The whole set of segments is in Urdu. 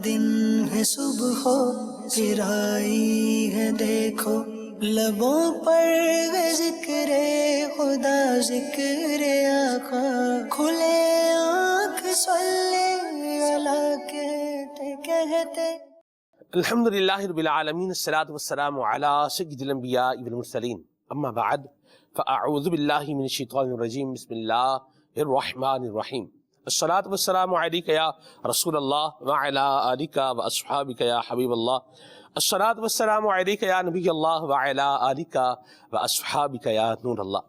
دن ہے صبح پھر آئی ہے دیکھو، لبوں پر ہے ذکر خدا ذکر آقا، کھلے آنکھ صلی اللہ کہتے کہتے۔ الحمد للہ رب العالمین، الصلاۃ والسلام علی سید الانبیاء والمرسلین، اما بعد فاعوذ باللہ من الشیطان الرجیم، بسم اللہ الرحمن الرحیم۔ الصلاۃ والسلام علیک یا رسول اللہ وعلی آلک واصحابک یا حبیب اللہ، الصلاۃ والسلام علیک یا نبی اللہ وعلی آلک واصحابک یا نور اللہ۔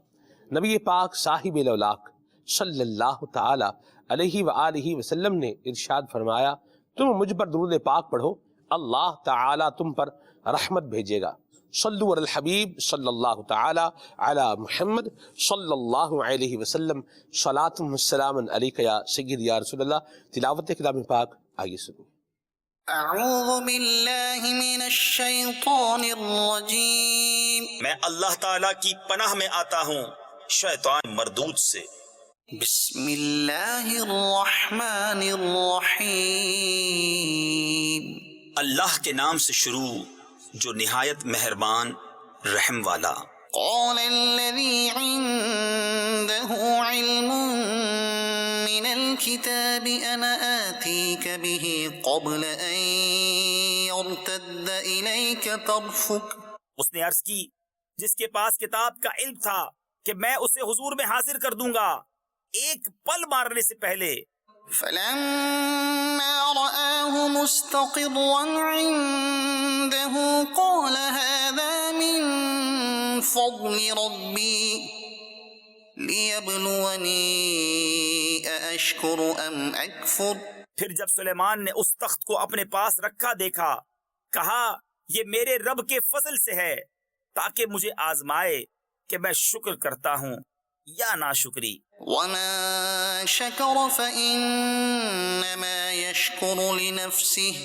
نبی پاک صاحب الاولاق صلی اللہ تعالی علیہ وآلہ وسلم نے ارشاد فرمایا، تم مجھ پر درود پاک پڑھو، اللہ تعالیٰ تم پر رحمت بھیجے گا۔ صلو علی الحبیب صلی اللہ تعالی علی محمد صلی اللہ علیہ وسلم، صلاۃ و سلام علیک یا سید یا رسول اللہ۔ تلاوت کلام پاک آئیے سنیں۔ اعوذ باللہ من الشیطان الرجیم، میں اللہ تعالیٰ کی پناہ میں آتا ہوں شیطان مردود سے۔ بسم اللہ الرحمن الرحیم، اللہ کے نام سے شروع جو نہایت مہربان رحم والا۔ قال الذي عنده علم من الكتاب أنا آتيك به قبل أن يرتد إليك طرفك۔ اس نے عرض کی جس کے پاس کتاب کا علم تھا کہ میں اسے حضور میں حاضر کر دوں گا ایک پل مارنے سے پہلے۔ فلما رآه مستقرا عنده قال هذا من فضل ربي ليبلوني أأشكر أم أكفر۔ پھر جب سلیمان نے اس تخت کو اپنے پاس رکھا دیکھا، کہا یہ میرے رب کے فضل سے ہے تاکہ مجھے آزمائے کہ میں شکر کرتا ہوں یا ناشکری۔ وَمَن شَكَرَ فَإِنَّمَا يَشْكُرُ لِنَفْسِهِ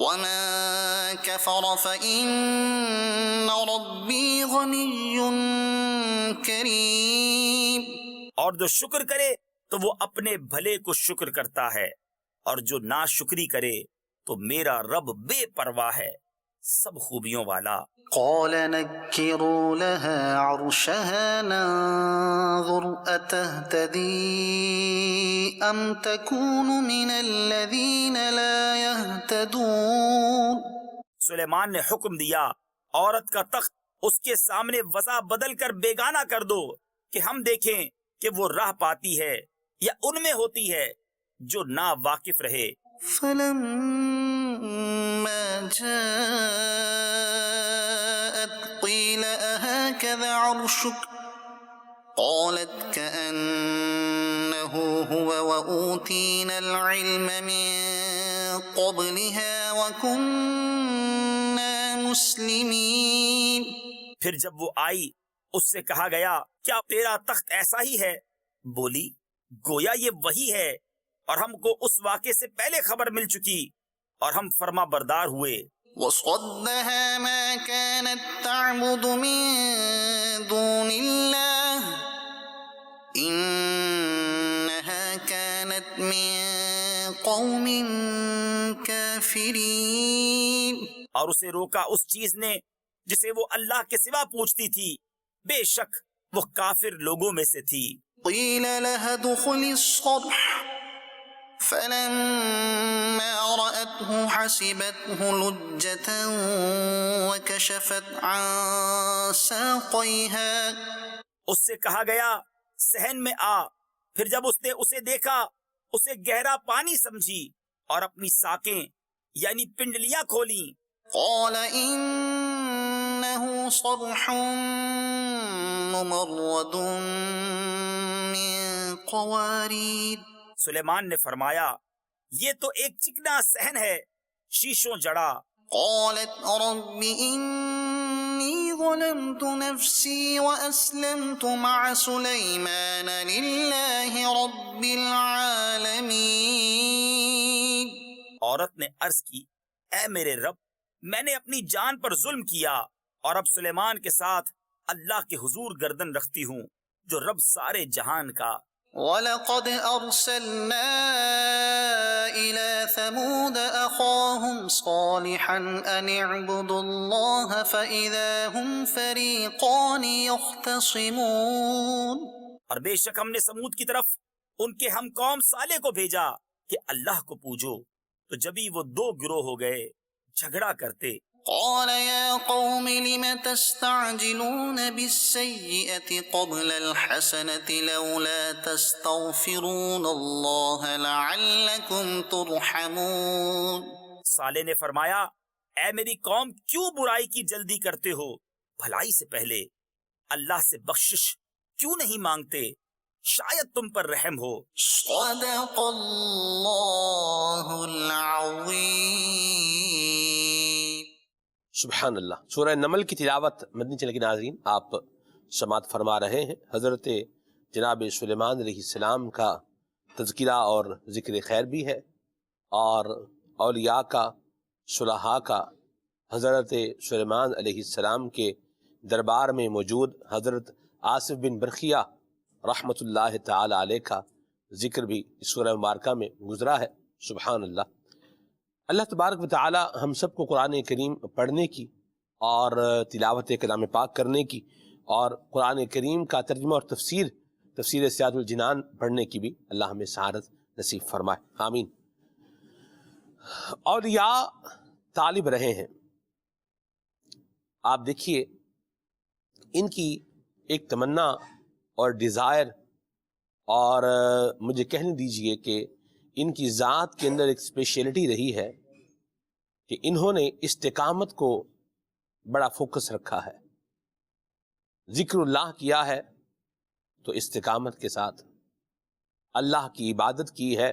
وَمَن كَفَرَ فَإِنَّ رَبِّي غَنِيٌّ كَرِيمٌ۔ اور جو شکر کرے تو وہ اپنے بھلے کو شکر کرتا ہے، اور جو ناشکری کرے تو میرا رب بے پرواہ ہے، سب خوبیوں والا۔ قال نكروا لها عرشها ننظر أتهتدي أم تكون من الذين لا يهتدون۔ سلیمان نے حکم دیا عورت کا تخت اس کے سامنے وضع بدل کر بیگانہ کر دو کہ ہم دیکھیں کہ وہ راہ پاتی ہے یا ان میں ہوتی ہے جو نا واقف رہے۔ فلما جاءت قيل أهكذا عرشك قالت كأنه هو وأوتينا العلم من قبلها وكنا مسلمين۔ پھر جب وہ آئی اس سے کہا گیا کیا تیرا تخت ایسا ہی ہے؟ بولی گویا یہ وہی ہے، اور ہم کو اس واقعے سے پہلے خبر مل چکی اور ہم فرما بردار ہوئے۔ وصدها ما كانت تعبد من دون الله إنها كانت من قوم كافرين۔ اور اسے روکا اس چیز نے جسے وہ اللہ کے سوا پوچھتی تھی، بے شک وہ کافر لوگوں میں سے تھی۔ قيل لها ادخل الصرح فلما رأته حسبته لجة وكشفت عن ساقيها۔ اس سے کہا گیا صحن میں آ، پھر جب اس نے اسے دیکھا اسے گہرا پانی سمجھی اور اپنی ساقیں یعنی پنڈلیاں کھولیں۔ قال إنه صرح ممرد من قوارير۔ سلیمان نے فرمایا یہ تو ایک چکنا صحن ہے شیشوں جڑا۔ قالت رب إني ظلمت نفسي وأسلمت مع سليمان لله رب العالمين۔ عورت نے عرض کی اے میرے رب، میں نے اپنی جان پر ظلم کیا اور اب سلیمان کے ساتھ اللہ کے حضور گردن رکھتی ہوں جو رب سارے جہان کا وَلَقَدْ أَرْسَلْنَا إِلَى ثَمُودَ أَخَاهُمْ صَالِحًا أَنِ اعْبُدُوا اللَّهَ فَإِذَا هُمْ فَرِيقَانِ يَخْتَصِمُونَ۔ اور بے شک ہم نے سمود کی طرف ان کے ہم قوم صالح کو بھیجا کہ اللہ کو پوجو، تو جبھی وہ دو گروہ ہو گئے جھگڑا کرتے۔ قال يا قوم لم تستعجلون بالسيئة قبل الحسنة لولا تستغفرون الله لعلكم ترحمون۔ صالح نے فرمایا، اے میری قوم کیوں برائی کی جلدی کرتے ہو، بھلائی سے پہلے اللہ سے بخشش کیوں نہیں مانگتے، شاید تم پر رحم ہو۔ صدق اللہ العظیم۔ سبحان اللہ۔ سورہ نمل کی تلاوت مدنی چینل کے ناظرین آپ سماعت فرما رہے ہیں۔ حضرت جناب سلیمان علیہ السلام کا تذکرہ اور ذکر خیر بھی ہے، اور اولیاء کا، صلحاء کا، حضرت سلیمان علیہ السلام کے دربار میں موجود حضرت آصف بن برخیہ رحمۃ اللہ تعالی علیہ کا ذکر بھی اس سورہ مبارکہ میں گزرا ہے۔ سبحان اللہ۔ اللہ تبارک و تعالی ہم سب کو قرآن کریم پڑھنے کی اور تلاوت کلام پاک کرنے کی اور قرآن کریم کا ترجمہ اور تفسیر سیاد الجنان پڑھنے کی بھی اللہ ہمیں سعادت نصیب فرمائے، آمین۔ اولیاء طالب رہے ہیں، آپ دیکھیے ان کی ایک تمنا اور ڈیزائر، اور مجھے کہنے دیجئے کہ ان کی ذات کے اندر ایک اسپیشلٹی رہی ہے کہ انہوں نے استقامت کو بڑا فوکس رکھا ہے۔ ذکر اللہ کیا ہے تو استقامت کے ساتھ، اللہ کی عبادت کی ہے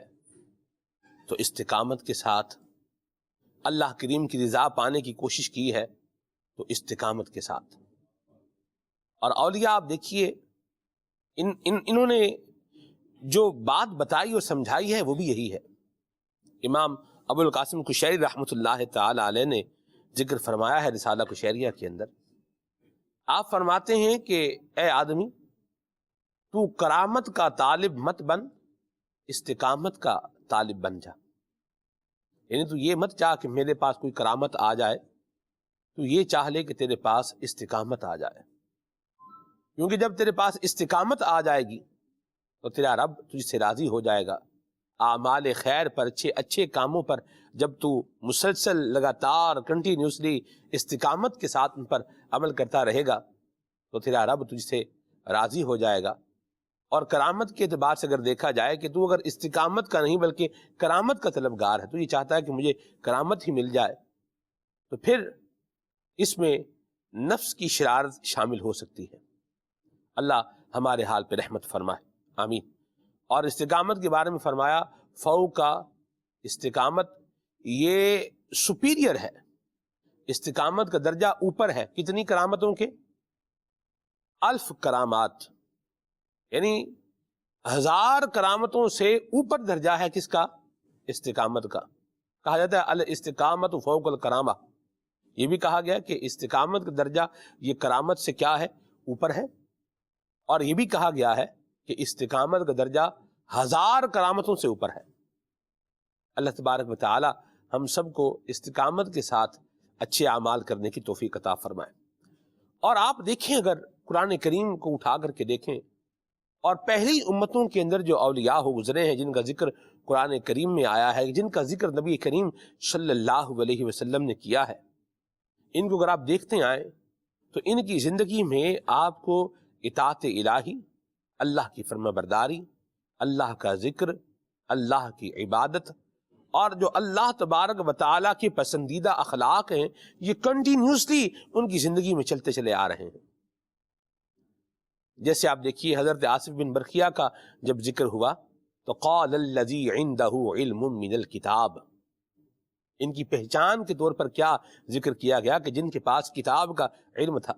تو استقامت کے ساتھ، اللہ کریم کی رضا پانے کی کوشش کی ہے تو استقامت کے ساتھ۔ اور اولیاء آپ دیکھیے انہوں نے جو بات بتائی اور سمجھائی ہے وہ بھی یہی ہے۔ امام ابو القاسم قشیری رحمۃ اللہ تعالی علیہ نے ذکر فرمایا ہے رسالہ قشیریہ کے اندر، آپ فرماتے ہیں کہ اے آدمی، تو کرامت کا طالب مت بن، استقامت کا طالب بن جا۔ یعنی تو یہ مت چاہ کہ میرے پاس کوئی کرامت آ جائے، تو یہ چاہ لے کہ تیرے پاس استقامت آ جائے، کیونکہ جب تیرے پاس استقامت آ جائے گی تو تیرا رب تجھ سے راضی ہو جائے گا۔ اعمال خیر پر، اچھے کاموں پر جب تو مسلسل لگاتار کنٹینیوسلی استقامت کے ساتھ ان پر عمل کرتا رہے گا تو تیرا رب تجھ سے راضی ہو جائے گا۔ اور کرامت کے اعتبار سے اگر دیکھا جائے کہ تو اگر استقامت کا نہیں بلکہ کرامت کا طلبگار ہے، تو یہ چاہتا ہے کہ مجھے کرامت ہی مل جائے، تو پھر اس میں نفس کی شرارت شامل ہو سکتی ہے۔ اللہ ہمارے حال پہ رحمت فرمائے، آمین۔ اور استقامت کے بارے میں فرمایا فوق کا استقامت یہ سپیریئر ہے، استقامت کا درجہ اوپر ہے۔ کتنی کرامتوں کے؟ 1000 کرامات، یعنی 1000 کرامتوں سے اوپر درجہ ہے کس کا؟ استقامت کا۔ کہا جاتا ہے الاستقامت فوق الکرامہ، یہ بھی کہا گیا کہ استقامت کا درجہ یہ کرامت سے کیا ہے؟ اوپر ہے۔ اور یہ بھی کہا گیا ہے کہ استقامت کا درجہ 1000 کرامتوں سے اوپر ہے۔ اللہ تبارک و تعالی ہم سب کو استقامت کے ساتھ اچھے اعمال کرنے کی توفیق عطا فرمائے۔ اور آپ دیکھیں، اگر قرآن کریم کو اٹھا کر کے دیکھیں، اور پہلی امتوں کے اندر جو اولیاء ہو گزرے ہیں، جن کا ذکر قرآن کریم میں آیا ہے، جن کا ذکر نبی کریم صلی اللہ علیہ وسلم نے کیا ہے، ان کو اگر آپ دیکھتے آئیں تو ان کی زندگی میں آپ کو اطاعت الہی، اللہ کی فرما برداری، اللہ کا ذکر، اللہ کی عبادت، اور جو اللہ تبارک و تعالیٰ کے پسندیدہ اخلاق ہیں، یہ کنٹینیوسلی ان کی زندگی میں چلتے چلے آ رہے ہیں۔ جیسے آپ دیکھیے حضرت آصف بن برخیہ کا جب ذکر ہوا تو قال الذی عندہ علم من الکتاب، ان کی پہچان کے طور پر کیا ذکر کیا گیا کہ جن کے پاس کتاب کا علم تھا،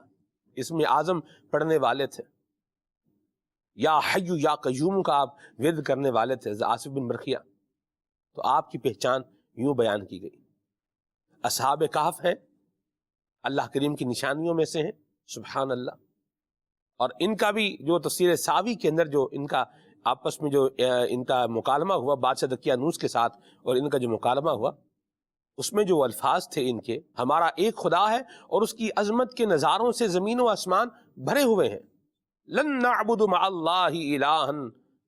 اسم اعظم پڑھنے والے تھے، یا حی یا قیوم کا آپ ورد کرنے والے تھے آصف بن برخیہ، تو آپ کی پہچان یوں بیان کی گئی۔ اصحاب کہف ہیں، اللہ کریم کی نشانیوں میں سے ہیں، سبحان اللہ۔ اور ان کا بھی جو تفسیر ساوی کے اندر جو ان کا آپس میں جو ان کا مکالمہ ہوا بادشاہ دقیانوس کے ساتھ اور ان کا جو مکالمہ ہوا، اس میں جو الفاظ تھے ان کے، ہمارا ایک خدا ہے اور اس کی عظمت کے نظاروں سے زمین و آسمان بھرے ہوئے ہیں، لن نعبد مع اللہ الہا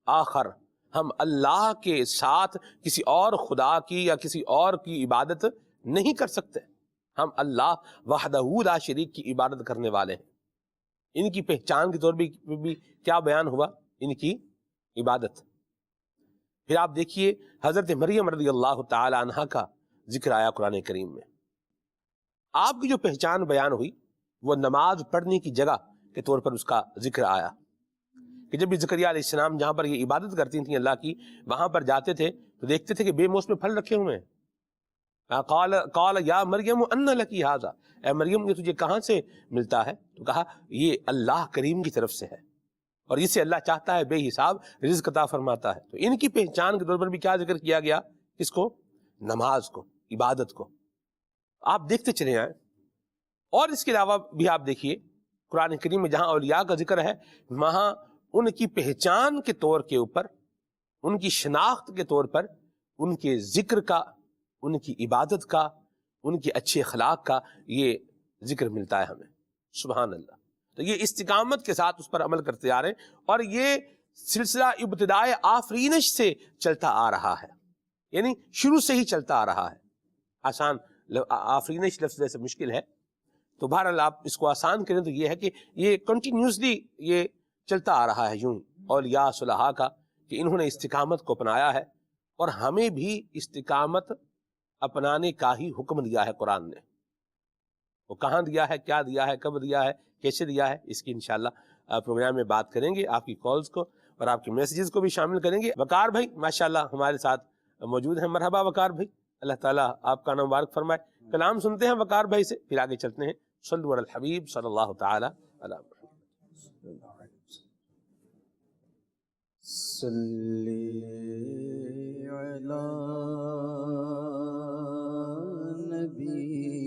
آخر، ہم اللہ کے ساتھ کسی اور خدا کی یا کسی اور کی عبادت نہیں کر سکتے، ہم اللہ وحدہ لا شریک کی عبادت کرنے والے ہیں۔ ان کی پہچان کے طور پر بھی کیا بیان ہوا؟ ان کی عبادت۔ پھر آپ دیکھیے حضرت مریم رضی اللہ تعالی عنہا کا ذکر آیا قرآن کریم میں۔ آپ کی جو پہچان بیان ہوئی وہ نماز پڑھنے کی جگہ کے طور پر اس کا ذکر آیا کہ جب بھی زکریا علیہ السلام جہاں پر یہ عبادت کرتی تھیں اللہ کی، وہاں پر جاتے تھے تو دیکھتے تھے کہ بے موسم پھل رکھے ہوئے ہیں۔ قال یا مریم ان لکی ھذا، اے مریم یہ تجھے کہاں سے ملتا ہے؟ تو کہا یہ اللہ کریم کی طرف سے ہے اور اسے اللہ چاہتا ہے بے حساب رزق عطا فرماتا ہے۔ تو ان کی پہچان کے طور پر بھی کیا ذکر کیا گیا؟ کس کو؟ نماز کو، عبادت کو۔ آپ دیکھتے چلے آئیں۔ اور اس کے علاوہ بھی آپ دیکھیے قرآن کریم میں جہاں اولیاء کا ذکر ہے وہاں ان کی پہچان کے طور کے اوپر، ان کی شناخت کے طور پر، ان کے ذکر کا، ان کی عبادت کا، ان کے اچھے اخلاق کا یہ ذکر ملتا ہے ہمیں۔ سبحان اللہ۔ تو یہ استقامت کے ساتھ اس پر عمل کرتے آ رہے ہیں اور یہ سلسلہ ابتدائے آفرینش سے چلتا آ رہا ہے، یعنی شروع سے ہی چلتا آ رہا ہے۔ آسان آفرینش لفظ سے مشکل ہے، تو بہرحال آپ اس کو آسان کریں تو یہ ہے کہ یہ کنٹینیوسلی یہ چلتا آ رہا ہے یوں اولیاء صلحاء کا کہ انہوں نے استقامت کو اپنایا ہے، اور ہمیں بھی استقامت اپنانے کا ہی حکم دیا ہے قرآن نے۔ وہ کہاں دیا ہے، کیا دیا ہے، کب دیا ہے، کیسے دیا ہے، اس کی انشاءاللہ پروگرام میں بات کریں گے۔ آپ کی کالز کو اور آپ کے میسیجز کو بھی شامل کریں گے۔ وقار بھائی ماشاءاللہ ہمارے ساتھ موجود ہیں۔ مرحبا وقار بھائی، اللہ تعالیٰ آپ کا نام مبارک فرمائے۔ کلام سنتے ہیں وقار بھائی سے، پھر آگے چلتے ہیں۔ صلو علی الحبیب صلی اللہ تعالی علی محمد۔ صلی علی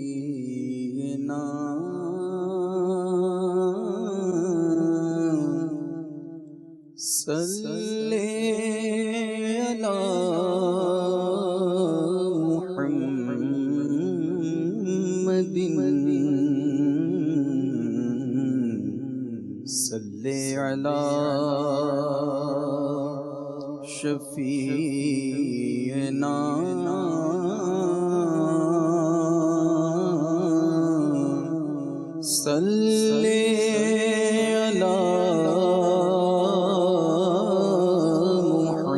نبینا صلی علی محمد صلی علی شفیعنا صلی علی محمد۔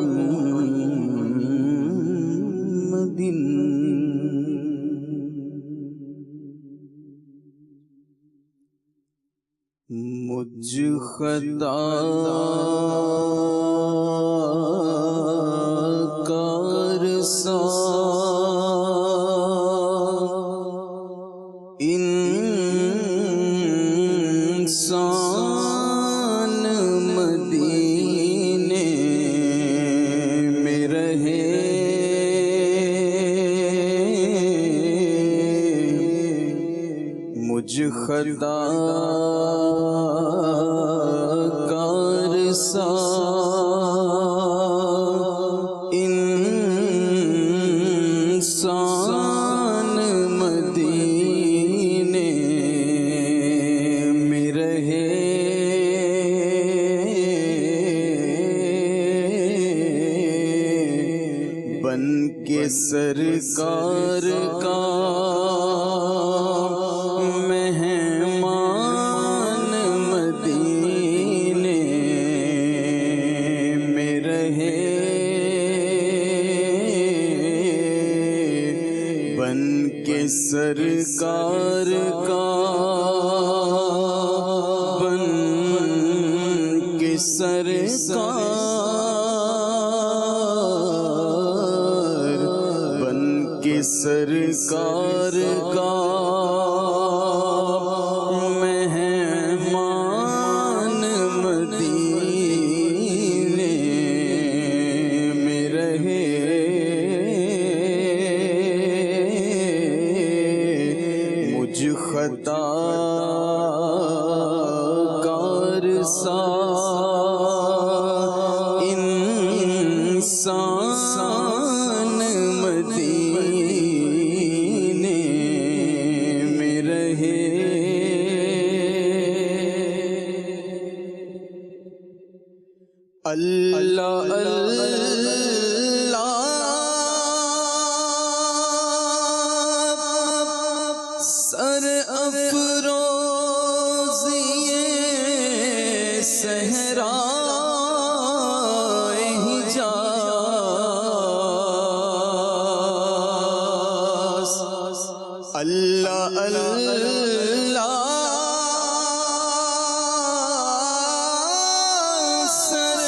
مجھ خطا کار سا انسان مدینے میں رہے، مجھ خطا کار سا انسان مدینے میں رہے، بن کے سرکار کا مہمان مدینے میں رہے، بن کے سرکار کا، بن کے سرکار، بن کے سرکار کا مہمان مدینے میں رہے، مجھ خطا کار سا اللہ اللہ سر افروزیے صحرا اللہ اللہ سر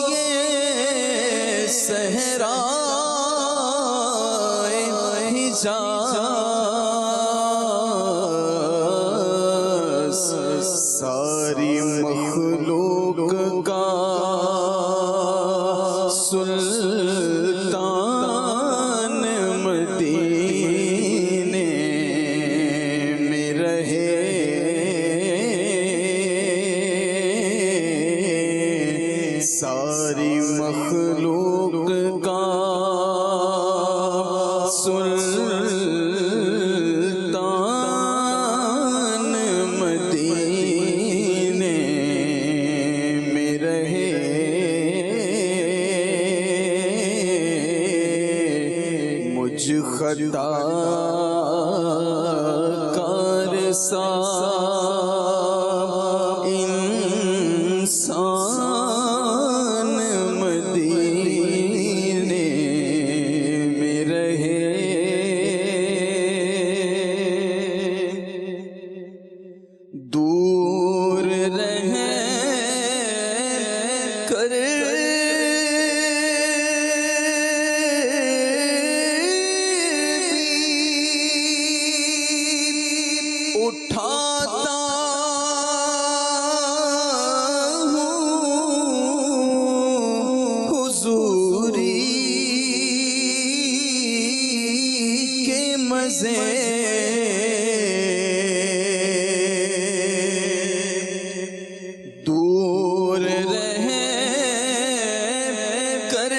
افروزیے صحرا حجاز ساری مخلوق کا سلطان مدینے میں رہے ساری مخلوق کا سلطان مدینے میں رہے مجھ خطا کار سا انسان مدینے میں رہے دور رہے کر اٹھاتا ہوں حضوری کے مزے دور رہے کر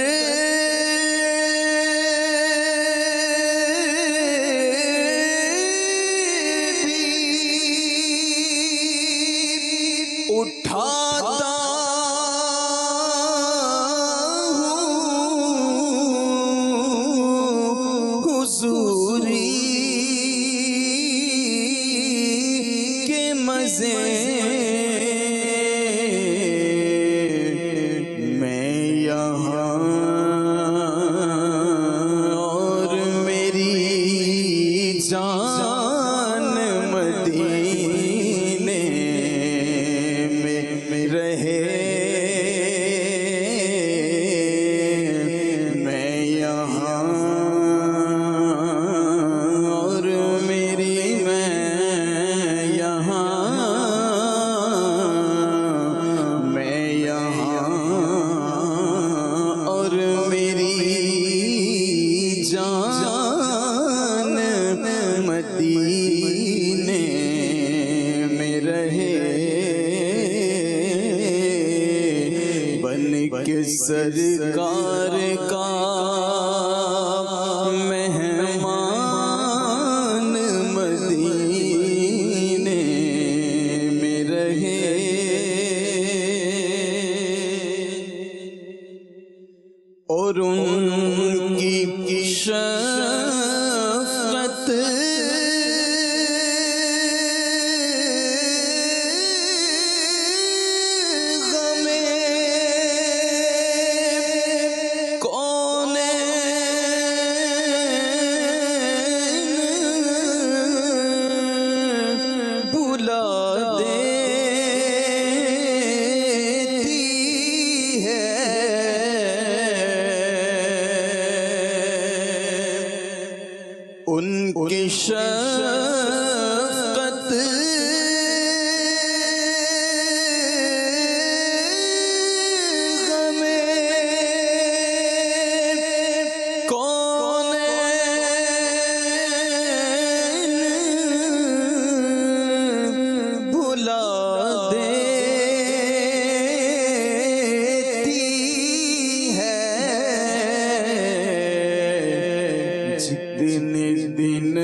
اٹھاتا ہوں حضوری کے مزے میں یہاں اور میری جان مدینے میں رہے میں یہاں اور میری میں یہاں اور میری جان مدینے میں رہے بن کے سرکار کا مہمان مدینے میں رہے اور ان کی شفقت ان کی شفقت غم کونین بھلا دیتی ہے جتنے دن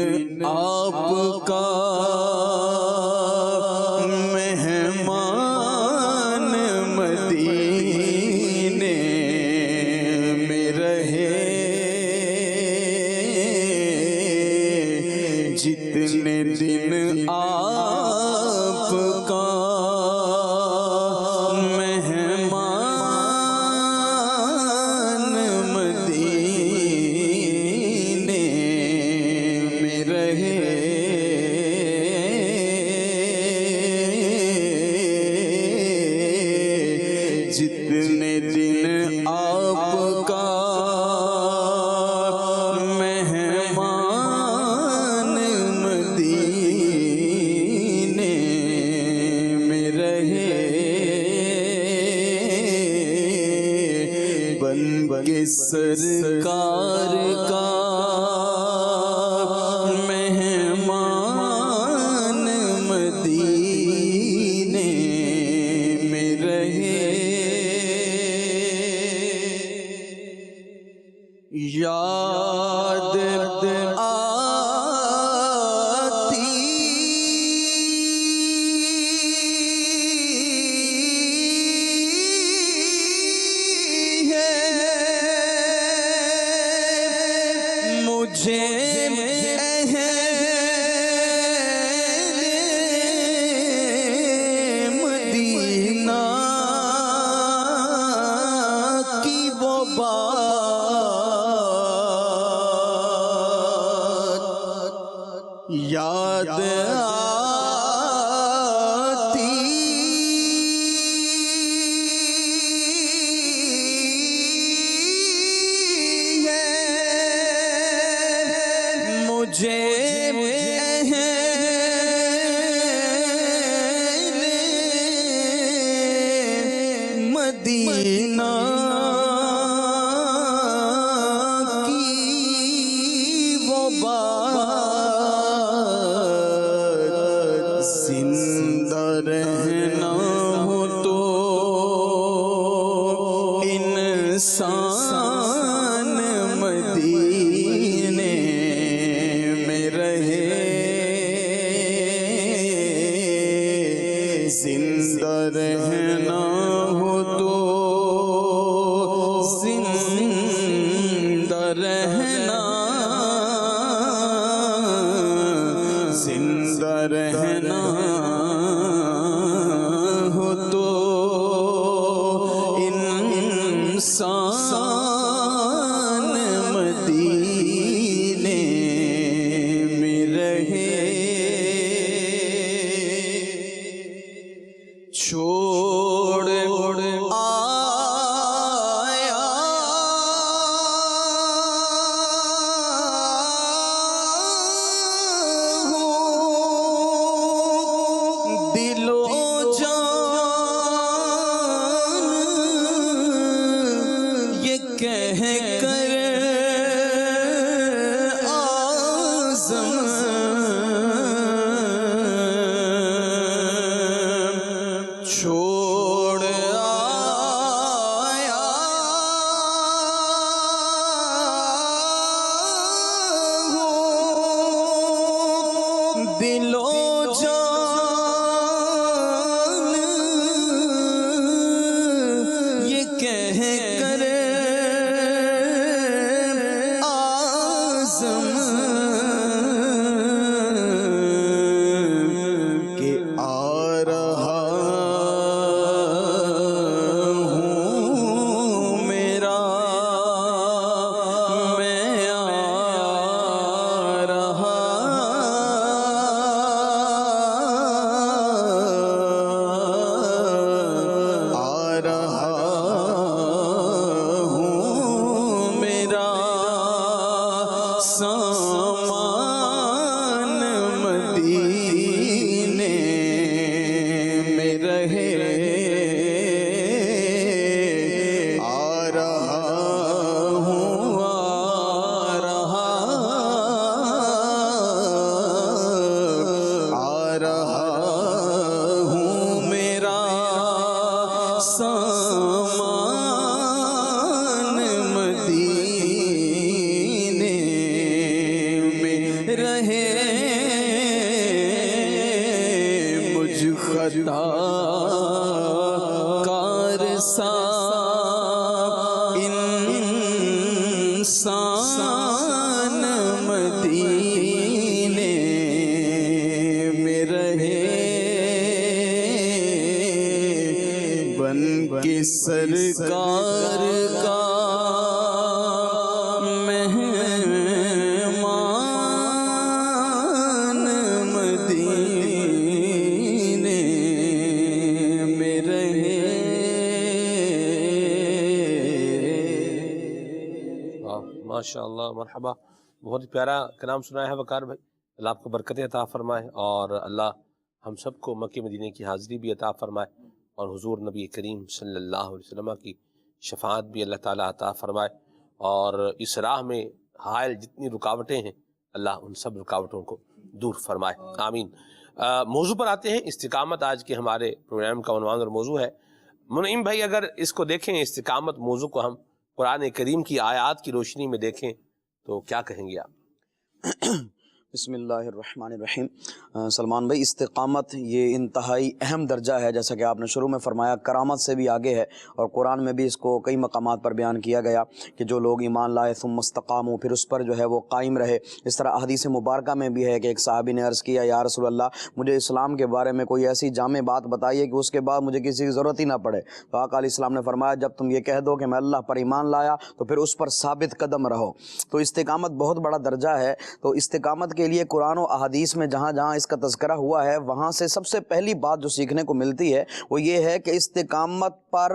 بن کے سرکار کا مہمان مدینے میں رہے، یاد آتی ہے مجھے مدینہ کی وہ بات یاد آتی ہے مجھے مدینہ کی وہ بات، زندہ رہنا ہو تو انسان مدینے میں رہے، زندہ رہنا ہو تو زندہ رہنا، زندہ رہنا ہو تو انسان مدینے میں رہے، چھوڑ آیا ہوں دل و جان یہ کہہ کر چھوڑ آیا ہوں دل و جان یہ کہہ کر آزم کہ آ رہا سامان مدینے میں رہے، آ رہا ہوں آ رہا ہوں میرا سامان مدینے رہے، مجھ خطا کار سا انسان مدینے میں رہے، بن کے سرکار کا مہمان مدینے میں رہے۔ ماشاء اللہ، مرحبا، بہت ہی پیارا کلام سنایا ہے وقار بھائی، اللہ آپ کو برکتیں عطا فرمائے اور اللہ ہم سب کو مکہ مدینے کی حاضری بھی عطا فرمائے اور حضور نبی کریم صلی اللہ علیہ وسلم کی شفاعت بھی اللہ تعالیٰ عطا فرمائے، اور اس راہ میں حائل جتنی رکاوٹیں ہیں اللہ ان سب رکاوٹوں کو دور فرمائے، آمین۔ موضوع پر آتے ہیں، استقامت آج کے ہمارے پروگرام کا عنوان اور موضوع ہے۔ منعیم بھائی، اگر اس کو دیکھیں، استقامت موضوع کو ہم قرآن کریم کی آیات کی روشنی میں دیکھیں تو کیا کہیں گے آپ؟ بسم اللہ الرحمن الرحیم۔ سلمان بھائی، استقامت یہ انتہائی اہم درجہ ہے، جیسا کہ آپ نے شروع میں فرمایا، کرامت سے بھی آگے ہے، اور قرآن میں بھی اس کو کئی مقامات پر بیان کیا گیا کہ جو لوگ ایمان لائے ثم استقاموا، پھر اس پر جو ہے وہ قائم رہے۔ اس طرح احادیث مبارکہ میں بھی ہے کہ ایک صحابی نے عرض کیا، یا رسول اللہ، مجھے اسلام کے بارے میں کوئی ایسی جامع بات بتائیے کہ اس کے بعد مجھے کسی کی ضرورت ہی نہ پڑے۔ تو آقا علیہ السلام نے فرمایا، جب تم یہ کہہ دو کہ میں اللہ پر ایمان لایا تو پھر اس پر ثابت قدم رہو۔ تو استقامت بہت بڑا درجہ ہے۔ تو استقامت کے لیے قرآن و احادیث میں جہاں جہاں اس کا تذکرہ ہوا ہے، وہاں سے سب سے پہلی بات جو سیکھنے کو ملتی ہے وہ یہ ہے کہ استقامت پر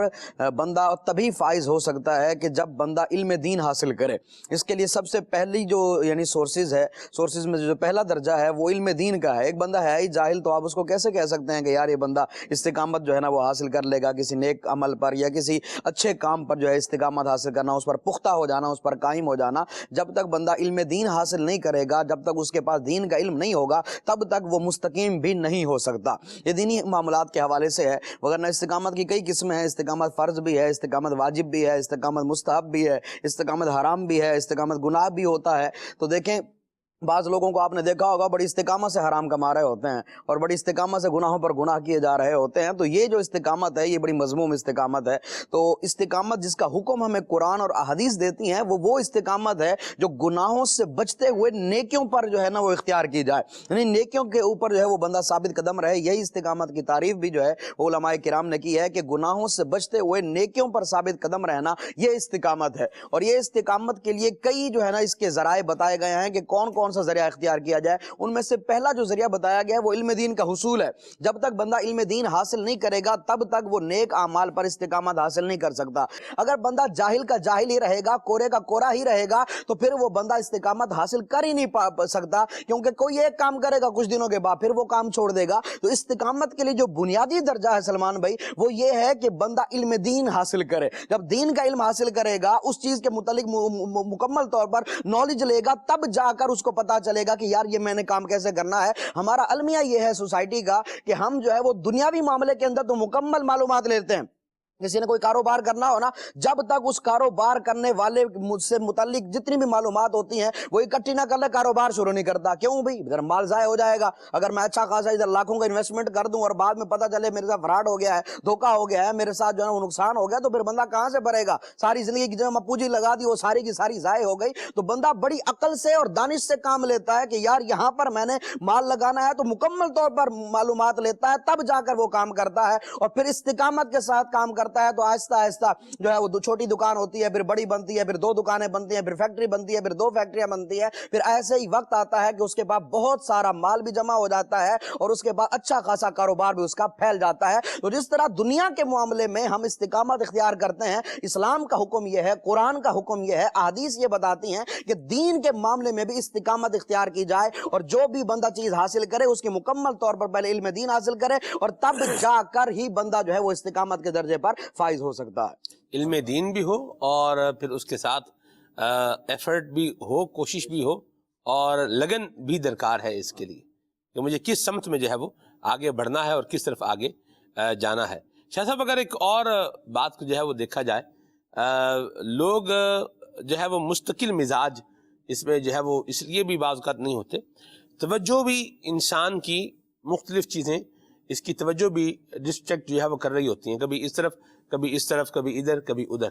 بندہ تبھی فائز ہو سکتا ہے کہ جب بندہ علم دین حاصل کرے۔ اس کے لیے سب سے پہلی جو یعنی سورسز میں جو پہلا درجہ ہے وہ علم دین کا ہے۔ ایک بندہ ہے ہی جاہل، تو آپ اس کو کیسے کہہ سکتے ہیں کہ یار یہ بندہ استقامت جو ہے نا وہ حاصل کر لے گا کسی نیک عمل پر یا کسی اچھے کام پر؟ جو ہے استقامت حاصل کرنا، اس پر پختہ ہو جانا، اس پر قائم ہو جانا۔ جب تک بندہ علم دین حاصل نہیں کرے گا، جب تک اس کے پاس دین کا علم نہیں ہوگا، تب تک وہ مستقیم بھی نہیں ہو سکتا۔ یہ دینی معاملات کے حوالے سے ہے، وگرنہ استقامت کی کئی قسمیں ہیں۔ استقامت فرض بھی ہے، استقامت واجب بھی ہے، استقامت مستحب بھی ہے، استقامت حرام بھی ہے، استقامت گناہ بھی ہوتا ہے۔ تو دیکھیں، بعض لوگوں کو آپ نے دیکھا ہوگا بڑی استقامت سے حرام کما رہے ہوتے ہیں اور بڑی استقامت سے گناہوں پر گناہ کیے جا رہے ہوتے ہیں۔ تو یہ جو استقامت ہے یہ بڑی مذموم استقامت ہے۔ تو استقامت جس کا حکم ہمیں قرآن اور احادیث دیتی ہیں وہ استقامت ہے جو گناہوں سے بچتے ہوئے نیکیوں پر جو ہے نا وہ اختیار کی جائے، یعنی نیکیوں کے اوپر جو ہے وہ بندہ ثابت قدم رہے۔ یہی استقامت کی تعریف بھی جو ہے علماء کرام نے کی ہے کہ گناہوں سے بچتے ہوئے نیکیوں پر ثابت قدم رہنا یہ استقامت ہے۔ اور یہ استقامت کے لیے کئی جو ہے نا اس کے ذرائع بتائے گئے ہیں کہ کون کون سا ذریعہ اختیار کیا جائے۔ ان میں سے پہلا جو ذریعہ بتایا گیا ہے وہ علم دین کا حصول ہے۔ جب تک بندہ علم دین حاصل نہیں کرے گا تب تک وہ نیک اعمال پر استقامت حاصل نہیں کر سکتا۔ اگر بندہ جاہل کا جاہل ہی رہے گا، کورے کا کورا ہی رہے گا، تو پھر وہ بندہ استقامت حاصل کر ہی نہیں سکتا، کیونکہ کوئی ایک کام کرے گا کچھ دنوں کے بعد پھر وہ کام چھوڑ دے گا۔ تو استقامت کے لیے جو بنیادی درجہ ہے سلمان بھائی وہ یہ ہے کہ بندہ علم دین حاصل کرے۔ جب دین کا علم حاصل کرے گا، اس چیز کے متعلق مکمل طور پر نالج لے گا، تب جا کر اس کو پتا چلے گا کہ یار یہ میں نے کام کیسے کرنا ہے۔ ہمارا المیہ یہ ہے سوسائٹی کا کہ ہم جو ہے وہ دنیاوی معاملے کے اندر تو مکمل معلومات لیتے ہیں۔ کسی نے کوئی کاروبار کرنا ہو نا، جب تک اس کاروبار کرنے والے سے متعلق جتنی بھی معلومات ہوتی ہیں وہ اکٹھی نہ کر لے، کاروبار شروع نہیں کرتا۔ کیوں بھائی؟ ادھر مال ضائع ہو جائے گا۔ اگر میں اچھا خاصا ادھر لاکھوں کا انویسٹمنٹ کر دوں اور بعد میں پتہ چلے میرے ساتھ فراڈ ہو گیا ہے، دھوکہ ہو گیا ہے، میرے ساتھ جو ہے وہ نقصان ہو گیا، تو پھر بندہ کہاں سے بھرے گا؟ ساری زندگی کی جو میں پونجی لگا دی وہ ساری کی ساری ضائع ہو گئی۔ تو بندہ بڑی عقل سے اور دانش سے کام لیتا ہے کہ یار یہاں پر میں نے مال لگانا ہے، تو مکمل طور پر معلومات لیتا ہے، تب جا کر وہ کام کرتا ہے اور پھر استقامت کے ساتھ کام کرتا ہے۔ تو آہستہ جو ہے وہ چھوٹی دکان ہوتی ہے، پھر بڑی بنتی ہے، پھر 2 دکانیں بنتی ہیں، پھر فیکٹری بنتی ہے، پھر 2 فیکٹریاں بنتی ہیں، پھر ایسے ہی وقت آتا ہے کہ اس کے بعد بہت سارا مال بھی جمع ہو جاتا ہے اور اس کے بعد اچھا خاصا کاروبار بھی اس کا پھیل جاتا ہے۔ تو جس طرح دنیا کے معاملے میں ہم استقامت اختیار کرتے ہیں، اسلام کا حکم یہ ہے، قرآن کا حکم یہ ہے، احادیث یہ بتاتی ہیں کہ دین کے معاملے میں بھی استقامت اختیار کی جائے، اور جو بھی بندہ چیز حاصل کرے اس کی مکمل طور پر پہلے علم دین حاصل کرے، اور تب جا کر ہی بندہ جو ہے وہ استقامت کے درجے پر فائز ہو سکتا ہے۔ علم دین بھی ہو اور پھر اس کے ساتھ ایفرٹ بھی ہو، کوشش بھی ہو، اور لگن بھی درکار ہے اس کے لیے کہ مجھے کس سمت میں جو ہے وہ آگے بڑھنا ہے اور کس طرف آگے جانا ہے۔ شاہ صاحب، اگر ایک اور بات کو جو ہے وہ دیکھا جائے، لوگ جو ہے وہ مستقل مزاج اس میں جو ہے وہ اس لیے بھی بعض اوقات نہیں ہوتے، توجہ بھی انسان کی مختلف چیزیں اس کی توجہ بھی ڈسٹریکٹ جو ہے وہ کر رہی ہوتی ہیں، کبھی اس طرف کبھی اس طرف، کبھی ادھر کبھی ادھر۔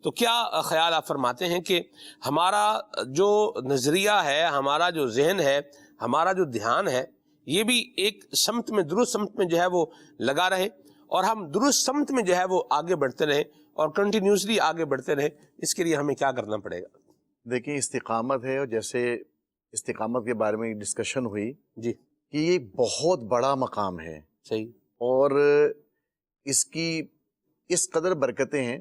تو کیا خیال آپ فرماتے ہیں کہ ہمارا جو نظریہ ہے، ہمارا جو ذہن ہے، ہمارا جو دھیان ہے، یہ بھی ایک سمت میں، درست سمت میں جو ہے وہ لگا رہے اور ہم درست سمت میں جو ہے وہ آگے بڑھتے رہیں اور کنٹینیوسلی آگے بڑھتے رہیں؟ اس کے لیے ہمیں کیا کرنا پڑے گا؟ دیکھیں، استقامت ہے، اور جیسے استقامت کے بارے میں ڈسکشن ہوئی جی کہ یہ بہت بڑا مقام ہے، صحیح، اور اس کی اس قدر برکتیں ہیں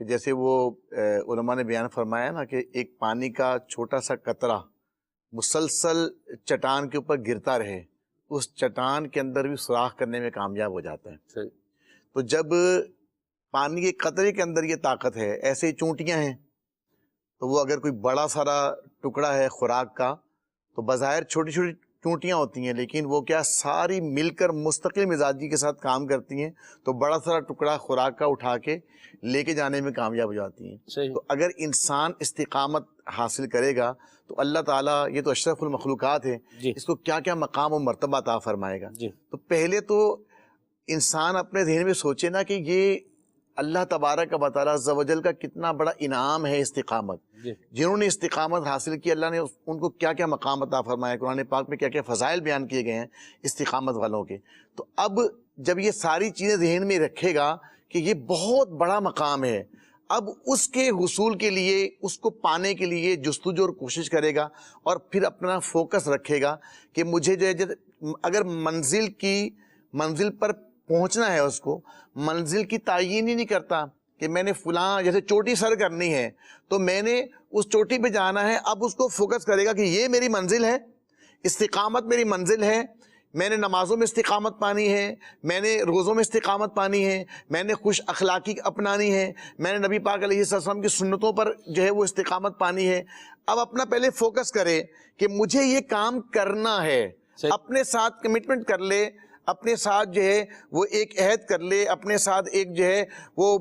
کہ جیسے وہ علماء نے بیان فرمایا نا کہ ایک پانی کا چھوٹا سا قطرہ مسلسل چٹان کے اوپر گرتا رہے، اس چٹان کے اندر بھی سوراخ کرنے میں کامیاب ہو جاتا ہے۔ صحیح۔ تو جب پانی کے قطرے کے اندر یہ طاقت ہے. ایسے ہی چونٹیاں ہیں تو وہ اگر کوئی بڑا سارا ٹکڑا ہے خوراک کا تو بظاہر چھوٹی چھوٹی چونٹیاں ہوتی ہیں لیکن وہ کیا ساری مل کر مستقل مزاجی کے ساتھ کام کرتی ہیں تو بڑا سارا ٹکڑا خوراک کا اٹھا کے لے کے جانے میں کامیاب ہو جاتی ہیں. صحیح. تو اگر انسان استقامت حاصل کرے گا تو اللہ تعالیٰ یہ تو اشرف المخلوقات ہے جی اس کو کیا کیا مقام و مرتبہ عطا فرمائے گا. جی تو پہلے تو انسان اپنے ذہن میں سوچے نا کہ یہ اللہ تبارک و تعالیٰ عز و جل کا کتنا بڑا انعام ہے استقامت. جی جنہوں نے استقامت حاصل کی اللہ نے ان کو کیا کیا مقام عطا فرمایا. قرآن پاک میں کیا کیا فضائل بیان کیے گئے ہیں استقامت والوں کے. تو اب جب یہ ساری چیزیں ذہن میں رکھے گا کہ یہ بہت بڑا مقام ہے, اب اس کے حصول کے لیے اس کو پانے کے لیے جستجو اور کوشش کرے گا اور پھر اپنا فوکس رکھے گا کہ مجھے جو ہے اگر منزل پر پہنچنا ہے اس کو منزل کی تعین ہی نہیں کرتا کہ میں نے فلاں جیسے چوٹی سر کرنی ہے تو میں نے اس چوٹی پہ جانا ہے. اب اس کو فوکس کرے گا کہ یہ میری منزل ہے, استقامت میری منزل ہے, میں نے نمازوں میں استقامت پانی ہے, میں نے روزوں میں استقامت پانی ہے, میں نے خوش اخلاقی اپنانی ہے, میں نے نبی پاک علیہ السلام کی سنتوں پر جو ہے وہ استقامت پانی ہے. اب اپنا پہلے فوکس کرے کہ مجھے یہ کام کرنا ہے, اپنے ساتھ کمٹمنٹ کر لے, اپنے ساتھ جو ہے وہ ایک عہد کر لے, اپنے ساتھ ایک جو ہے وہ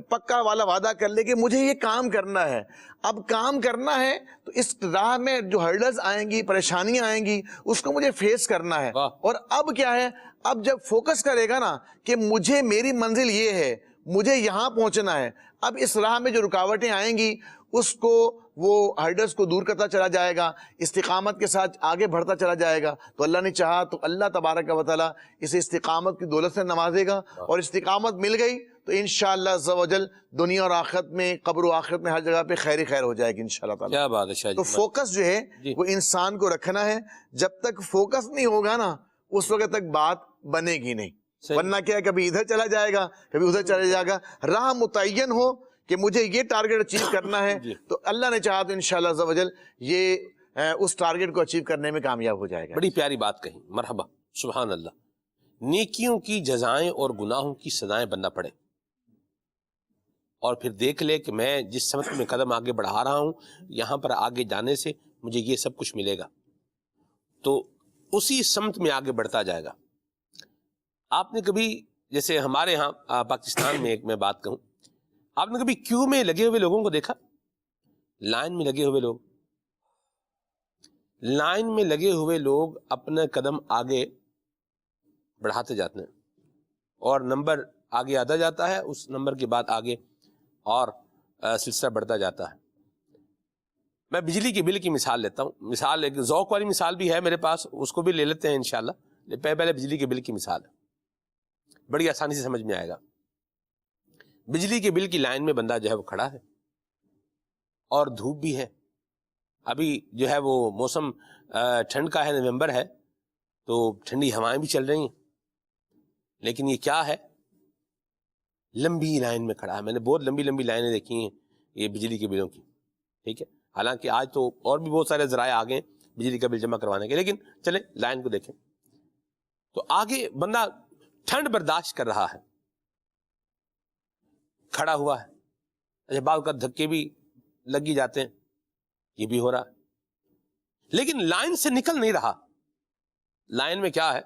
پکا والا وعدہ کر لے کہ مجھے یہ کام کرنا ہے. اب کام کرنا ہے تو اس راہ میں جو ہرڈلز آئیں گی, پریشانیاں آئیں گی, اس کو مجھے فیس کرنا ہے. اور اب کیا ہے, اب جب فوکس کرے گا نا کہ مجھے میری منزل یہ ہے, مجھے یہاں پہنچنا ہے, اب اس راہ میں جو رکاوٹیں آئیں گی اس کو وہ ہرڈلز کو دور کرتا چلا جائے گا, استقامت کے ساتھ آگے بڑھتا چلا جائے گا. تو اللہ نے چاہا تو اللہ تبارک و تعالیٰ اسے استقامت کی دولت سے نوازے گا, اور استقامت مل گئی تو انشاءاللہ عز و جل دنیا اور آخرت میں, قبر و آخرت میں ہر جگہ پہ خیر ہی خیر ہو جائے گی انشاءاللہ تعالیٰ. کیا بات ہے شاہ جی. تو فوکس جو ہے وہ انسان کو رکھنا ہے. جب تک فوکس نہیں ہوگا نا اس وقت تک بات بنے گی نہیں, ورنہ کیا ہے کبھی ادھر چلا جائے گا کبھی ادھر چلا جائے گا. راہ متعین ہو کہ مجھے یہ ٹارگٹ اچیو کرنا ہے تو اللہ نے چاہا تو انشاءاللہ عز و جل یہ اس ٹارگٹ کو اچیو کرنے میں کامیاب ہو جائے گا. بڑی پیاری بات کہی, مرحبا, سبحان اللہ. نیکیوں کی جزائیں اور گناہوں کی سزائیں بننا پڑے, اور پھر دیکھ لے کہ میں جس سمت میں قدم آگے بڑھا رہا ہوں یہاں پر آگے جانے سے مجھے یہ سب کچھ ملے گا, تو اسی سمت میں آگے بڑھتا جائے گا. آپ نے کبھی, جیسے ہمارے ہاں پاکستان میں ایک میں بات کہوں, آپ نے کبھی کیو میں لگے ہوئے لوگوں کو دیکھا؟ لائن میں لگے ہوئے لوگ, لائن میں لگے ہوئے لوگ اپنا قدم آگے بڑھاتے جاتے ہیں اور نمبر آگے آتا جاتا ہے, اس نمبر کے بعد آگے اور سلسلہ بڑھتا جاتا ہے. میں بجلی کے بل کی مثال لیتا ہوں, مثال ایک ذوق والی مثال بھی ہے میرے پاس, اس کو بھی لے لیتے ہیں انشاءاللہ. پہلے بجلی کے بل کی مثال ہے, بڑی آسانی سے سمجھ میں آئے گا. بجلی کے بل کی لائن میں بندہ جو ہے وہ کھڑا ہے اور دھوپ بھی ہے, ابھی جو ہے وہ موسم ٹھنڈ کا ہے, نومبر ہے تو ٹھنڈی ہوائیں بھی چل رہی ہیں, لیکن یہ کیا ہے, لمبی لائن میں کھڑا ہے. میں نے بہت لمبی لمبی لائنیں دیکھی ہیں یہ بجلی کے بلوں کی, ٹھیک ہے. حالانکہ آج تو اور بھی بہت سارے ذرائع آ گئے بجلی کا بل جمع کروانے کے, لیکن چلیں لائن کو دیکھیں. تو آگے بندہ ٹھنڈ برداشت کر رہا ہے, کھڑا ہوا ہے. اچھا, بعض کا دھکے بھی لگ ہی جاتے ہیں, یہ بھی ہو رہا ہے, لیکن لائن سے نکل نہیں رہا. لائن میں کیا ہے,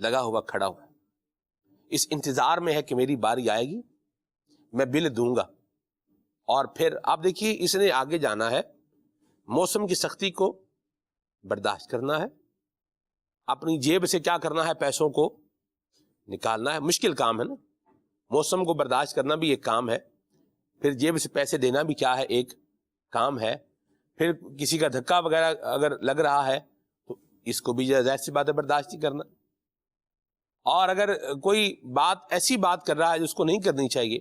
لگا ہوا, کھڑا ہوا, اس انتظار میں ہے کہ میری باری آئے گی, میں بل دوں گا. اور پھر آپ دیکھیے اس نے آگے جانا ہے, موسم کی سختی کو برداشت کرنا ہے, اپنی جیب سے کیا کرنا ہے, پیسوں کو نکالنا ہے. مشکل کام ہے نا, موسم کو برداشت کرنا بھی ایک کام ہے, پھر جیب سے پیسے دینا بھی کیا ہے, ایک کام ہے. پھر کسی کا دھکا وغیرہ اگر لگ رہا ہے تو اس کو بھی ظاہر سی بات ہے برداشت ہی کرنا. اور اگر کوئی بات ایسی بات کر رہا ہے جس کو نہیں کرنی چاہیے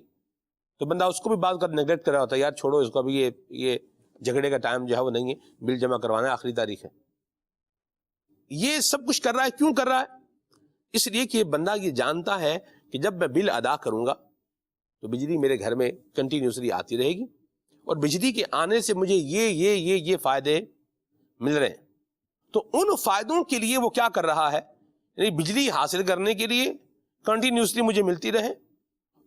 تو بندہ اس کو بھی بات کر نیگلیکٹ کر رہا ہوتا ہے, یار چھوڑو اس کو, ابھی یہ جھگڑے کا ٹائم جو ہے وہ نہیں ہے, بل جمع کروانا ہے, آخری تاریخ ہے. یہ سب کچھ کر رہا ہے, کیوں کر رہا ہے؟ اس لیے کہ یہ بندہ یہ جانتا ہے کہ جب میں بل ادا کروں گا تو بجلی میرے گھر میں کنٹینیوسلی آتی رہے گی, اور بجلی کے آنے سے مجھے یہ فائدے مل رہے ہیں. تو ان فائدوں کے لیے وہ کیا کر رہا ہے, یعنی بجلی حاصل کرنے کے لیے کنٹینیوسلی مجھے ملتی رہے,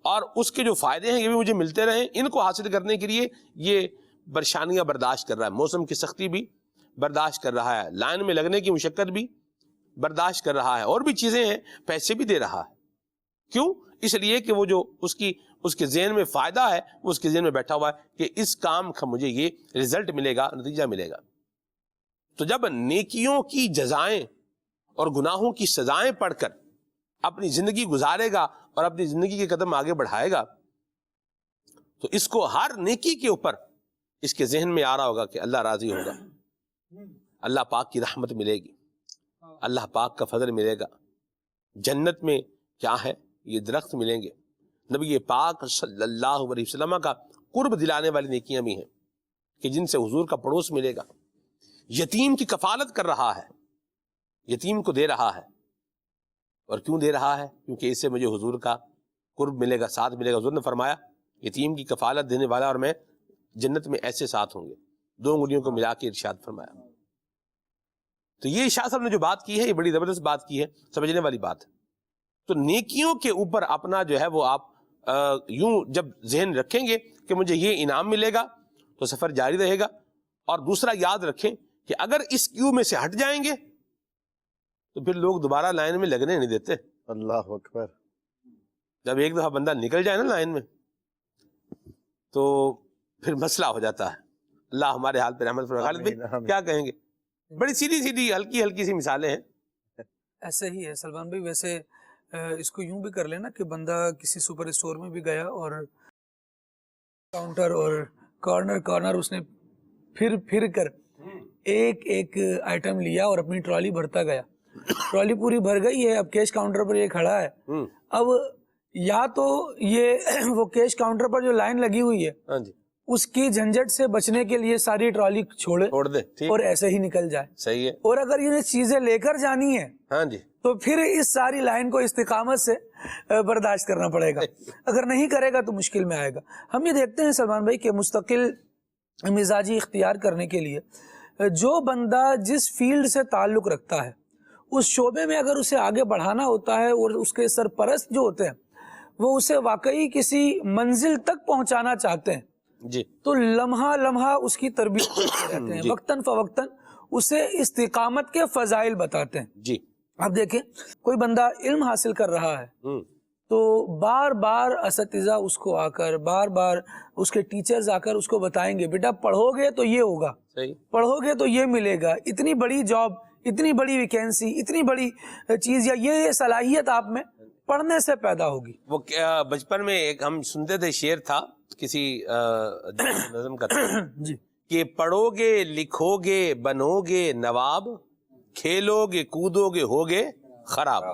اور اس کے جو فائدے ہیں یہ بھی مجھے ملتے رہیں. ان کو حاصل کرنے کے لیے یہ پریشانیاں برداشت کر رہا ہے, موسم کی سختی بھی برداشت کر رہا ہے, لائن میں لگنے کی مشقت بھی برداشت کر رہا ہے, اور بھی چیزیں ہیں, پیسے بھی دے رہا ہے. کیوں؟ اس لیے کہ وہ جو اس کے ذہن میں فائدہ ہے وہ اس کے ذہن میں بیٹھا ہوا ہے کہ اس کام کا مجھے یہ رزلٹ ملے گا, نتیجہ ملے گا. تو جب نیکیوں کی جزائیں اور گناہوں کی سزائیں پڑھ کر اپنی زندگی گزارے گا اور اپنی زندگی کے قدم آگے بڑھائے گا, تو اس کو ہر نیکی کے اوپر اس کے ذہن میں آ رہا ہوگا کہ اللہ راضی ہوگا, اللہ پاک کی رحمت ملے گی, اللہ پاک کا فضل ملے گا, جنت میں کیا ہے یہ درخت ملیں گے, نبی پاک صلی اللہ علیہ وسلم کا قرب دلانے والی نیکیاں بھی ہیں کہ جن سے حضور کا پڑوس ملے گا. یتیم کی کفالت کر رہا ہے, یتیم کو دے رہا ہے, اور کیوں دے رہا ہے؟ کیونکہ اس سے مجھے حضور کا قرب ملے گا, ساتھ ملے گا. حضور نے فرمایا یتیم کی کفالت دینے والا اور میں جنت میں ایسے ساتھ ہوں گے, 2 انگلیوں کو ملا کے ارشاد فرمایا. تو یہ شاہ صاحب نے جو بات کی ہے یہ بڑی زبردست بات کی ہے, سمجھنے والی بات ہے. تو نیکیوں کے اوپر اپنا جو ہے وہ آپ یوں جب ذہن رکھیں گے کہ مجھے یہ انعام ملے گا تو سفر جاری رہے گا. اور دوسرا یاد رکھیں کہ اگر اس کیو میں سے ہٹ جائیں گے تو پھر لوگ دوبارہ لائن میں لگنے نہیں دیتے. اللہ اکبر. جب ایک دفعہ بندہ نکل جائے نا لائن میں تو پھر مسئلہ ہو جاتا ہے. اللہ ہمارے حال پہ رحمت فرمائے. خالد بھائی کیا کہیں گے؟ بڑی سیدھی سیدھی ہلکی سی مثالیں ہیں. ایسا ہی ہے سلمان بھائی. ویسے اس کو یوں بھی کر لینا کہ بندہ کسی سپر اسٹور میں بھی گیا اور کاؤنٹر اور کارنر اس نے پھر کر ایک آئٹم لیا اور اپنی ٹرالی بھرتا گیا. ٹرالی پوری بھر گئی ہے, اب کیش کاؤنٹر پر یہ کھڑا ہے. اب یا تو یہ وہ کیش کاؤنٹر پر جو لائن لگی ہوئی ہے اس کی جھنجٹ سے بچنے کے لیے ساری ٹرالی چھوڑ دے اور ایسے ہی نکل جائے. صحیح ہے. اور اگر یہ چیزیں لے کر جانی ہے تو پھر اس ساری لائن کو استقامت سے برداشت کرنا پڑے گا. اگر نہیں کرے گا تو مشکل میں آئے گا. ہم یہ دیکھتے ہیں سلمان بھائی کہ مستقل مزاجی اختیار کرنے کے لیے جو بندہ جس فیلڈ سے تعلق رکھتا ہے اس شعبے میں اگر اسے آگے بڑھانا ہوتا ہے اور اس کے سرپرست جو ہوتے ہیں وہ اسے واقعی کسی منزل تک پہنچانا چاہتے ہیں تو لمحہ اس کی تربیت کرتے رہتے ہیں, وقتاً فوقتاً اسے استقامت کے فضائل بتاتے ہیں. اب دیکھیں کوئی بندہ علم حاصل کر رہا ہے تو بار بار اساتذہ اس کو آ کر بار اس کے ٹیچرز آ کر اس کو بتائیں گے بیٹا پڑھو گے تو یہ ہوگا, پڑھو گے تو یہ ملے گا, اتنی بڑی جاب, اتنی بڑی ویکینسی, اتنی بڑی چیز یا یہ صلاحیت آپ میں پڑھنے سے پیدا ہوگی. وہ بچپن میں ایک ہم سنتے تھے شعر تھا کسی نظم کا کہ پڑھو گے لکھو گے بنو گے نواب, کھیلو گے کودو گے ہوگے خراب.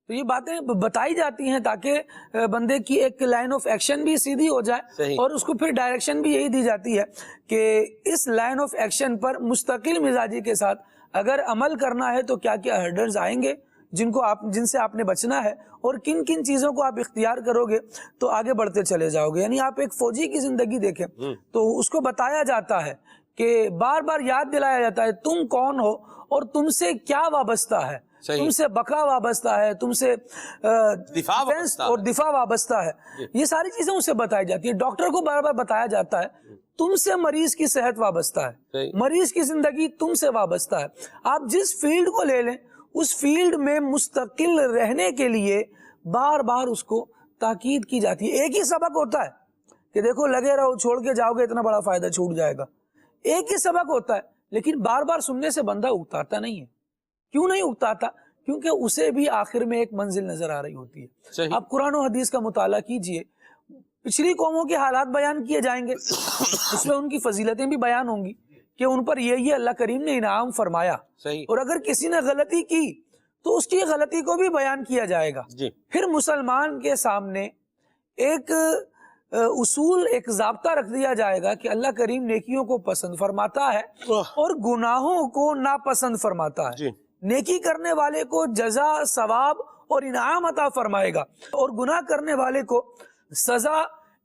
تو یہ باتیں بتائی جاتی ہیں تاکہ بندے کی ایک لائن آف ایکشن بھی سیدھی ہو جائے اور اس کو پھر ڈائریکشن بھی یہی دی جاتی ہے کہ اس لائن آف ایکشن پر مستقل مزاجی کے ساتھ اگر عمل کرنا ہے تو کیا کیا ہرڈلز آئیں گے جن سے آپ نے بچنا ہے اور کن کن چیزوں کو آپ اختیار کرو گے تو آگے بڑھتے چلے جاؤ گے. یعنی آپ ایک فوجی کی زندگی دیکھیں تو اس کو بتایا جاتا ہے کہ بار بار یاد دلایا جاتا ہے تم کون ہو اور تم سے کیا وابستہ ہے, تم سے بقا وابستہ ہے, تم سے دفاع وابستہ ہے. یہ ساری چیزیں اسے بتائی جاتی ہیں. ڈاکٹر کو بار بار بتایا جاتا ہے تم سے مریض کی صحت وابستہ ہے, مریض کی زندگی تم سے وابستہ ہے. آپ جس فیلڈ کو لے لیں اس فیلڈ میں مستقل رہنے کے لیے بار بار اس کو تاکید کی جاتی ہے. ایک ہی سبق ہوتا ہے کہ دیکھو لگے رہو, چھوڑ کے جاؤ گے اتنا بڑا فائدہ چھوٹ جائے گا. ایک ہی سبق ہوتا ہے لیکن بار بار سننے سے بندہ اکتاتا نہیں ہے. کیوں نہیں اکتاتا؟ کیونکہ اسے بھی آخر میں ایک منزل نظر آ رہی ہوتی ہے. آپ قرآن و حدیث کا مطالعہ کیجئے, پچھلی قوموں کے حالات بیان کیے جائیں گے, اس میں ان کی فضیلتیں بھی بیان ہوں گی کہ ان پر یہ اللہ کریم نے انعام فرمایا, اور اگر کسی نے غلطی کی تو اس کی غلطی کو بھی بیان کیا جائے گا. پھر مسلمان کے سامنے ایک اصول, ایک ضابطہ رکھ دیا جائے گا کہ اللہ کریم نیکیوں کو پسند فرماتا ہے اور گناہوں کو ناپسند فرماتا ہے. نیکی کرنے والے کو جزا, ثواب اور انعام عطا فرمائے گا اور گناہ کرنے والے کو سزا,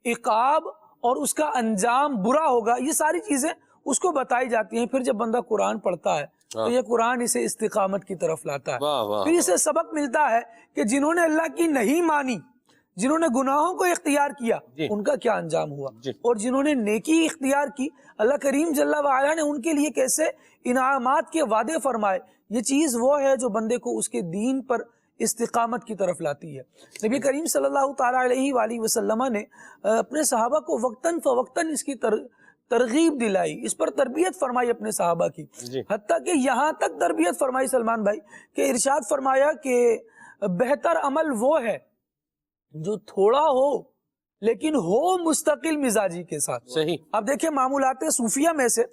عقاب اور اس کا انجام برا ہوگا. یہ ساری چیزیں اس کو بتائی جاتی ہیں. پھر جب بندہ قرآن پڑھتا ہے تو یہ قرآن اسے استقامت کی طرف لاتا ہے. پھر اسے سبق ملتا ہے کہ جنہوں نے اللہ کی نہیں مانی, جنہوں نے گناہوں کو اختیار کیا جی ان کا کیا انجام ہوا، جی اور جنہوں نے نیکی اختیار کی اللہ کریم جل وعلا نے ان کے لیے کیسے انعامات کے وعدے فرمائے۔ یہ چیز وہ ہے جو بندے کو اس کے دین پر استقامت کی طرف لاتی ہے۔ نبی کریم صلی اللہ تعالیٰ علیہ وآلہ وسلم نے اپنے صحابہ کو وقتاً فوقتاً اس کی ترغیب دلائی، اس پر تربیت فرمائی اپنے صحابہ کی، جی حتیٰ کہ یہاں تک تربیت فرمائی سلمان بھائی کہ ارشاد فرمایا کہ بہتر عمل وہ ہے جو تھوڑا ہو لیکن ہو مستقل مزاجی کے ساتھ۔ صحیح۔ اب دیکھیں معمولات صوفیہ میں سے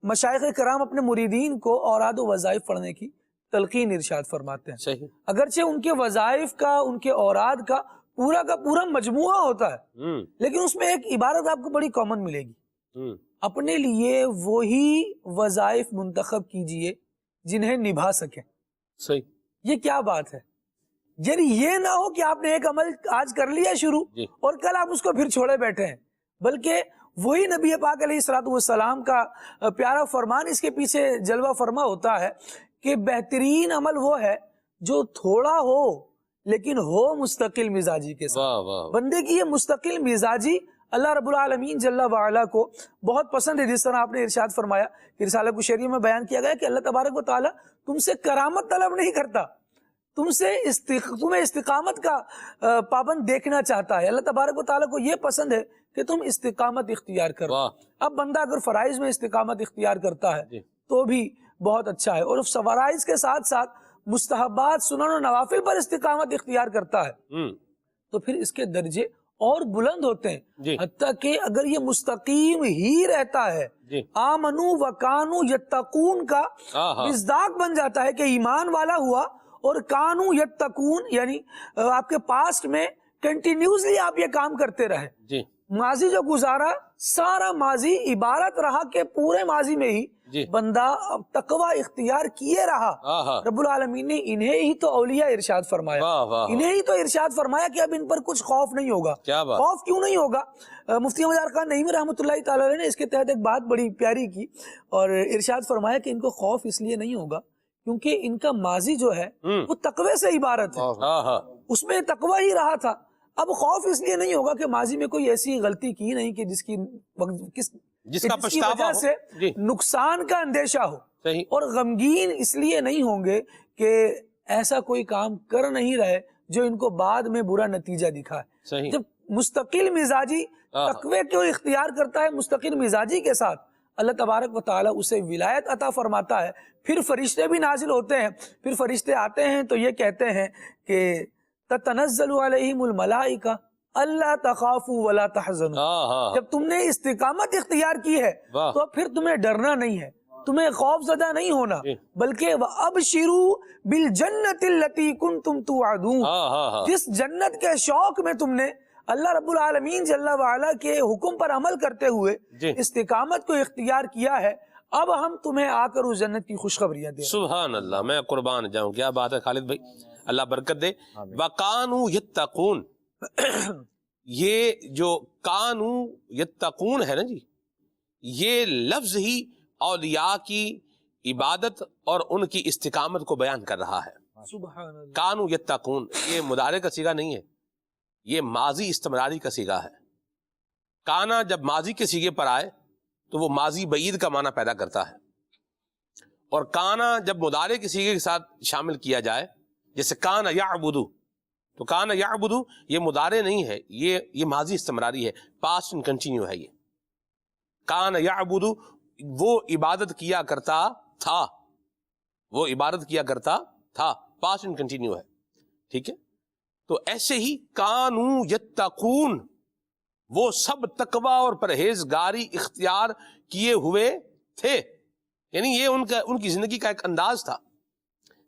مشائخ کرام اپنے مریدین کو اوراد و وظائف پڑھنے کی تلقین ارشاد فرماتے ہیں، صحیح۔ اگرچہ ان کے وظائف کا، ان کے اوراد کا پورا مجموعہ ہوتا ہے، لیکن اس میں ایک عبارت آپ کو بڑی کامن ملے گی، اپنے لیے وہی وظائف منتخب کیجئے جنہیں نبھا سکیں۔ صحیح۔ یہ کیا بات ہے؟ یعنی یہ نہ ہو کہ آپ نے ایک عمل آج کر لیا شروع جی اور کل آپ اس کو پھر چھوڑے بیٹھے ہیں، بلکہ وہی نبی پاک علیہ الصلوۃ والسلام کا پیارا فرمان اس کے پیچھے جلوہ فرما ہوتا ہے کہ بہترین عمل وہ ہے جو تھوڑا ہو لیکن ہو مستقل مزاجی کے ساتھ۔ واہ واہ۔ بندے کی یہ مستقل مزاجی اللہ رب العالمین جل وعلا کو بہت پسند ہے، جس طرح آپ نے ارشاد فرمایا کہ رسالہ کشیریہ میں بیان کیا گیا کہ اللہ تبارک و تعالیٰ تم سے کرامت طلب نہیں کرتا، تمہیں استقامت کا پابند دیکھنا چاہتا ہے۔ اللہ تبارک و تعالیٰ کو یہ پسند ہے کہ تم استقامت اختیار کرو۔ اب بندہ اگر فرائض میں استقامت اختیار کرتا ہے تو بھی بہت اچھا ہے، اور فرائض کے ساتھ ساتھ مستحبات، سنن و نوافل پر استقامت اختیار کرتا ہے تو پھر اس کے درجے اور بلند ہوتے ہیں، حتیٰ کہ اگر یہ مستقیم ہی رہتا ہے آمنو وکانو یتقون کا مصداق بن جاتا ہے کہ ایمان والا ہوا اور کانو یتقون، یعنی آپ کے پاسٹ میں کنٹینیوسلی آپ یہ کام کرتے رہے، ماضی جو گزارا سارا ماضی عبارت رہا کہ پورے ماضی میں ہی بندہ تقوی اختیار کیے رہا۔ رب العالمین نے انہیں ہی تو اولیاء ارشاد فرمایا، انہیں ہی تو ارشاد فرمایا کہ اب ان پر کچھ خوف نہیں ہوگا۔ خوف کیوں نہیں ہوگا؟ مفتی احمد یار خان نعیمی رحمۃ اللہ تعالی علیہ نے اس کے تحت ایک بات بڑی پیاری کی اور ارشاد فرمایا کہ ان کو خوف اس لیے نہیں ہوگا کیونکہ ان کا ماضی جو ہے وہ تقوی سے عبارت ہے، اس میں تقوی ہی رہا تھا۔ اب خوف اس لیے نہیں ہوگا کہ ماضی میں کوئی ایسی غلطی کی نہیں کہ جس کی وجہ سے نقصان کا اندیشہ ہو، اور غمگین اس لیے نہیں ہوں گے کہ ایسا کوئی کام کر نہیں رہے جو ان کو بعد میں برا نتیجہ دکھائے۔ جب مستقل مزاجی تقوی کو اختیار کرتا ہے، مستقل مزاجی کے ساتھ اللہ تبارک و تعالیٰ اسے ولایت عطا فرماتا ہے، پھر فرشتے بھی نازل ہوتے ہیں، پھر فرشتے آتے ہیں تو یہ کہتے ہیں کہ تتنزل علیہم الملائکہ اللہ تخافوا ولا تحزنوا، جب تم نے استقامت اختیار کی ہے تو پھر تمہیں ڈرنا نہیں ہے، تمہیں خوف زدہ نہیں ہونا، بلکہ وَأَبْشِرُوا بِالْجَنَّةِ الَّتِي كُنْتُمْ تُوعَدُونَ، جس جنت کے شوق میں تم نے اللہ رب العالمین جل وعلا کے حکم پر عمل کرتے ہوئے استقامت کو اختیار کیا ہے، اب ہم تمہیں آ کر اس جنت کی خوشخبریاں دیں۔ سبحان اللہ، میں قربان جاؤں، کیا بات ہے خالد بھائی، اللہ برکت دے۔ وَقَانُوا يَتَّقُونَ، یہ جو کانو یتقون ہے نا جی، یہ لفظ ہی اولیاء کی عبادت اور ان کی استقامت کو بیان کر رہا ہے۔ سبحان اللہ۔ کانو یتقون یہ مضارع کا صیغہ نہیں ہے، یہ ماضی استمراری کا صیغہ ہے۔ کانا جب ماضی کے صیغے پر آئے تو وہ ماضی بعید کا معنی پیدا کرتا ہے، اور کانا جب مضارع کے صیغے کے ساتھ شامل کیا جائے، جیسے کانا یعبدو، تو کانا یعبدو یہ مضارع نہیں ہے، یہ ماضی استمراری ہے، پاسٹ اینڈ کنٹینیو ہے۔ یہ کانا یعبدو وہ عبادت کیا کرتا تھا، وہ عبادت کیا کرتا تھا، پاسٹ اینڈ کنٹینیو ہے، ٹھیک ہے۔ تو ایسے ہی کانو یتقون، وہ سب تقوی اور پرہیزگاری اختیار کیے ہوئے تھے، یعنی یہ ان کی زندگی کا ایک انداز تھا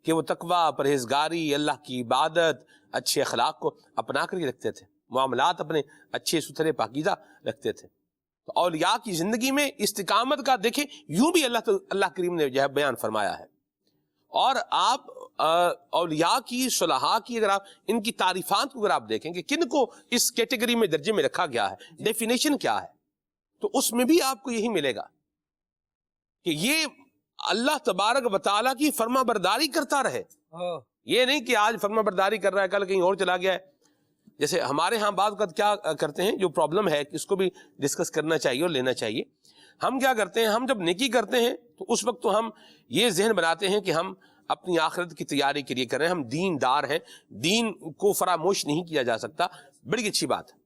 کہ وہ تقوی، پرہیزگاری، اللہ کی عبادت، اچھے اخلاق کو اپنا کر کے رکھتے تھے، معاملات اپنے اچھے ستھرے پاکیزہ رکھتے تھے۔ تو اولیاء کی زندگی میں استقامت کا دیکھیں یوں بھی اللہ کریم نے جو ہے بیان فرمایا ہے۔ اور آپ اولیاء کی، صلحاء کی، اگر آپ ان کی تعریفات کو اگر آپ دیکھیں کہ کن کو اس کیٹیگری میں درجے میں رکھا گیا ہے، ڈیفینیشن کیا ہے، تو اس میں بھی آپ کو یہی ملے گا کہ یہ اللہ تبارک و تعالیٰ کی فرما برداری کرتا رہے۔ یہ نہیں کہ آج فرما برداری کر رہا ہے کل کہیں اور چلا گیا ہے، جیسے ہمارے ہاں بعض اوقات کیا کرتے ہیں، جو پرابلم ہے اس کو بھی ڈسکس کرنا چاہیے اور لینا چاہیے. ہم کیا کرتے ہیں، ہم جب نیکی کرتے ہیں تو اس وقت تو ہم یہ ذہن بناتے ہیں کہ ہم اپنی آخرت کی تیاری کے لیے کر رہے ہیں، ہم دین دار ہیں، دین کو فراموش نہیں کیا جا سکتا. بڑی اچھی بات ہے،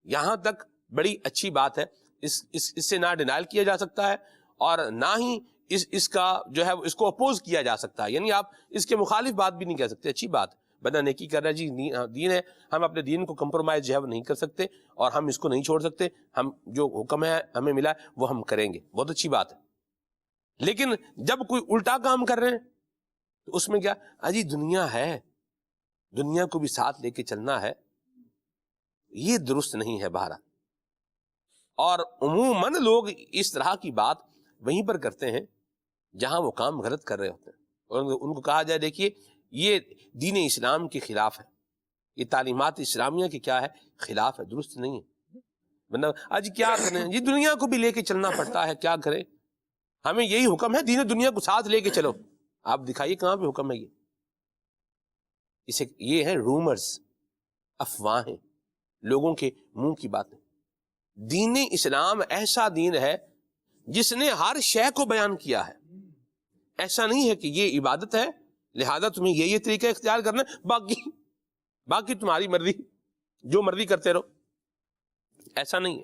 یہاں تک بڑی اچھی بات ہے. اس سے نہ ڈینائل کیا جا سکتا ہے اور نہ ہی اس کا جو ہے اس کو اپوز کیا جا سکتا ہے. یعنی آپ اس کے مخالف بات بھی نہیں کہہ سکتے. اچھی بات ہے، بندہ نیکی کر رہا ہے، جی دین ہے، ہم اپنے دین کو کمپرومائز جو ہے وہ نہیں کر سکتے اور ہم اس کو نہیں چھوڑ سکتے. ہم جو حکم ہے ہمیں ملا ہے وہ ہم کریں گے، بہت اچھی بات ہے. لیکن جب کوئی الٹا کام کر رہے ہیں تو اس میں کیا، اجی دنیا ہے، دنیا کو بھی ساتھ لے کے چلنا ہے، یہ درست نہیں ہے بہرحال. اور عموماً لوگ اس طرح کی بات وہیں پر کرتے ہیں جہاں وہ کام غلط کر رہے ہوتے ہیں، اور ان کو کہا جائے دیکھیے یہ دین اسلام کے خلاف ہے، یہ تعلیمات اسلامیہ کے کیا ہے، خلاف ہے، درست نہیں ہے. بندہ آج کیا کریں، یہ دنیا کو بھی لے کے چلنا پڑتا ہے، کیا کریں، ہمیں یہی حکم ہے، دین دنیا کو ساتھ لے کے چلو. آپ دکھائیے کہاں پہ حکم ہے یہ ہے رومرز، افواہیں، لوگوں کے منہ کی باتیں. دین اسلام ایسا دین ہے جس نے ہر شے کو بیان کیا ہے. ایسا نہیں ہے کہ یہ عبادت ہے لہذا تمہیں یہ طریقہ اختیار کرنا ہے، باقی تمہاری مرضی، جو مرضی کرتے رہو. ایسا نہیں ہے،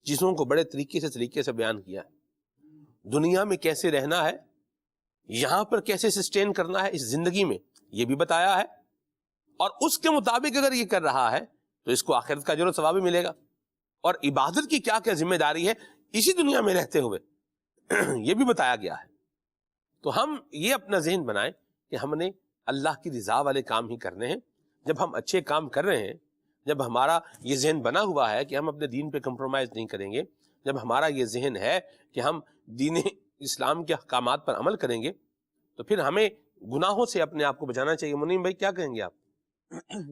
چیزوں کو بڑے طریقے سے بیان کیا ہے. دنیا میں کیسے رہنا ہے، یہاں پر کیسے سسٹین کرنا ہے اس زندگی میں، یہ بھی بتایا ہے. اور اس کے مطابق اگر یہ کر رہا ہے تو اس کو آخرت کا اجر و ثواب بھی ملے گا. اور عبادت کی کیا کیا ذمہ داری ہے اسی دنیا میں رہتے ہوئے یہ بھی بتایا گیا ہے. تو ہم یہ اپنا ذہن بنائیں کہ ہم نے اللہ کی رضا والے کام ہی کرنے ہیں. جب ہم اچھے کام کر رہے ہیں، جب ہمارا یہ ذہن بنا ہوا ہے کہ ہم اپنے دین پہ کمپرومائز نہیں کریں گے، جب ہمارا یہ ذہن ہے کہ ہم دین اسلام کے احکامات پر عمل کریں گے، تو پھر ہمیں گناہوں سے اپنے آپ کو بچانا چاہیے. منیم بھائی کیا کہیں گے آپ؟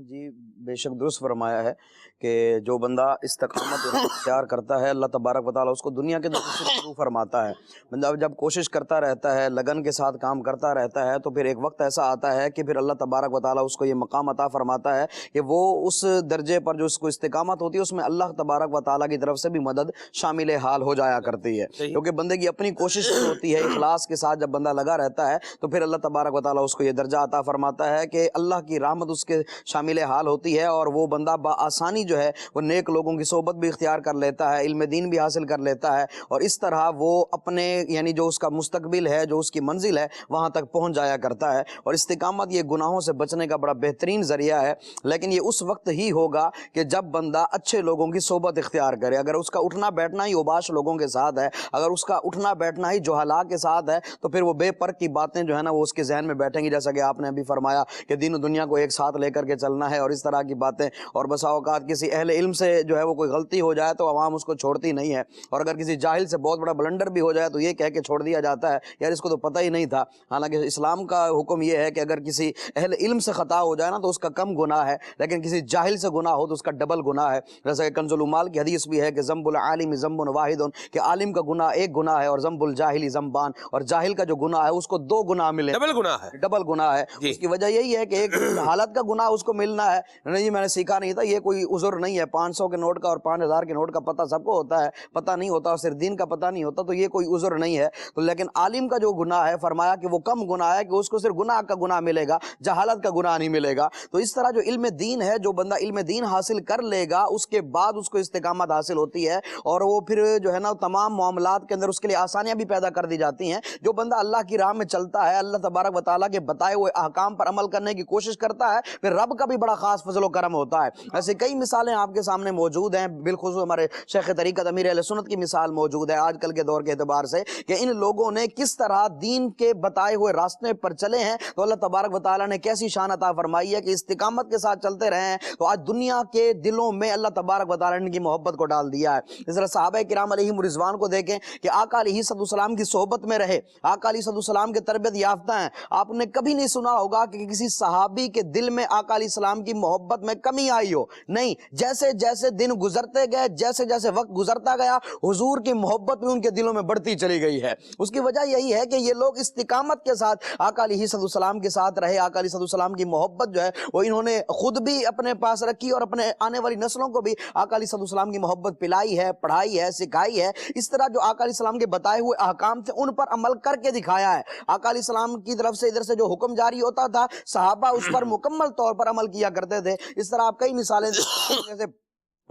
جی بے شک درست فرمایا ہے کہ جو بندہ استقامت اختیار کرتا ہے اللہ تبارک و تعالیٰ اس کو دنیا کے دکھ سے شروع فرماتا ہے. بندہ جب کوشش کرتا رہتا ہے، لگن کے ساتھ کام کرتا رہتا ہے، تو پھر ایک وقت ایسا آتا ہے کہ پھر اللہ تبارک و تعالیٰ اس کو یہ مقام عطا فرماتا ہے کہ وہ اس درجے پر جو اس کو استقامت ہوتی ہے اس میں اللہ تبارک و تعالیٰ کی طرف سے بھی مدد شامل حال ہو جایا کرتی ہے. کیونکہ بندے کی اپنی کوشش ہوتی ہے، اخلاص کے ساتھ جب بندہ لگا رہتا ہے تو پھر اللہ تبارک و تعالیٰ اس کو یہ درجہ عطا فرماتا ہے کہ اللہ کی رحمت اس کے شامل حال ہوتی ہے اور وہ بندہ بآسانی جو ہے وہ نیک لوگوں کی صحبت بھی اختیار کر لیتا ہے، علم دین بھی حاصل کر لیتا ہے، اور اس طرح وہ اپنے یعنی جو اس کا مستقبل ہے، جو اس کی منزل ہے، وہاں تک پہنچ جایا کرتا ہے. اور استقامت یہ گناہوں سے بچنے کا بڑا بہترین ذریعہ ہے، لیکن یہ اس وقت ہی ہوگا کہ جب بندہ اچھے لوگوں کی صحبت اختیار کرے. اگر اس کا اٹھنا بیٹھنا ہی اوباش لوگوں کے ساتھ ہے، اگر اس کا اٹھنا بیٹھنا ہی جہلاء کے ساتھ ہے، تو پھر وہ بے پر کی باتیں جو ہے نا وہ اس کے ذہن میں بیٹھیں گی، جیسا کہ آپ نے ابھی فرمایا کہ دین و دنیا کو ایک ساتھ لے کر کے چلنا ہے اور اس طرح کی باتیں. اور بسا اوقات کسی اہل علم سے جو ہے وہ کوئی غلطی ہو جائے تو عوام اس کو چھوڑتی نہیں ہے، اور اگر کسی جاہل سے بہت بڑا بلنڈر بھی ہو جائے تو یہ کہہ کے چھوڑ دیا جاتا ہے یار اس کو تو پتہ ہی نہیں تھا. حالانکہ اسلام کا حکم یہ ہے کہ اگر کسی اہل علم سے خطا ہو جائے نا تو اس کا کم گناہ ہے، لیکن کسی جاہل سے گناہ ہو تو اس کا ڈبل گناہ ہے. جیسا کہ کنز العمال کی حدیث بھی ہے کہ ذنب العالم ذنب واحد، کہ عالم کا گناہ ایک گناہ ہے اور ذنب الجاہل ذنبان، اور جاہل کا جو گناہ ہے اس کو دو گناہ ملے، ڈبل گناہ ہے. اس کی وجہ یہی ہے کہ ایک حالت کا گناہ اس کو ملنا ہے. نہیں جی میں نے سیکھا نہیں تھا، یہ کوئی عذر نہیں ہے. 500 کے نوٹ کا اور 5000 کے نوٹ کا پتہ سب کو ہوتا ہے، پتہ نہیں ہوتا اور صرف دین کا پتہ نہیں ہوتا، تو یہ کوئی عذر نہیں ہے. تو لیکن عالم کا جو گناہ ہے فرمایا کہ وہ کم گناہ ہے، کہ اس کو صرف گناہ کا گناہ ملے گا، جہالت کا گناہ نہیں ملے گا. تو اس طرح جو علم دین ہے، جو بندہ علم دین حاصل کر لے گا اس کے بعد اس کو استقامت حاصل ہوتی ہے، اور وہ پھر جو ہے نا تمام معاملات کے اندر اس کے لیے آسانیاں بھی پیدا کر دی جاتی ہیں. جو بندہ اللہ کی راہ میں چلتا ہے، اللہ تبارک و تعالیٰ کے بتائے ہوئے احکام پر عمل کرنے کی کوشش کرتا ہے، پھر رب کا بھی بڑا خاص فضل و کرم ہوتا ہے. ایسے کئی مثالیں آپ کے سامنے موجود ہیں، بالخصوص ہمارے شیخ طریقت امیر اہل سنت کی مثال موجود ہے آج کل کے دور کے اعتبار سے، کہ ان لوگوں نے کس طرح دین کے بتائے ہوئے راستے پر چلے ہیں. تو اللہ تبارک و تعالیٰ نے کیسی شان عطا فرمائی ہے کہ استقامت کے ساتھ چلتے رہے ہیں تو آج دنیا کے دلوں میں اللہ تبارک و تعالیٰ نے ان کی محبت کو ڈال دیا ہے. اس طرح صحابہ کرام علیہم رضوان کو دیکھیں کہ آقا علیہ السلام کی صحبت میں رہے، آقا علیہ السلام کے تربیت یافتہ ہیں. آپ نے کبھی نہیں سنا ہوگا کہ کسی صحابی کے دل میں آقا علیہ السلام کی محبت میں کمی آئی ہو، نہیں، جیسے جیسے دن گزرتے گئے، جیسے جیسے وقت گزرتا گیا، حضور کی محبت بھی ان کے دلوں میں بڑھتی چلی گئی ہے۔ اس کی وجہ یہی ہے کہ یہ لوگ استقامت کے ساتھ آقا علیہ السلام کے ساتھ رہے۔ آقا علیہ السلام کی محبت جو ہے وہ انہوں نے خود بھی اپنے پاس رکھی اور اپنے آنے والی نسلوں کو بھی آقا علیہ السلام کی محبت پلائی ہے، پڑھائی ہے، سکھائی ہے۔ اس طرح جو آقا علیہ السلام کے بتائے ہوئے احکام تھے ان پر عمل کر کے دکھایا ہے۔ آقا علیہ السلام کی طرف سے ادھر سے جو حکم جاری ہوتا تھا، صحابہ اس پر مکمل طور پر عمل کیا کرتے تھے۔ اس طرح آپ کئی مثالیں جیسے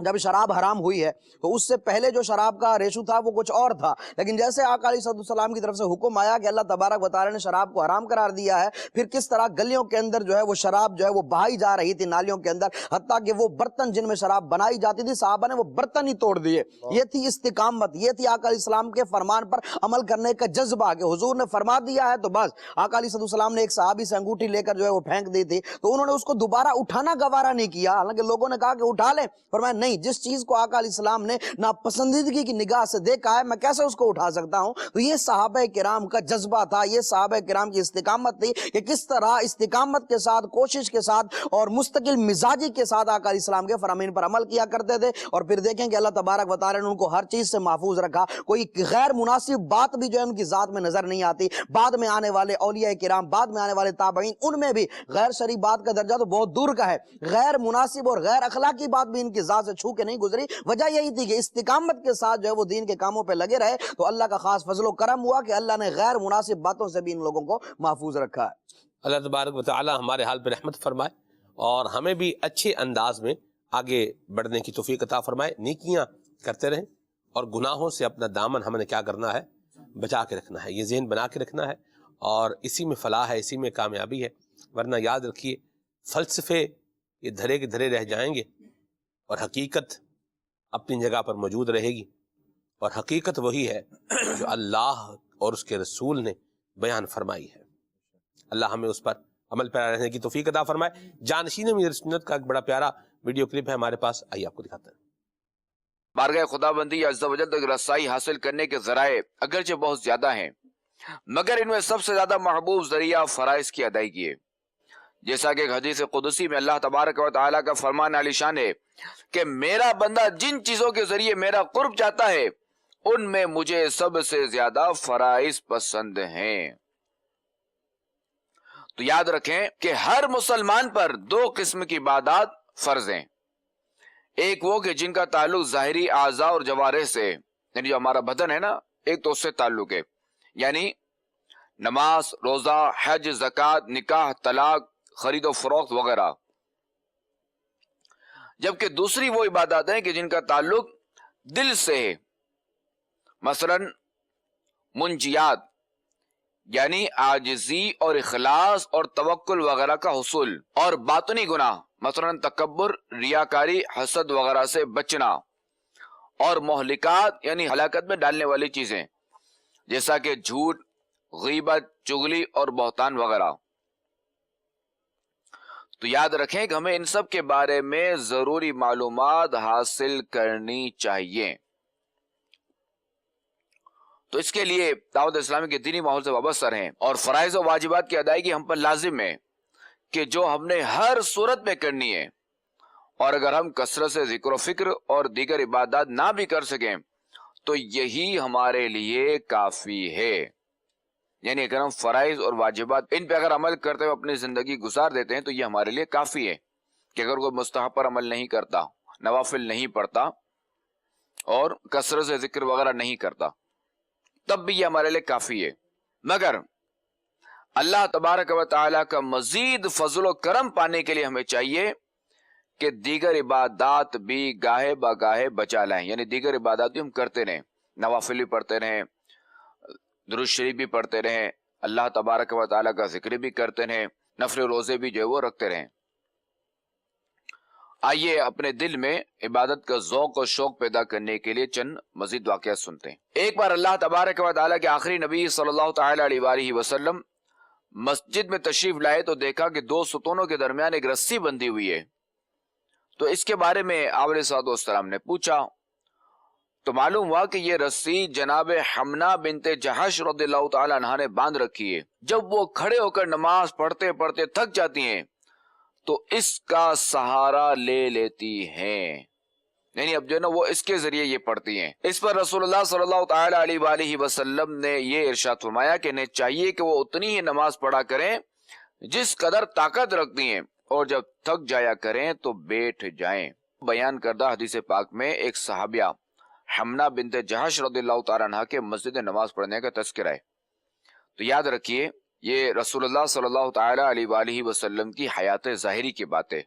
جب شراب حرام ہوئی ہے تو اس سے پہلے جو شراب کا ریشو تھا وہ کچھ اور تھا، لیکن جیسے آقا علیہ السلام کی طرف سے حکم آیا کہ اللہ تبارک و تعالی نے شراب کو حرام قرار دیا ہے، پھر کس طرح گلیوں کے اندر جو ہے وہ شراب جو ہے وہ بہائی جا رہی تھی نالیوں کے اندر، حتیٰ کہ وہ برتن جن میں شراب بنائی جاتی تھی صحابہ نے وہ برتن ہی توڑ دیے۔ یہ تھی استقامت، یہ تھی آقا علیہ السلام کے فرمان پر عمل کرنے کا جذبہ کہ حضور نے فرما دیا ہے تو بس۔ آقا علیہ السلام نے ایک صحابی سے انگوٹھی لے کر جو ہے وہ پھینک دی تھی تو انہوں نے اس کو دوبارہ اٹھانا گوارا نہیں کیا، حالانکہ لوگوں نے کہا کہ اٹھا لیں، فرمایا نہیں، جس چیز کو آقا علیہ السلام نے ناپسندیدگی کی نگاہ سے دیکھا ہے میں کیسے اس کو اٹھا سکتا ہوں۔ تو یہ صحابہ کرام کا جذبہ تھا، یہ صحابہ کرام کی استقامت تھی کہ کس طرح استقامت کے ساتھ، کوشش کے ساتھ اور مستقل مزاجی کے ساتھ آقا علیہ السلام کے فرامین پر عمل کیا کرتے تھے۔ اور پھر دیکھیں کہ اللہ تبارک و تعالی نے ان کو ہر چیز سے محفوظ رکھا، کوئی غیر مناسب بات بھی جو ہے ان کی ذات میں نظر نہیں آتی۔ بعد میں آنے والے اولیاء کرام، بعد میں آنے والے تابعین، ان میں بھی غیر شرعی بات کا درجہ تو بہت دور کا ہے، غیر مناسب اور غیر اخلاقی بات بھی ان کی ذات سے چھو کے نہیں گزری۔ وجہ یہی تھی کہ استقامت کے ساتھ جو ہے وہ دین کے کاموں پہ لگے رہے، تو اللہ کا خاص فضل و کرم ہوا کہ اللہ نے غیر مناسب باتوں سے بھی ان لوگوں کو محفوظ رکھا ہے۔ اللہ تبارک و تعالی ہمارے حال پہ رحمت فرمائے اور ہمیں بھی اچھے انداز میں آگے بڑھنے کی توفیق عطا فرمائے، نیکیاں کرتے رہیں اور گناہوں سے اپنا دامن ہم نے کیا کرنا ہے، بچا کے رکھنا ہے، یہ ذہن بنا کے رکھنا ہے، اور اسی میں فلاح ہے، اسی میں کامیابی ہے۔ ورنہ یاد رکھیے فلسفے یہ دھرے کے دھرے رہ جائیں گے اور حقیقت اپنی جگہ پر موجود رہے گی، اور حقیقت وہی ہے جو اللہ اور اس کے رسول نے بیان فرمائی ہے۔ اللہ ہمیں اس پر عمل پیرا رہنے کی توفیق عطا فرمائے۔ جانشین میرے سنت کا ایک بڑا پیارا ویڈیو کلپ ہے ہمارے پاس، آئیے آپ کو دکھاتے ہیں۔ بارگاہ خداوندی عز و جل تک رسائی حاصل کرنے کے ذرائع اگرچہ بہت زیادہ ہیں، مگر ان میں سب سے زیادہ محبوب ذریعہ فرائض کی ادائیگی ہے۔ جیسا کہ ایک حدیث قدسی میں اللہ تبارک و تعالیٰ کا فرمان عالی شان ہے کہ میرا بندہ جن چیزوں کے ذریعے میرا قرب چاہتا ہے ان میں مجھے سب سے زیادہ فرائض پسند ہیں۔ تو یاد رکھیں کہ ہر مسلمان پر دو قسم کی عبادات فرض ہیں، ایک وہ کہ جن کا تعلق ظاہری اعضاء اور جوارح سے، یعنی جو ہمارا بدن ہے نا، ایک تو اس سے تعلق ہے، یعنی نماز، روزہ، حج، زکوٰۃ، نکاح، طلاق، خرید و فروخت وغیرہ، جبکہ دوسری وہ عبادات ہیں کہ جن کا تعلق دل سے ہے، مثلا منجیات یعنی عاجزی اور اخلاص اور توکل وغیرہ کا حصول، اور باطنی گناہ مثلا تکبر، ریاکاری، حسد وغیرہ سے بچنا، اور مہلکات یعنی ہلاکت میں ڈالنے والی چیزیں جیسا کہ جھوٹ، غیبت، چغلی اور بہتان وغیرہ۔ تو یاد رکھیں کہ ہمیں ان سب کے بارے میں ضروری معلومات حاصل کرنی چاہیے۔ تو اس کے لیے دعوت اسلامی کے دینی ماحول سے وابستہ رہیں، اور فرائض و واجبات کی ادائیگی ہم پر لازم ہے کہ جو ہم نے ہر صورت میں کرنی ہے، اور اگر ہم کثرت سے ذکر و فکر اور دیگر عبادات نہ بھی کر سکیں تو یہی ہمارے لیے کافی ہے۔ یعنی اگر ہم فرائض اور واجبات ان پہ اگر عمل کرتے ہوئے اپنی زندگی گزار دیتے ہیں تو یہ ہمارے لیے کافی ہے کہ اگر کوئی مستحب پر عمل نہیں کرتا، نوافل نہیں پڑھتا اور کثرت سے ذکر وغیرہ نہیں کرتا، تب بھی یہ ہمارے لیے کافی ہے۔ مگر اللہ تبارک و تعالیٰ کا مزید فضل و کرم پانے کے لیے ہمیں چاہیے کہ دیگر عبادات بھی گاہے بگاہے بچا لائیں، یعنی دیگر عبادات بھی ہم کرتے رہیں، نوافل بھی پڑھتے رہیں، درود شریف بھی پڑھتے رہیں، اللہ تبارک و تعالیٰ کا ذکر بھی کرتے رہیں، نفل روزے بھی جو ہے وہ رکھتے رہیں۔ آئیے اپنے دل میں عبادت کا ذوق اور شوق پیدا کرنے کے لیے چند مزید واقعات سنتے ہیں۔ ایک بار اللہ تبارک و تعالیٰ کے آخری نبی صلی اللہ تعالیٰ علیہ وآلہ وسلم مسجد میں تشریف لائے تو دیکھا کہ دو ستونوں کے درمیان ایک رسی بندھی ہوئی ہے۔ تو اس کے بارے میں آپ علیہ السلام نے پوچھا تو معلوم ہوا کہ یہ رسی جناب حمنا بنت جہش رضی اللہ تعالیٰ عنہ نے باندھ رکھی ہے۔ جب وہ کھڑے ہو کر نماز پڑھتے پڑھتے تھک جاتی ہیں تو اس کا سہارا لے لیتی ہیں، یعنی اب جو ہے نا وہ اس کے ذریعے یہ پڑھتی ہیں۔ اس پر رسول اللہ صلی اللہ تعالی علیہ وآلہ وسلم نے یہ ارشاد فرمایا کہ انہیں چاہیے کہ وہ اتنی ہی نماز پڑھا کریں جس قدر طاقت رکھتی ہیں، اور جب تھک جایا کریں تو بیٹھ جائیں۔ بیان کردہ حدیث پاک میں ایک صحابیہ حمنہ بنت جہش رضی اللہ تعالیٰ عنہ کے مسجد نماز پڑھنے کا تذکرہ ہے۔ تو یاد رکھیے یہ رسول اللہ صلی اللہ تعالی علیہ وآلہ وسلم کی حیات ظاہری کی باتیں،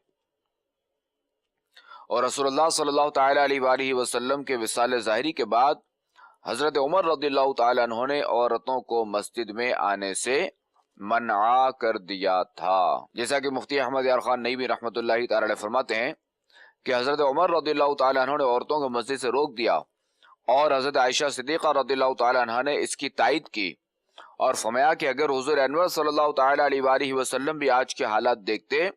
اور رسول اللہ صلی اللہ تعالی علیہ وآلہ وسلم کے وصال ظاہری کے بعد حضرت عمر رضی اللہ تعالیٰ عنہ نے عورتوں کو مسجد میں آنے سے منع کر دیا تھا، جیسا کہ مفتی احمد یار خان نئی رحمۃ اللہ تعالی علیہ فرماتے ہیں کہ حضرت عمر رضی اللہ تعالیٰ عنہ نے عورتوں کو مسجد سے روک دیا، اور حضرت عائشہ صدیقہ رضی اللہ تعالیٰ عنہ نے اس کی تائید کی اور فرمایا کہ اگر حضور انور صلی اللہ تعالی علیہ وآلہ وسلم بھی آج کے حالات دیکھتے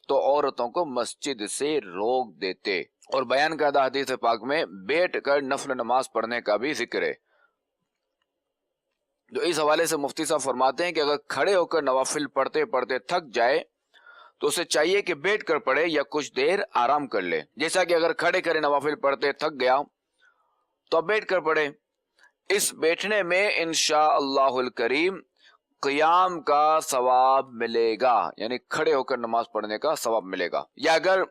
تو عورتوں کو مسجد سے روک دیتے۔ اور بیان کردہ حدیث پاک میں بیٹھ کر نفل نماز پڑھنے کا بھی ذکر ہے۔ جو اس حوالے سے مفتی صاحب فرماتے ہیں کہ اگر کھڑے ہو کر نوافل پڑھتے پڑھتے تھک جائے تو اسے چاہیے کہ بیٹھ کر پڑھے یا کچھ دیر آرام کر لے، جیسا کہ اگر کھڑے کھڑے نوافل پڑھتے تھک گیا تو بیٹھ کر پڑھے۔ اس بیٹھنے میں انشاءاللہ الکریم قیام کا ثواب ملے گا، یعنی کھڑے ہو کر نماز پڑھنے کا ثواب ملے گا، یا اگر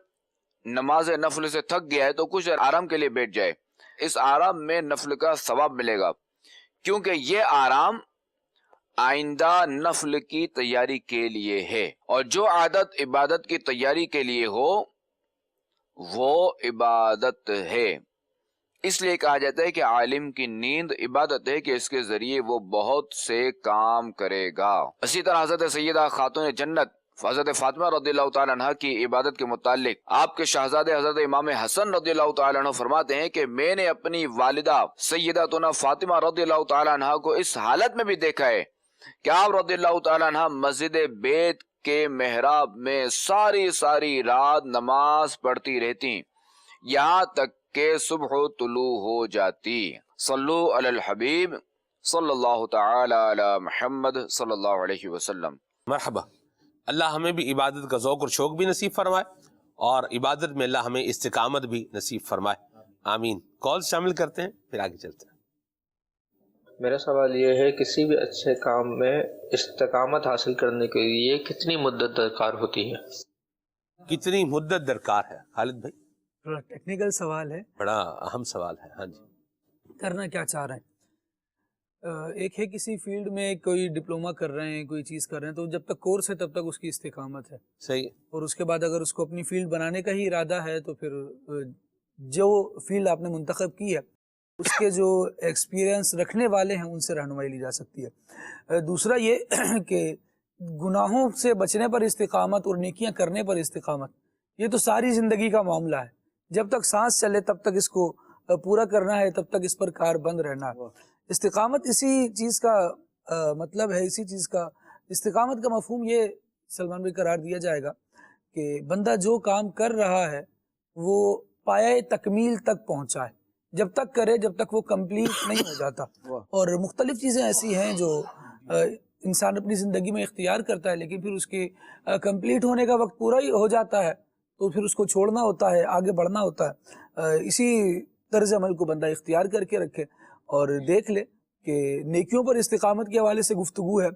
نماز نفل سے تھک گیا ہے تو کچھ آرام کے لیے بیٹھ جائے، اس آرام میں نفل کا ثواب ملے گا، کیونکہ یہ آرام آئندہ نفل کی تیاری کے لیے ہے، اور جو عادت عبادت کی تیاری کے لیے ہو وہ عبادت ہے۔ اس لیے کہا جاتا ہے کہ عالم کی نیند عبادت ہے کہ اس کے ذریعے وہ بہت سے کام کرے گا۔ اسی طرح حضرت سیدہ خاتون جنت حضرت فاطمہ رضی اللہ تعالیٰ عنہ کی عبادت کے متعلق آپ کے شہزادے حضرت امام حسن رضی اللہ تعالیٰ عنہ فرماتے ہیں کہ میں نے اپنی والدہ سیدتنا فاطمہ رضی اللہ تعالیٰ عنہ کو اس حالت میں بھی دیکھا ہے کہ آپ رضی اللہ تعالیٰ عنہ مسجد بیت کے محراب میں ساری رات نماز پڑھتی رہتی، یہاں تک کہ صبح طلوع ہو جاتی۔ صلو علی الحبیب صلی اللہ تعالی علی محمد صلی اللہ علیہ وسلم۔ مرحبا، اللہ ہمیں بھی عبادت کا ذوق اور شوق بھی نصیب فرمائے، اور عبادت میں اللہ ہمیں استقامت بھی نصیب فرمائے، آمین۔ کال شامل کرتے ہیں پھر آگے چلتے ہیں۔ میرا سوال یہ ہے، کسی بھی اچھے کام میں استقامت حاصل کرنے کے لیے کتنی مدت درکار ہوتی ہے؟ کتنی مدت درکار ہے خالد بھائی؟ بڑا ٹیکنیکل سوال ہے، بڑا اہم سوال ہے۔ ہاں جی، کرنا کیا چاہ رہے ہیں؟ ایک ہے کسی فیلڈ میں کوئی ڈپلوما کر رہے ہیں، کوئی چیز کر رہے ہیں، تو جب تک کورس ہے تب تک اس کی استقامت ہے، صحیح۔ اور اس کے بعد اگر اس کو اپنی فیلڈ بنانے کا ہی ارادہ ہے تو پھر جو فیلڈ آپ نے منتخب کی ہے اس کے جو ایکسپیرینس رکھنے والے ہیں ان سے رہنمائی لی جا سکتی ہے۔ دوسرا یہ کہ گناہوں سے بچنے پر استقامت اور نیکیاں کرنے پر استقامت، یہ تو ساری زندگی کا معاملہ ہے، جب تک سانس چلے تب تک اس کو پورا کرنا ہے، تب تک اس پر کار بند رہنا ہے۔ استقامت اسی چیز کا مطلب ہے، اسی چیز کا استقامت کا مفہوم یہ سلمان بھائی قرار دیا جائے گا کہ بندہ جو کام کر رہا ہے وہ پایہ تکمیل تک پہنچائے، جب تک کرے جب تک وہ کمپلیٹ نہیں ہو جاتا۔ اور مختلف چیزیں ایسی ہیں جو انسان اپنی زندگی میں اختیار کرتا ہے، لیکن پھر اس کے کمپلیٹ ہونے کا وقت پورا ہی ہو جاتا ہے تو پھر اس کو چھوڑنا ہوتا ہے، آگے بڑھنا ہوتا ہے۔ اسی طرز عمل کو بندہ اختیار کر کے رکھے اور دیکھ لے کہ نیکیوں پر استقامت کے حوالے سے گفتگو ہے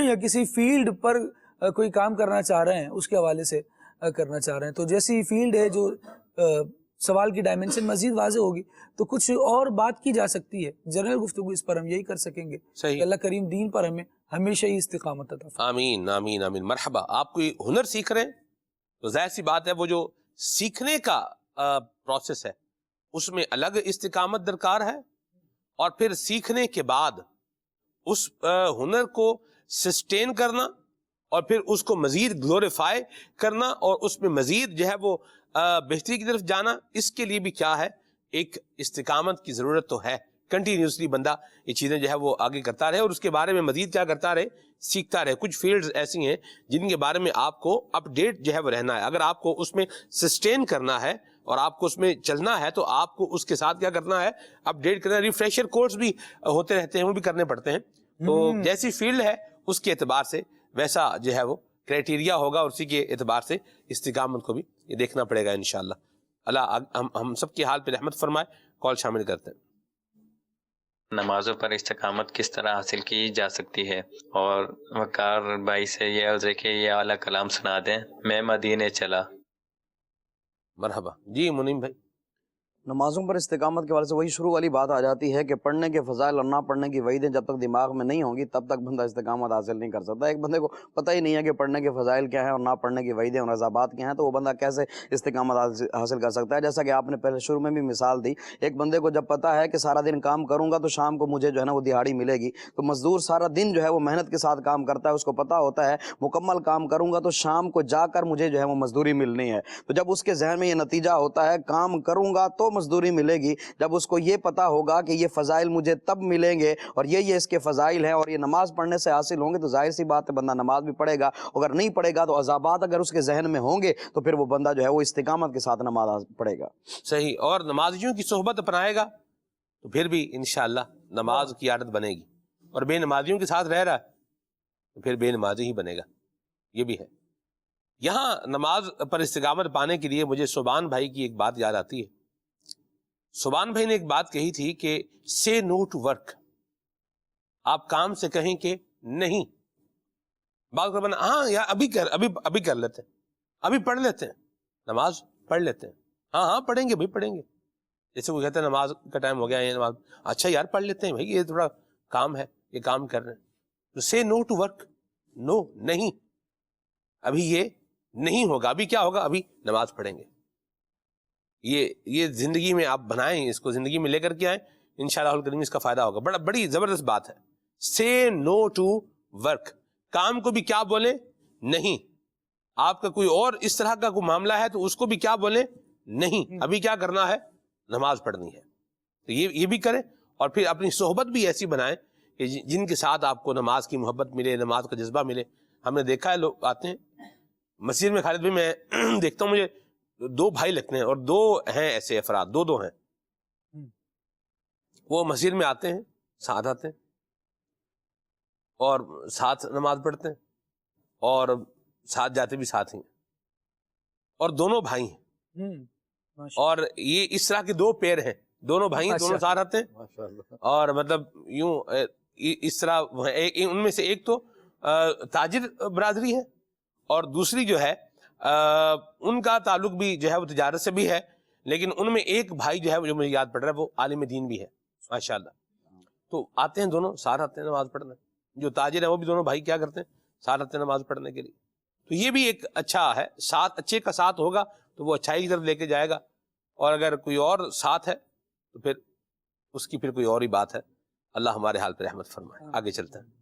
یا کسی فیلڈ پر کوئی کام کرنا چاہ رہے ہیں اس کے حوالے سے کرنا چاہ رہے ہیں، تو جیسی فیلڈ ہے جو سوال کی ڈائمنشن مزید واضح ہوگی تو کچھ اور بات کی جا سکتی ہے۔ جنرل گفتگو اس پر ہم یہی کر سکیں گے کہ اللہ کریم دین پر ہمیں ہمیشہ ہی استقامت عطا فرمائے۔ آمین آمین آمین۔ مرحبا، آپ کوئی ہنر سیکھ رہے ہیں تو ظاہر سی بات ہے وہ جو سیکھنے کا پروسیس ہے اس میں الگ استقامت درکار ہے، اور پھر سیکھنے کے بعد اس ہنر کو سسٹین کرنا اور پھر اس کو مزید گلوریفائی کرنا اور اس میں مزید جو ہے وہ بہتری کی طرف جانا، اس کے لیے بھی کیا ہے، ایک استقامت کی ضرورت تو ہے۔ کنٹینیوسلی بندہ یہ چیزیں جو ہے وہ آگے کرتا رہے اور اس کے بارے میں مزید کیا کرتا رہے، سیکھتا رہے۔ کچھ فیلڈز ایسی ہیں جن کے بارے میں آپ کو اپ ڈیٹ جو ہے وہ رہنا ہے، اگر آپ کو اس میں سسٹین کرنا ہے اور آپ کو اس میں چلنا ہے تو آپ کو اس کے ساتھ کیا کرنا ہے، اپ ڈیٹ کرنا ہے۔ ریفریشر کورس بھی ہوتے رہتے ہیں، وہ بھی کرنے پڑتے ہیں۔ تو جیسی فیلڈ ہے اس کے اعتبار سے ویسا جو ہے وہ کرائٹیریا ہوگا اور اسی کے اعتبار سے استقامت کو بھی یہ دیکھنا پڑے گا انشاءاللہ. اللہ ہم سب کے حال پہ رحمت فرمائے. کال شامل کرتے ہیں. نمازوں پر استقامت کس طرح حاصل کی جا سکتی ہے؟ اور وقار بھائی سے یہ عرض ہے کہ یہ اعلیٰ کلام سنا دیں. میں مدینے چلا. مرحبا. جی منیم بھائی. نمازوں پر استقامت کے حوالے سے وہی شروع والی بات آ جاتی ہے کہ پڑھنے کے فضائل اور نہ پڑھنے کی وعیدیں جب تک دماغ میں نہیں ہوں گی تب تک بندہ استقامت حاصل نہیں کر سکتا. ایک بندے کو پتہ ہی نہیں ہے کہ پڑھنے کے فضائل کیا ہیں اور نہ پڑھنے کی وعیدیں اور عذابات کیا ہیں تو وہ بندہ کیسے استقامت حاصل کر سکتا ہے؟ جیسا کہ آپ نے پہلے شروع میں بھی مثال دی، ایک بندے کو جب پتہ ہے کہ سارا دن کام کروں گا تو شام کو مجھے جو ہے نا وہ دہاڑی ملے گی، تو مزدور سارا دن جو ہے وہ محنت کے ساتھ کام کرتا ہے، اس کو پتہ ہوتا ہے مکمل کام کروں گا تو شام کو جا کر مجھے جو ہے وہ مزدوری ملنی ہے. تو جب اس کے ذہن میں یہ نتیجہ ہوتا ہے کام کروں گا تو مزدوری ملے گی، جب اس کو یہ پتا ہوگا کہ یہ فضائل مجھے تب ملیں گے اور یہ اس کے فضائل ہیں اور یہ نماز پڑھنے سے حاصل ہوں گے، تو ظاہر سی بات ہے بندہ نماز بھی پڑھے گا. اگر نہیں پڑھے گا تو عذابات اگر اس کے ذہن میں ہوں گے تو پھر وہ بندہ جو ہے وہ استقامت کے ساتھ نماز پڑھے گا. صحیح. اور نمازیوں کی صحبت اپنائے گا تو پھر بھی انشاءاللہ نماز کی عادت بنے گی. اور بے نمازیوں کے ساتھ رہ رہا ہے تو پھر بے نمازی ہی بنے گا. یہ بھی ہے. یہاں نماز پر استقامت پانے کے لیے مجھے سبحان بھائی کی ایک بات یاد آتی ہے. سبحان بھائی نے ایک بات کہی تھی کہ say no to work. آپ کام سے کہیں کہ نہیں. بات کر بنا ہاں یار ابھی کر لیتے ہیں، ابھی پڑھ لیتے ہیں، نماز پڑھ لیتے ہیں. ہاں پڑھیں گے بھائی پڑھیں گے. جیسے وہ کہتے ہیں نماز کا ٹائم ہو گیا ہے نماز، اچھا یار پڑھ لیتے ہیں بھائی، یہ تھوڑا کام ہے، یہ کام کر رہے ہیں. تو say no to work. نو نہیں، ابھی یہ نہیں ہوگا. ابھی کیا ہوگا؟ ابھی نماز پڑھیں گے. یہ زندگی میں آپ بنائیں، اس کو زندگی میں لے کر کے آئیں، انشاءاللہ الکریم اس کا فائدہ ہوگا. بڑی زبردست بات ہے. say no to work. کام کو بھی کیا بولیں؟ نہیں. آپ کا کوئی اور اس طرح کا کوئی معاملہ ہے تو اس کو بھی کیا بولیں؟ نہیں. ابھی کیا کرنا ہے؟ نماز پڑھنی ہے. تو یہ بھی کریں. اور پھر اپنی صحبت بھی ایسی بنائیں کہ جن کے ساتھ آپ کو نماز کی محبت ملے، نماز کا جذبہ ملے. ہم نے دیکھا ہے لوگ آتے ہیں مسجد میں، خالد بھی میں دیکھتا ہوں، مجھے 2 بھائی لگتے ہیں اور 2 ہیں ایسے افراد، 2 ہیں. وہ مسجد میں آتے ہیں، ساتھ آتے ہیں اور ساتھ نماز پڑھتے ہیں اور ساتھ جاتے بھی ساتھ ہی ہیں، اور دونوں بھائی ہیں. اور یہ اس طرح کے 2 پیر ہیں، دونوں بھائی ہیں، دونوں ساتھ آتے ہیں. اور مطلب یوں اس طرح ان میں سے ایک تو تاجر برادری ہے اور دوسری جو ہے ان کا تعلق بھی جو ہے وہ تجارت سے بھی ہے، لیکن ان میں ایک بھائی جو ہے جو مجھے یاد پڑ رہا ہے وہ عالم دین بھی ہے ماشاءاللہ. تو آتے ہیں دونوں ساتھ آتے ہیں نماز پڑھنے. جو تاجر ہیں وہ بھی دونوں بھائی کیا کرتے ہیں؟ ساتھ آتے ہیں نماز پڑھنے کے لیے. تو یہ بھی ایک اچھا ہے. ساتھ اچھے کا ساتھ ہوگا تو وہ اچھائی کی طرف لے کے جائے گا، اور اگر کوئی اور ساتھ ہے تو پھر اس کی پھر کوئی اور ہی بات ہے. اللہ ہمارے حال پہ رحمت فرمائے. آگے چلتے ہیں.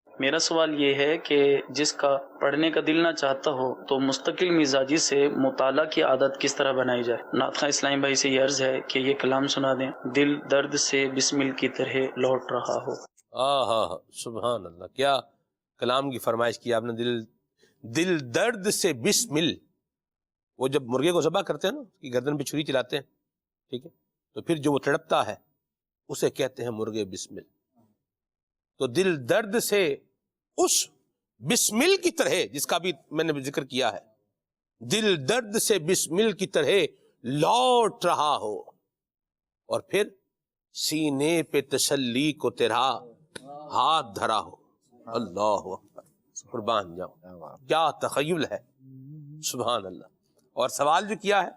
میرا سوال یہ ہے کہ جس کا پڑھنے کا دل نہ چاہتا ہو تو مستقل مزاجی سے مطالعہ کی عادت کس طرح بنائی جائے؟ نعت خواں اسلامی بھائی سے یہ عرض ہے کہ یہ کلام سنا دیں. دل درد سے بسمل کی طرح لوٹ رہا ہو. ہاں سبحان اللہ، کیا کلام کی فرمائش کی آپ نے. دل درد سے بسمل. وہ جب مرغے کو ذبح کرتے ہیں نا، اس کی گردن پہ چھری چلاتے ہیں، ٹھیک ہے، تو پھر جو وہ تڑپتا ہے اسے کہتے ہیں مرغے بسمل. تو دل درد سے اس بسمل کی طرح، جس کا بھی میں نے ذکر کیا ہے، دل درد سے بسمل کی طرح لوٹ رہا ہو، اور پھر سینے پہ تسلی کو تیرا ہاتھ دھرا ہو. اللہ اکبر، قربان جاؤں، کیا تخیل ہے. سبحان اللہ. اور سوال جو کیا ہے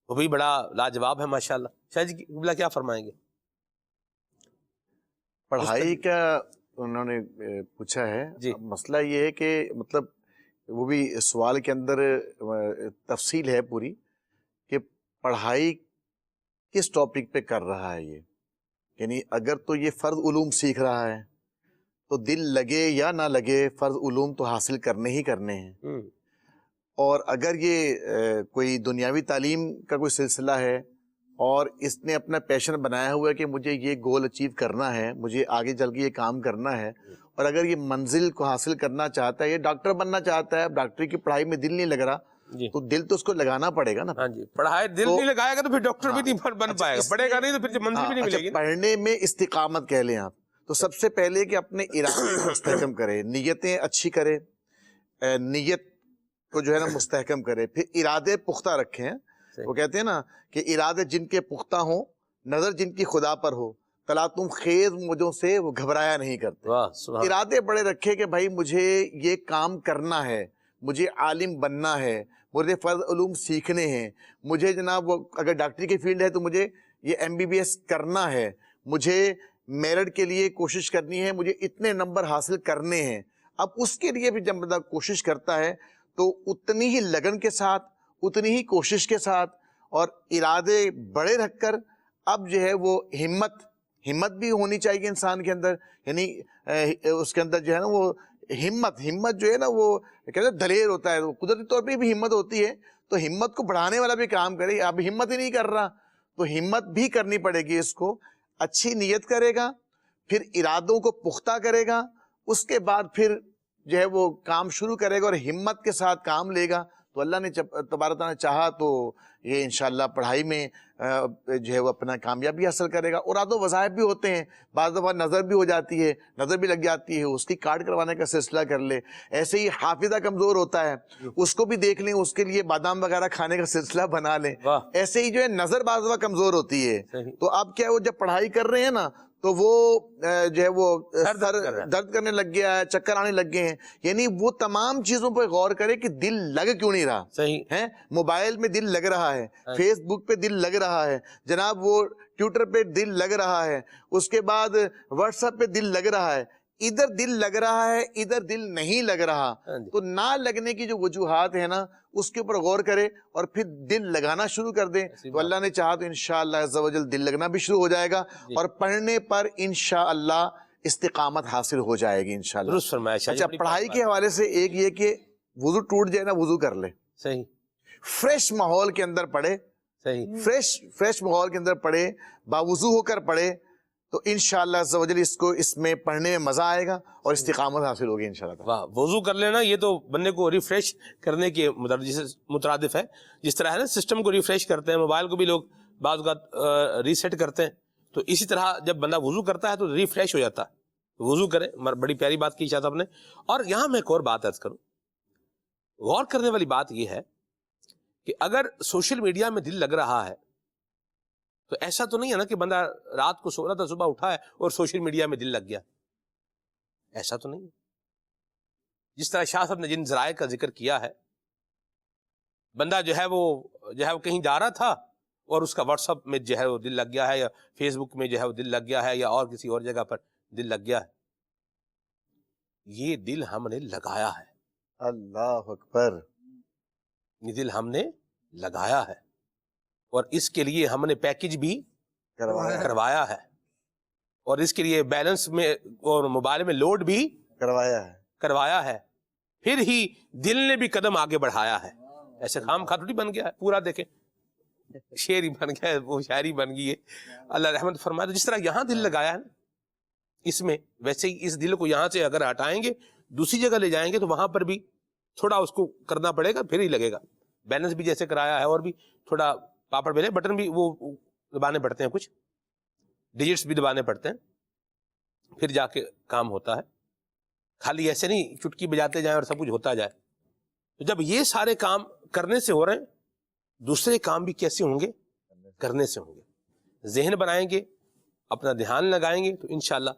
وہ بھی بڑا لاجواب ہے ماشاءاللہ. شاہ جی قبلہ کیا فرمائیں گے؟ پڑھائی کا انہوں نے پوچھا ہے. جی. مسئلہ یہ ہے کہ مطلب وہ بھی سوال کے اندر تفصیل ہے پوری کہ پڑھائی کس ٹاپک پہ کر رہا ہے یہ. یعنی اگر تو یہ فرض علوم سیکھ رہا ہے تو دل لگے یا نہ لگے فرض علوم تو حاصل کرنے ہی کرنے ہیں. اور اگر یہ کوئی دنیاوی تعلیم کا کوئی سلسلہ ہے اور اس نے اپنا پیشن بنایا ہوا ہے کہ مجھے یہ گول اچیو کرنا ہے، مجھے آگے چل کے یہ کام کرنا ہے، اور اگر یہ منزل کو حاصل کرنا چاہتا ہے، یہ ڈاکٹر بننا چاہتا ہے، ڈاکٹری کی پڑھائی میں دل نہیں لگ رہا، تو دل تو اس کو لگانا پڑے گا نا. ہاں جی، پڑھائی دل نہیں لگائے گا تو پھر ڈاکٹر بھی نہیں بن پائے گا، پڑھے گا نہیں تو پھر منزل بھی نہیں ملے گی. پڑھنے میں استقامت کہہ لیں آپ، تو سب سے پہلے کہ اپنے ارادے کو مستحکم کرے، نیتیں اچھی کرے، نیت کو جو ہے نا مستحکم کرے، پھر ارادے پختہ رکھیں. وہ کہتے ہیں نا کہ ارادے جن کے پختہ ہوں، نظر جن کی خدا پر ہو، تلاتم خیز موجوں سے وہ گھبرایا نہیں کرتے. ارادے بڑے رکھے کہ بھائی مجھے یہ کام کرنا ہے، مجھے عالم بننا ہے، مجھے فرض علوم سیکھنے ہیں، مجھے جناب اگر ڈاکٹری کی فیلڈ ہے تو مجھے یہ MBBS کرنا ہے، مجھے میرٹ کے لیے کوشش کرنی ہے، مجھے اتنے نمبر حاصل کرنے ہیں. اب اس کے لیے بھی جب بندہ کوشش کرتا ہے تو اتنی ہی لگن کے ساتھ، اتنی ہی کوشش کے ساتھ اور ارادے بڑے رکھ کر اب جو ہے وہ ہمت بھی ہونی چاہیے انسان کے اندر. یعنی اس کے اندر جو ہے نا وہ ہمت جو ہے نا وہ کہتے ہیں دلیر ہوتا ہے، قدرتی طور پہ بھی ہمت ہوتی ہے، تو ہمت کو بڑھانے والا بھی کام کرے. اب ہمت ہی نہیں کر رہا تو ہمت بھی کرنی پڑے گی. اس کو اچھی نیت کرے گا، پھر ارادوں کو پختہ کرے گا، اس کے بعد پھر جو ہے وہ کام شروع کرے گا اور ہمت کے ساتھ کام لے گا تو اللہ نے تبارک تعالیٰ نے چاہا تو یہ انشاءاللہ پڑھائی میں جو ہے وہ اپنا کامیابی حاصل کرے گا. اور آدھو وظائف بھی ہوتے ہیں، بعض دفعہ نظر بھی ہو جاتی ہے، نظر بھی لگ جاتی ہے، اس کی کارڈ کروانے کا سلسلہ کر لے. ایسے ہی حافظہ کمزور ہوتا ہے، اس کو بھی دیکھ لیں، اس کے لیے بادام وغیرہ کھانے کا سلسلہ بنا لیں. ایسے ہی جو ہے نظر بعض دفعہ کمزور ہوتی ہے تو آپ کیا وہ جب پڑھائی کر رہے ہیں نا تو وہ جو ہے وہ درد کرنے لگ گیا ہے، چکر آنے لگ گئے ہیں. یعنی وہ تمام چیزوں پہ غور کرے کہ دل لگ کیوں نہیں رہا. ہے موبائل میں دل لگ رہا ہے، فیس بک پہ دل لگ رہا ہے، جناب وہ ٹویٹر پہ دل لگ رہا ہے، اس کے بعد واٹس ایپ پہ دل لگ رہا ہے. ادھر دل لگ رہا ہے، ادھر دل نہیں لگ رہا. تو نہ لگنے کی جو وجوہات ہیں نا اس کے اوپر غور کرے اور پھر دل لگانا شروع کر دیں تو اللہ نے چاہا تو انشاءاللہ عز و جل دل لگنا بھی شروع ہو جائے گا اور پڑھنے پر انشاءاللہ استقامت حاصل ہو جائے گی انشاءاللہ. اچھا پڑھائی کے حوالے سے ایک یہ کہ وضو ٹوٹ جائے نا وضو کر لے. صحیح. فریش ماحول کے اندر پڑھے. صحیح. فریش ماحول کے اندر پڑھے، باوضو ہو کر پڑھے تو انشاءاللہ عز و جل اس میں پڑھنے میں مزہ آئے گا اور استقامت حاصل ہوگی انشاءاللہ. واہ، وضو کر لینا یہ تو بندے کو ریفریش کرنے کے مترادف ہے. جس طرح ہے نا سسٹم کو ریفریش کرتے ہیں، موبائل کو بھی لوگ بعض اوقات ریسیٹ کرتے ہیں، تو اسی طرح جب بندہ وضو کرتا ہے تو ریفریش ہو جاتا ہے. وضو کرے، بڑی پیاری بات کی چاہتا آپ نے. اور یہاں میں ایک اور بات عرض کروں، غور کرنے والی بات یہ ہے کہ اگر سوشل میڈیا میں دل لگ رہا ہے تو ایسا تو نہیں ہے نا کہ بندہ رات کو سو رہا تھا صبح اٹھا ہے اور سوشل میڈیا میں دل لگ گیا. ایسا تو نہیں ہے. جس طرح شاہ صاحب نے جن ذرائع کا ذکر کیا ہے، بندہ جو ہے وہ کہیں جا رہا تھا اور اس کا واٹس ایپ میں جو ہے وہ دل لگ گیا ہے، یا فیس بک میں جو ہے وہ دل لگ گیا ہے، یا اور کسی اور جگہ پر دل لگ گیا ہے. یہ دل ہم نے لگایا ہے. اللہ اکبر. یہ دل ہم نے لگایا ہے اور اس کے لیے ہم نے پیکج بھی کروایا ہے اور اس کے لیے بیلنس میں اور موبائل میں لوڈ بھی کروایا ہے. پھر ہی دل نے بھی قدم آگے بڑھایا ہے. ایسے خام خاتوٹی بن گیا ہے پورا. دیکھیں شعر ہی بن گیا ہے، وہ شاعری بن گئی ہے. اللہ رحمت فرمائے. تو جس طرح یہاں دل لگایا ہے نا اس میں، ویسے ہی اس دل کو یہاں سے اگر ہٹائیں گے دوسری جگہ لے جائیں گے تو وہاں پر بھی تھوڑا اس کو کرنا پڑے گا، پھر ہی لگے گا. بیلنس بھی جیسے کرایا ہے اور بھی تھوڑا پاپڑ بیلے بٹن بھی وہ دبانے پڑتے ہیں، کچھ ڈیجٹس بھی دبانے پڑتے ہیں، پھر جا کے کام ہوتا ہے. خالی ایسے نہیں چٹکی بجاتے جائیں اور سب کچھ ہوتا جائے. تو جب یہ سارے کام کرنے سے ہو رہے ہیں، دوسرے کام بھی کیسے ہوں گے؟ کرنے سے ہوں گے. ذہن بنائیں گے، اپنا دھیان لگائیں گے تو انشاءاللہ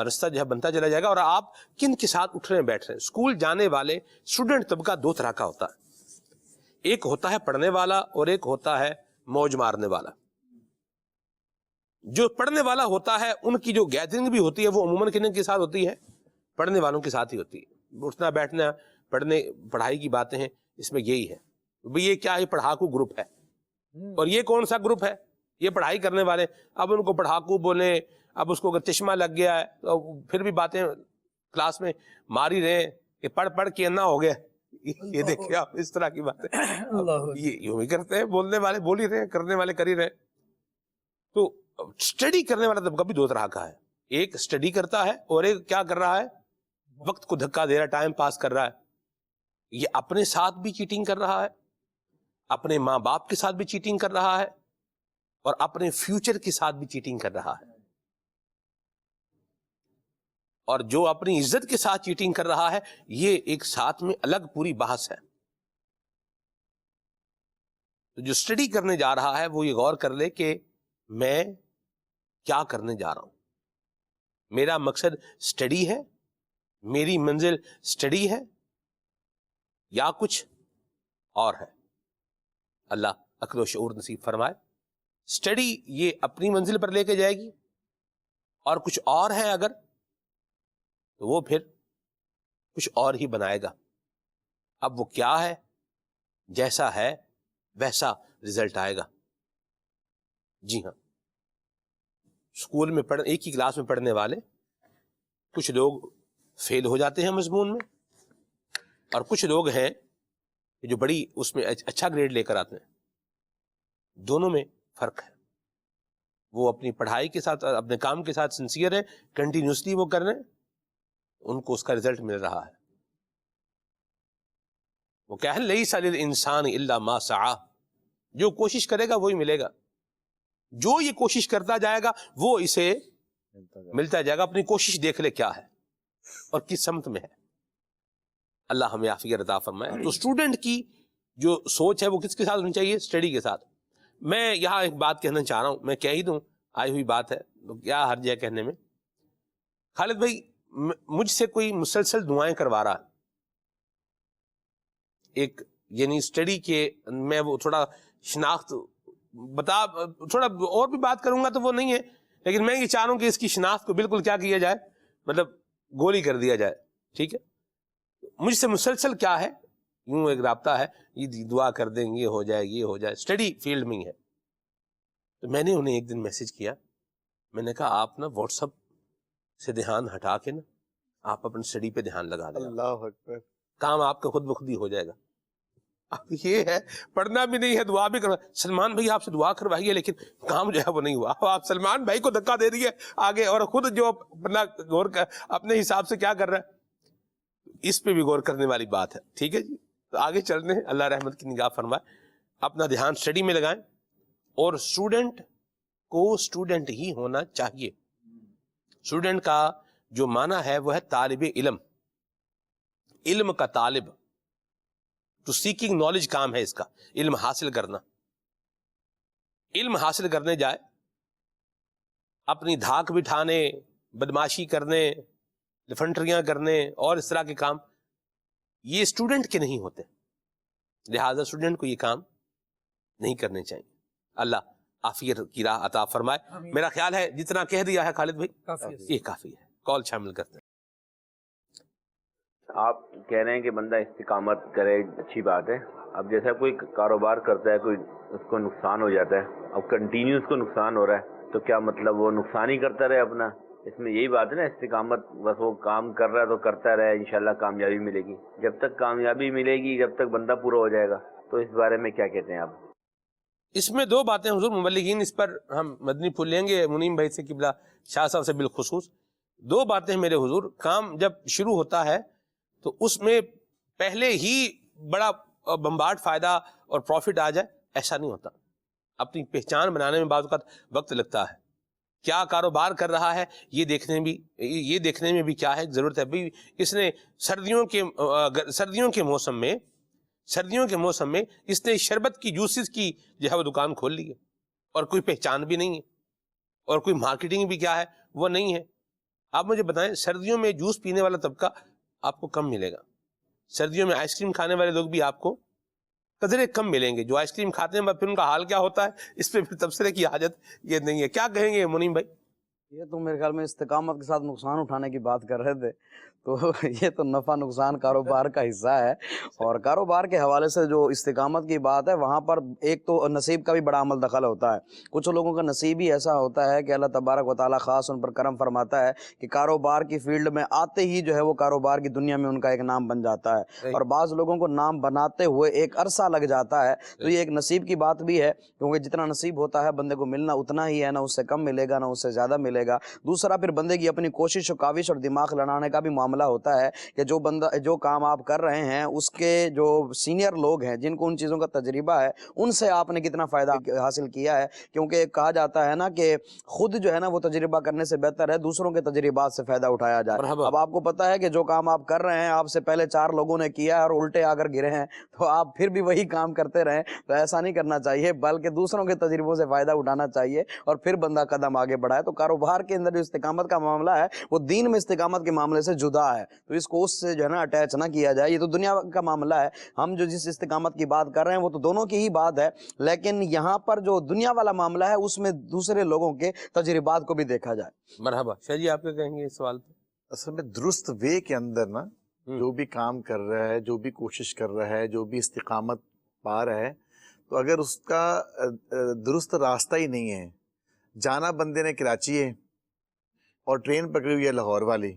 رستہ جو ہے بنتا چلا جائے گا. اور آپ کن کے ساتھ اٹھ رہے ہیں بیٹھ رہے ہیں؟ اسکول جانے والے اسٹوڈنٹ طبقہ دو طرح کا ہوتا ہے. ایک ہوتا ہے پڑھنے والا اور ایک ہوتا ہے موج مارنے والا. جو پڑھنے والا ہوتا ہے ان کی جو گیدرنگ بھی ہوتی ہے وہ عموماً کن کے ساتھ ہوتی ہے؟ پڑھنے والوں کے ساتھ ہی ہوتی ہے. اٹھنا بیٹھنا پڑھائی کی باتیں ہیں، اس میں یہی ہے. یہ کیا ہے؟ پڑھاکو گروپ ہے. اور یہ کون سا گروپ ہے؟ یہ پڑھائی کرنے والے. اب ان کو پڑھاکو بولیں، اب اس کو اگر چشمہ لگ گیا ہے تو پھر بھی باتیں کلاس میں مار ہی رہے ہیں کہ پڑھ کے نہ ہو گیا. یہ دیکھیں آپ اس طرح کی باتیں یہ یوں ہی کرتے ہیں. بولنے والے بول ہی رہے ہیں، کرنے والے کر ہی رہے. تو اسٹڈی کرنے والا طبقہ بھی دو طرح کا ہے. ایک اسٹڈی کرتا ہے اور ایک کیا کر رہا ہے؟ وقت کو دھکا دے رہا ہے، ٹائم پاس کر رہا ہے. یہ اپنے ساتھ بھی چیٹنگ کر رہا ہے، اپنے ماں باپ کے ساتھ بھی چیٹنگ کر رہا ہے اور اپنے فیوچر کے ساتھ بھی چیٹنگ کر رہا ہے. اور جو اپنی عزت کے ساتھ چیٹنگ کر رہا ہے، یہ ایک ساتھ میں الگ پوری بحث ہے. تو جو اسٹڈی کرنے جا رہا ہے وہ یہ غور کر لے کہ میں کیا کرنے جا رہا ہوں. میرا مقصد اسٹڈی ہے، میری منزل اسٹڈی ہے یا کچھ اور ہے. اللہ عقل و شعور نصیب فرمائے. اسٹڈی یہ اپنی منزل پر لے کے جائے گی، اور کچھ اور ہے اگر تو وہ پھر کچھ اور ہی بنائے گا. اب وہ کیا ہے؟ جیسا ہے ویسا رزلٹ آئے گا. جی ہاں، اسکول میں ایک ہی کلاس میں پڑھنے والے کچھ لوگ فیل ہو جاتے ہیں مضمون میں، اور کچھ لوگ ہیں جو بڑی اس میں اچھا گریڈ لے کر آتے ہیں. دونوں میں فرق ہے. وہ اپنی پڑھائی کے ساتھ، اپنے کام کے ساتھ سنسیئر ہے، کنٹینیوسلی وہ کر رہے ہیں، ان کو اس کا رزلٹ مل رہا ہے. وہ کیا ہے، لیس للانسان الا ما سعی، جو کوشش کرے گا وہی ملے گا. جو یہ کوشش کرتا جائے گا وہ اسے ملتا جائے گا. اپنی کوشش دیکھ لے کیا ہے اور کس سمت میں ہے. اللہ ہمیں عافیت عطا فرمائے. تو اسٹوڈنٹ کی جو سوچ ہے وہ کس کے ساتھ ہونی چاہیے؟ اسٹڈی کے ساتھ. میں یہاں ایک بات کہنا چاہ رہا ہوں، میں کہہ ہی دوں، آئی ہوئی بات ہے تو کیا حرج ہے کہنے میں. خالد بھائی، مجھ سے کوئی مسلسل دعائیں کروا رہا ہے، ایک یعنی اسٹڈی کے، میں وہ تھوڑا شناخت تھوڑا اور بھی بات کروں گا تو وہ نہیں ہے، لیکن میں یہ چاہ رہا ہوں کہ اس کی شناخت کو بالکل کیا کیا جائے، مطلب گولی کر دیا جائے. ٹھیک ہے، مجھ سے مسلسل کیا ہے، یوں ایک رابطہ ہے، یہ دعا کر دیں، یہ ہو جائے، یہ ہو جائے، اسٹڈی فیلڈ میں ہی ہے. تو میں نے انہیں ایک دن میسج کیا، میں نے کہا آپ نا واٹس ایپ سے دھیان ہٹا کے نا آپ اپنے اسٹڈی پہ دھیان لگا دیں. اللہ اکبر. کام آپ کا خود بخود ہی ہو جائے گا. اب یہ ہے، پڑھنا بھی نہیں ہے، دعا بھی کرنا. سلمان بھائی آپ سے دعا کروائیے لیکن کام جو ہے وہ نہیں ہوا. آپ سلمان بھائی کو دھکا دے دیے آگے، اور خود جو اپنا غور اپنے حساب سے کیا کر رہا ہے. اس پہ بھی غور کرنے والی بات ہے. ٹھیک ہے جی، تو آگے چلنے ہیں. اللہ رحمت کی نگاہ فرمائے. اپنا دھیان اسٹڈی میں لگائیں، اور اسٹوڈنٹ کو اسٹوڈنٹ ہی ہونا چاہیے. اسٹوڈنٹ کا جو معنی ہے وہ ہے طالب علم، علم کا طالب. تو سیکنگ نالج کام ہے اس کا، علم حاصل کرنا. علم حاصل کرنے جائے، اپنی دھاک بٹھانے، بدماشی کرنے، لفنٹریاں کرنے اور اس طرح کے کام، یہ اسٹوڈنٹ کے نہیں ہوتے. لہذا اسٹوڈنٹ کو یہ کام نہیں کرنے چاہیے. اللہ عافیت کی راہ عطا فرمائے. میرا خیال ہے جتنا کہہ دیا ہے خالد بھائی یہ کافی ہے. کال شامل کرتے ہیں. آپ کہہ رہے ہیں کہ بندہ استقامت کرے، اچھی بات ہے. اب جیسا کوئی کاروبار کرتا ہے، کوئی اس کو نقصان ہو جاتا ہے، اب کنٹینیو اس کو نقصان ہو رہا ہے، تو کیا مطلب وہ نقصان ہی کرتا رہے اپنا؟ اس میں یہی بات ہے نا، استقامت. بس وہ کام کر رہا ہے تو کرتا رہے، انشاءاللہ کامیابی ملے گی. جب تک کامیابی ملے گی، جب تک بندہ پورا ہو جائے گا. تو اس بارے میں کیا کہتے ہیں آپ؟ اس میں دو باتیں حضور مبلغین، اس پر ہم مدنی پھول لیں گے منیم بھائی سے، قبلہ شاہ صاحب سے بالخصوص. دو باتیں میرے حضور. کام جب شروع ہوتا ہے تو اس میں پہلے ہی بڑا بمبارڈ فائدہ اور پروفٹ آ جائے، ایسا نہیں ہوتا. اپنی پہچان بنانے میں بعض اوقات وقت لگتا ہے. کیا کاروبار کر رہا ہے یہ دیکھنے میں بھی کیا ہے ضرورت ہے. بھی اس نے سردیوں کے موسم میں اس نے شربت کی، جوسز کی جو ہے وہ دکان کھول لی ہے، اور کوئی پہچان بھی نہیں ہے، اور کوئی مارکیٹنگ بھی کیا ہے وہ نہیں ہے. آپ مجھے بتائیں، سردیوں میں جوس پینے والا طبقہ آپ کو کم ملے گا. سردیوں میں آئس کریم کھانے والے لوگ بھی آپ کو قدرے کم ملیں گے. جو آئس کریم کھاتے ہیں پھر ان کا حال کیا ہوتا ہے، اس پہ پھر تبصرے کی حاجت یہ نہیں ہے. کیا کہیں گے منیم بھائی؟ یہ تو میرے خیال میں استقامت کے ساتھ نقصان اٹھانے کی بات کر رہے تھے، تو یہ تو نفع نقصان کاروبار کا حصہ ہے. اور کاروبار کے حوالے سے جو استقامت کی بات ہے، وہاں پر ایک تو نصیب کا بھی بڑا عمل دخل ہوتا ہے. کچھ لوگوں کا نصیب ہی ایسا ہوتا ہے کہ اللہ تبارک و تعالیٰ خاص ان پر کرم فرماتا ہے کہ کاروبار کی فیلڈ میں آتے ہی جو ہے وہ کاروبار کی دنیا میں ان کا ایک نام بن جاتا ہے. اور بعض لوگوں کو نام بناتے ہوئے ایک عرصہ لگ جاتا ہے. تو یہ ایک نصیب کی بات بھی ہے، کیونکہ جتنا نصیب ہوتا ہے بندے کو ملنا اتنا ہی ہے، نہ اس سے کم ملے گا نہ اس سے زیادہ ملے چلے گا. دوسرا پھر بندے کی اپنی کوشش و کاوش اور دماغ لڑانے کا بھی معاملہ ہوتا ہے کہ جو کام آپ کر رہے ہیں اس کے جو سینئر لوگ ہیں جن کو ان چیزوں کا تجربہ ہے ان سے آپ نے کتنا فائدہ حاصل کیا ہے. کیونکہ کہا جاتا ہے نا کہ خود جو ہے نا وہ تجربہ کرنے سے بہتر ہے دوسروں کے تجربات سے فائدہ اٹھایا جائے. اب آپ کو پتا ہے کہ جو کام آپ کر رہے ہیں آپ سے پہلے 4 لوگوں نے کیا ہے اور الٹے آ کر گرے ہیں, تو آپ پھر بھی وہی کام کرتے رہیں. تو ایسا نہیں کرنا چاہیے بلکہ دوسروں کے تجربوں سے فائدہ اٹھانا چاہیے اور پھر بندہ قدم آگے بڑھائے. تو کاروبار کے اندر جو استقامت کا معاملہ ہے وہ دین میں استقامت کے معاملے سے جدا ہے, تو اس کو اس سے جو ہے نا اٹیچ نہ کیا جائے. یہ تو دنیا کا معاملہ ہے, ہم جو جس استقامت کی بات کر رہے ہیں وہ تو دونوں کی ہی بات ہے, لیکن یہاں پر جو دنیا والا معاملہ ہے اس میں دوسرے لوگوں کے تجربات کو بھی دیکھا جائے. مرحبا. شاہ جی آپ کیا کہیں گے اس سوال پہ؟ اصل میں درست وے کے اندر نا جو بھی کام کر رہا ہے, جو بھی کوشش کر رہا ہے, جو بھی استقامت پا رہا ہے, تو اگر اس کا درست راستہ ہی نہیں ہے, جانا بندے نے کراچی ہے اور ٹرین پکڑی ہوئی ہے لاہور والی,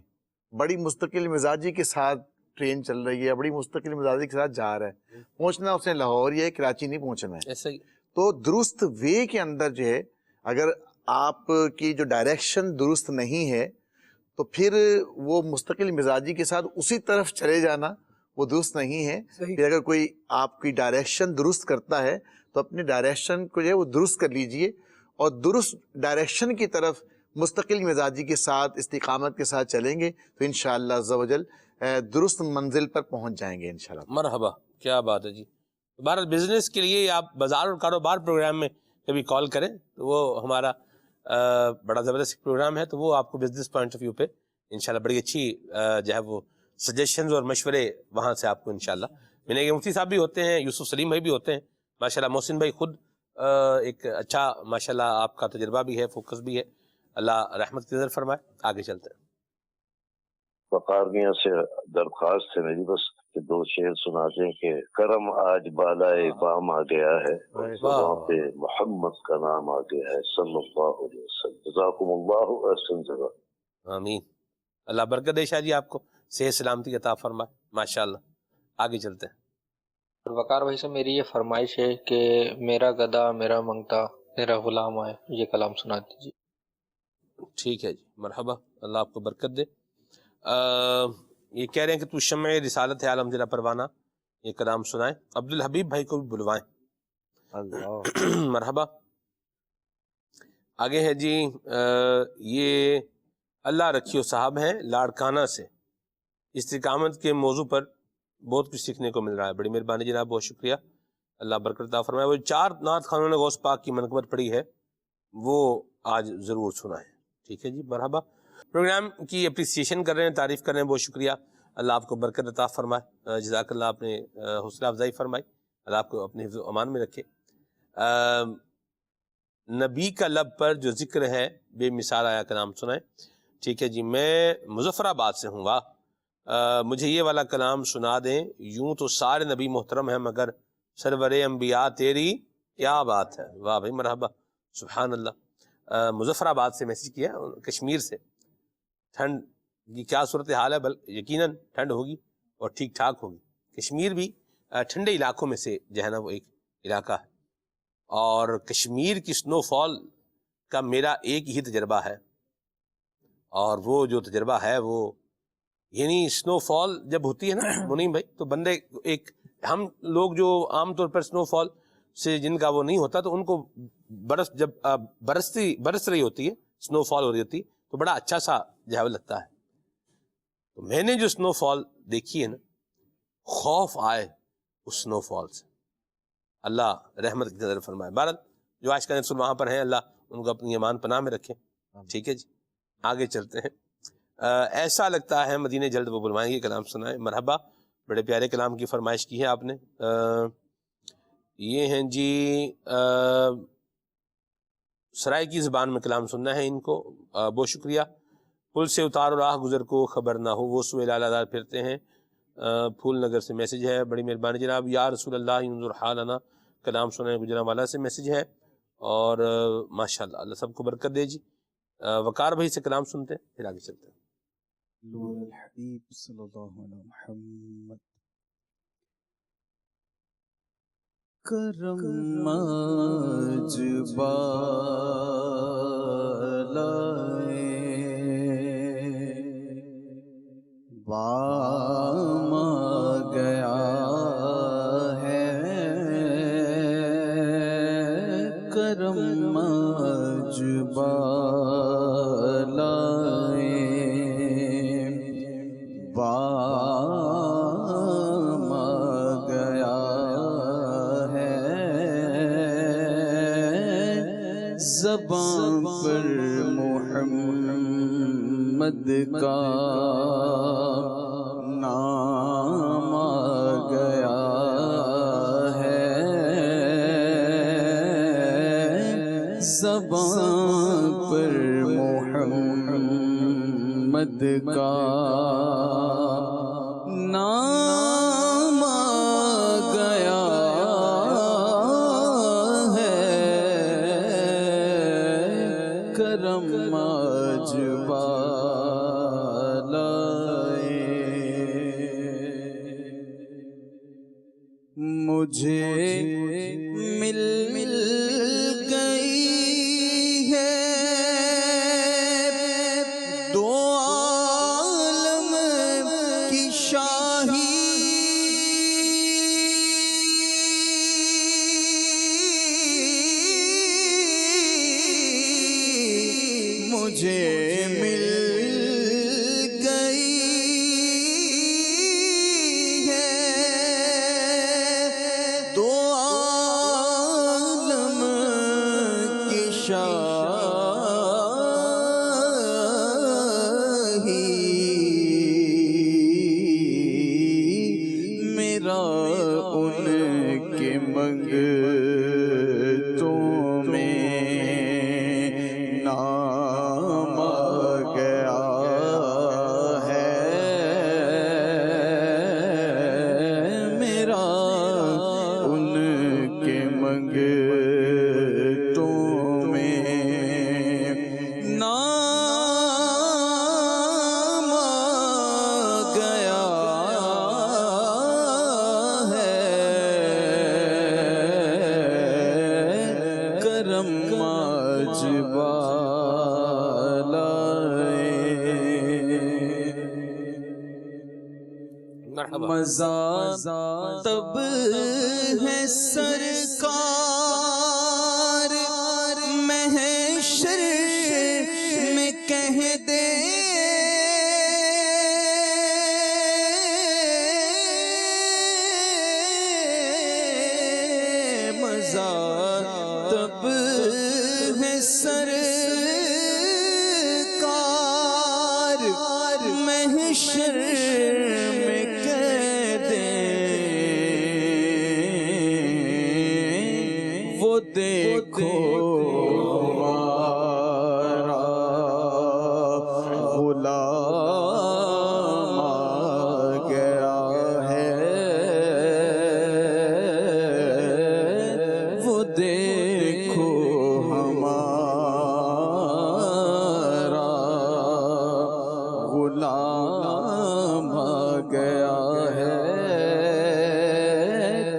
بڑی مستقل مزاجی کے ساتھ ٹرین چل رہی ہے, بڑی مستقل مزاجی کے ساتھ جا رہا ہے, پہنچنا اس نے لاہور ہی ہے, کراچی نہیں پہنچنا ہے. ایسا ہی تو درست وے کے اندر جو ہے اگر آپ کی جو ڈائریکشن درست نہیں ہے تو پھر وہ مستقل مزاجی کے ساتھ اسی طرف چلے جانا وہ درست نہیں ہے. پھر اگر کوئی آپ کی ڈائریکشن درست کرتا ہے تو اپنی ڈائریکشن کو جو ہے وہ درست کر لیجئے اور درست ڈائریکشن کی طرف مستقل مزاجی کے ساتھ استقامت کے ساتھ چلیں گے تو انشاءاللہ عز و جل درست منزل پر پہنچ جائیں گے انشاءاللہ. مرحبا, کیا بات ہے جی. بہرحال بزنس کے لیے آپ بازار اور کاروبار پروگرام میں کبھی کال کریں تو وہ ہمارا بڑا زبردست پروگرام ہے, تو وہ آپ کو بزنس پوائنٹ آف ویو پہ انشاءاللہ بڑی اچھی جو ہے وہ سجیشنز اور مشورے وہاں سے آپ کو انشاءاللہ ملیں گے. مفتی صاحب بھی ہوتے ہیں, یوسف سلیم بھائی بھی ہوتے ہیں ماشاءاللہ, محسن بھائی خود ایک اچھا ماشاءاللہ آپ کا تجربہ بھی ہے, فوکس بھی ہے, اللہ رحمت کی نظر فرمائے. آگے چلتے ہیں. وقار میاں سے درخواست ہے میری بس کہ 2 شعر سنا دیں کہ کرم آج بالائے بام آ گیا ہے, وہاں پہ محمد کا نام آ گیا ہے صلی اللہ علیہ وسلم. جزاکم اللہ احسن جزا. آمین. اللہ برکت دے شاہ جی, آپ کو صحت سلامتی عطا فرمائے. ماشاءاللہ. آگے چلتے ہیں. وقار بھائی سے میری یہ فرمائش ہے کہ میرا گدا میرا منگتا میرا غلام آئے, یہ کلام سنا دیجیے. ٹھیک ہے جی, مرحبا, اللہ آپ کو برکت دے. یہ کہہ رہے ہیں کہ تو شمع رسالت ہے عالم ذرا پروانہ, یہ کلام سنائیں. عبدالحبیب بھائی کو بھی بلوائیں. مرحبا. آگے ہے جی یہ اللہ رکھیو صاحب ہیں لاڑکانہ سے, استقامت کے موضوع پر بہت کچھ سیکھنے کو مل رہا ہے. بڑی مہربانی جناب, بہت شکریہ, اللہ برکت عطا فرمائے. وہ 4 نعت خانوں نے غوث پاک کی منقبت پڑھی ہے وہ آج ضرور سنائیں. ٹھیک ہے جی, مرحبا. پروگرام کی اپریسیشن کر رہے ہیں, تعریف کر رہے ہیں, بہت شکریہ, اللہ آپ کو برکت عطا فرمائے. جزاک اللہ, آپ نے حوصلہ افزائی فرمائی, اللہ آپ کو اپنے حفظ و امان میں رکھے. نبی کا لب پر جو ذکر ہے بے مثال آیا کلام سنائیں. ٹھیک ہے جی, میں مظفر آباد سے ہوں. واہ, مجھے یہ والا کلام سنا دیں. یوں تو سارے نبی محترم ہیں مگر سرور انبیاء تیری کیا بات ہے. واہ بھائی, مرحبا, سبحان اللہ. مظفر آباد سے میسج کیا, کشمیر سے. ٹھنڈ کی کیا صورتحال ہے؟ یقیناً ٹھنڈ ہوگی اور ٹھیک ٹھاک ہوگی. کشمیر بھی ٹھنڈے علاقوں میں سے جو ہے نا وہ ایک علاقہ ہے, اور کشمیر کی سنو فال کا میرا ایک ہی تجربہ ہے, اور وہ جو تجربہ ہے وہ یعنی سنو فال جب ہوتی ہے نا منیم بھائی, تو بندے ایک ہم لوگ جو عام طور پر سنو فال سے جن کا وہ نہیں ہوتا تو ان کو جب برس رہی ہوتی ہے, سنو فال ہو رہی ہوتی ہے, تو بڑا اچھا سا جو ہے لگتا ہے. تو میں نے جو سنو فال دیکھی ہے نا, خوف آئے اس سنو فال سے, اللہ رحمت کی نظر فرمائے. بھارت جو آج کا نسل وہاں پر ہیں, اللہ ان کو اپنی ایمان پناہ میں رکھے. ٹھیک ہے جی, آگے چلتے ہیں. ایسا لگتا ہے مدینے جلد وہ بلوائیں گے, کلام سنائیں. مرحبا, بڑے پیارے کلام کی فرمائش کی ہے آپ نے. یہ ہیں جی سرائے کی زبان میں کلام سننا ہے ان کو. بہت شکریہ. پل سے اتارو راہ گزر کو خبر نہ ہو, وہ سوئے لالہ دار پھرتے ہیں. پھول نگر سے میسج ہے, بڑی مہربانی جناب. یا رسول اللہ انظر حالنا, کلام سنیں گجرانوالا سے میسج ہے. اور ماشاءاللہ, اللہ سب کو برکت دے جی. وقار بھائی سے کلام سنتے ہیں, پھر آگے چلتے ہیں. نور الحبیب صلی اللہ علیہ محمد. کرم آج بالائے کرم آج بالائے بام آ گیا ہے زبان پر محمد کا نام آ گیا ہے زبان پر محمد کا نام آ گیا ہے کرم آج بالائے مجھے مل گئی ہے دو عالم کی شاہی مجھے مل گئی ہے دو عالم کی شاہی میرا ان کے منگتوں میں نام آ گیا ہے میرا ان کے منگتوں میں نام آ گیا ہے کرم آج بالائے مزہ تب ہے سرکار محشر میں کہہ دے مزہ تب ہے سرکار محشر میں کہہ دے وہ دیکھو ہمارا غلام آ گیا ہے وہ دیکھو ہمارا غلام آ گیا ہے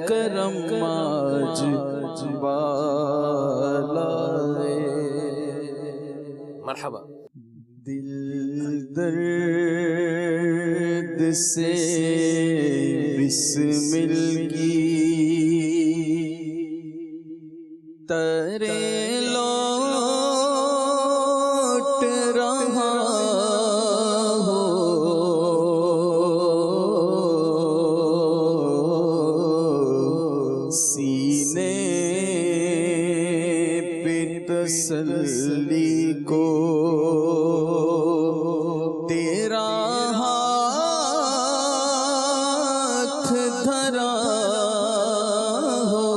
کرم آج بالائے مرحبا دل درد سے بسمل کی ترے لوٹ رہا ہو سینے پہ تسلی کو تیرا ہاتھ دھرا ہو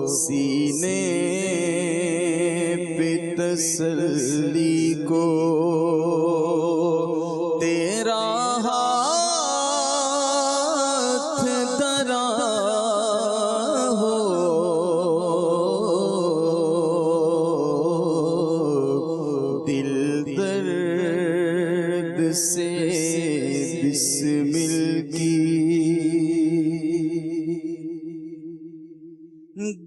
سینے پہ تسلی کو تیرا ہاتھ دھرا ہو دل درد سے بسمل کی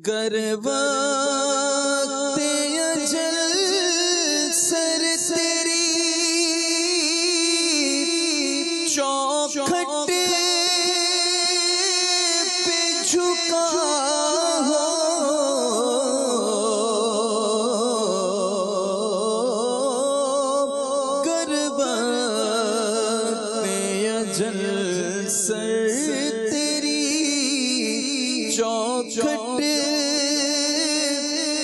گر وقت اجل سر تیری چوکھٹ جھکا ہو اجل سر تیری چوکھٹ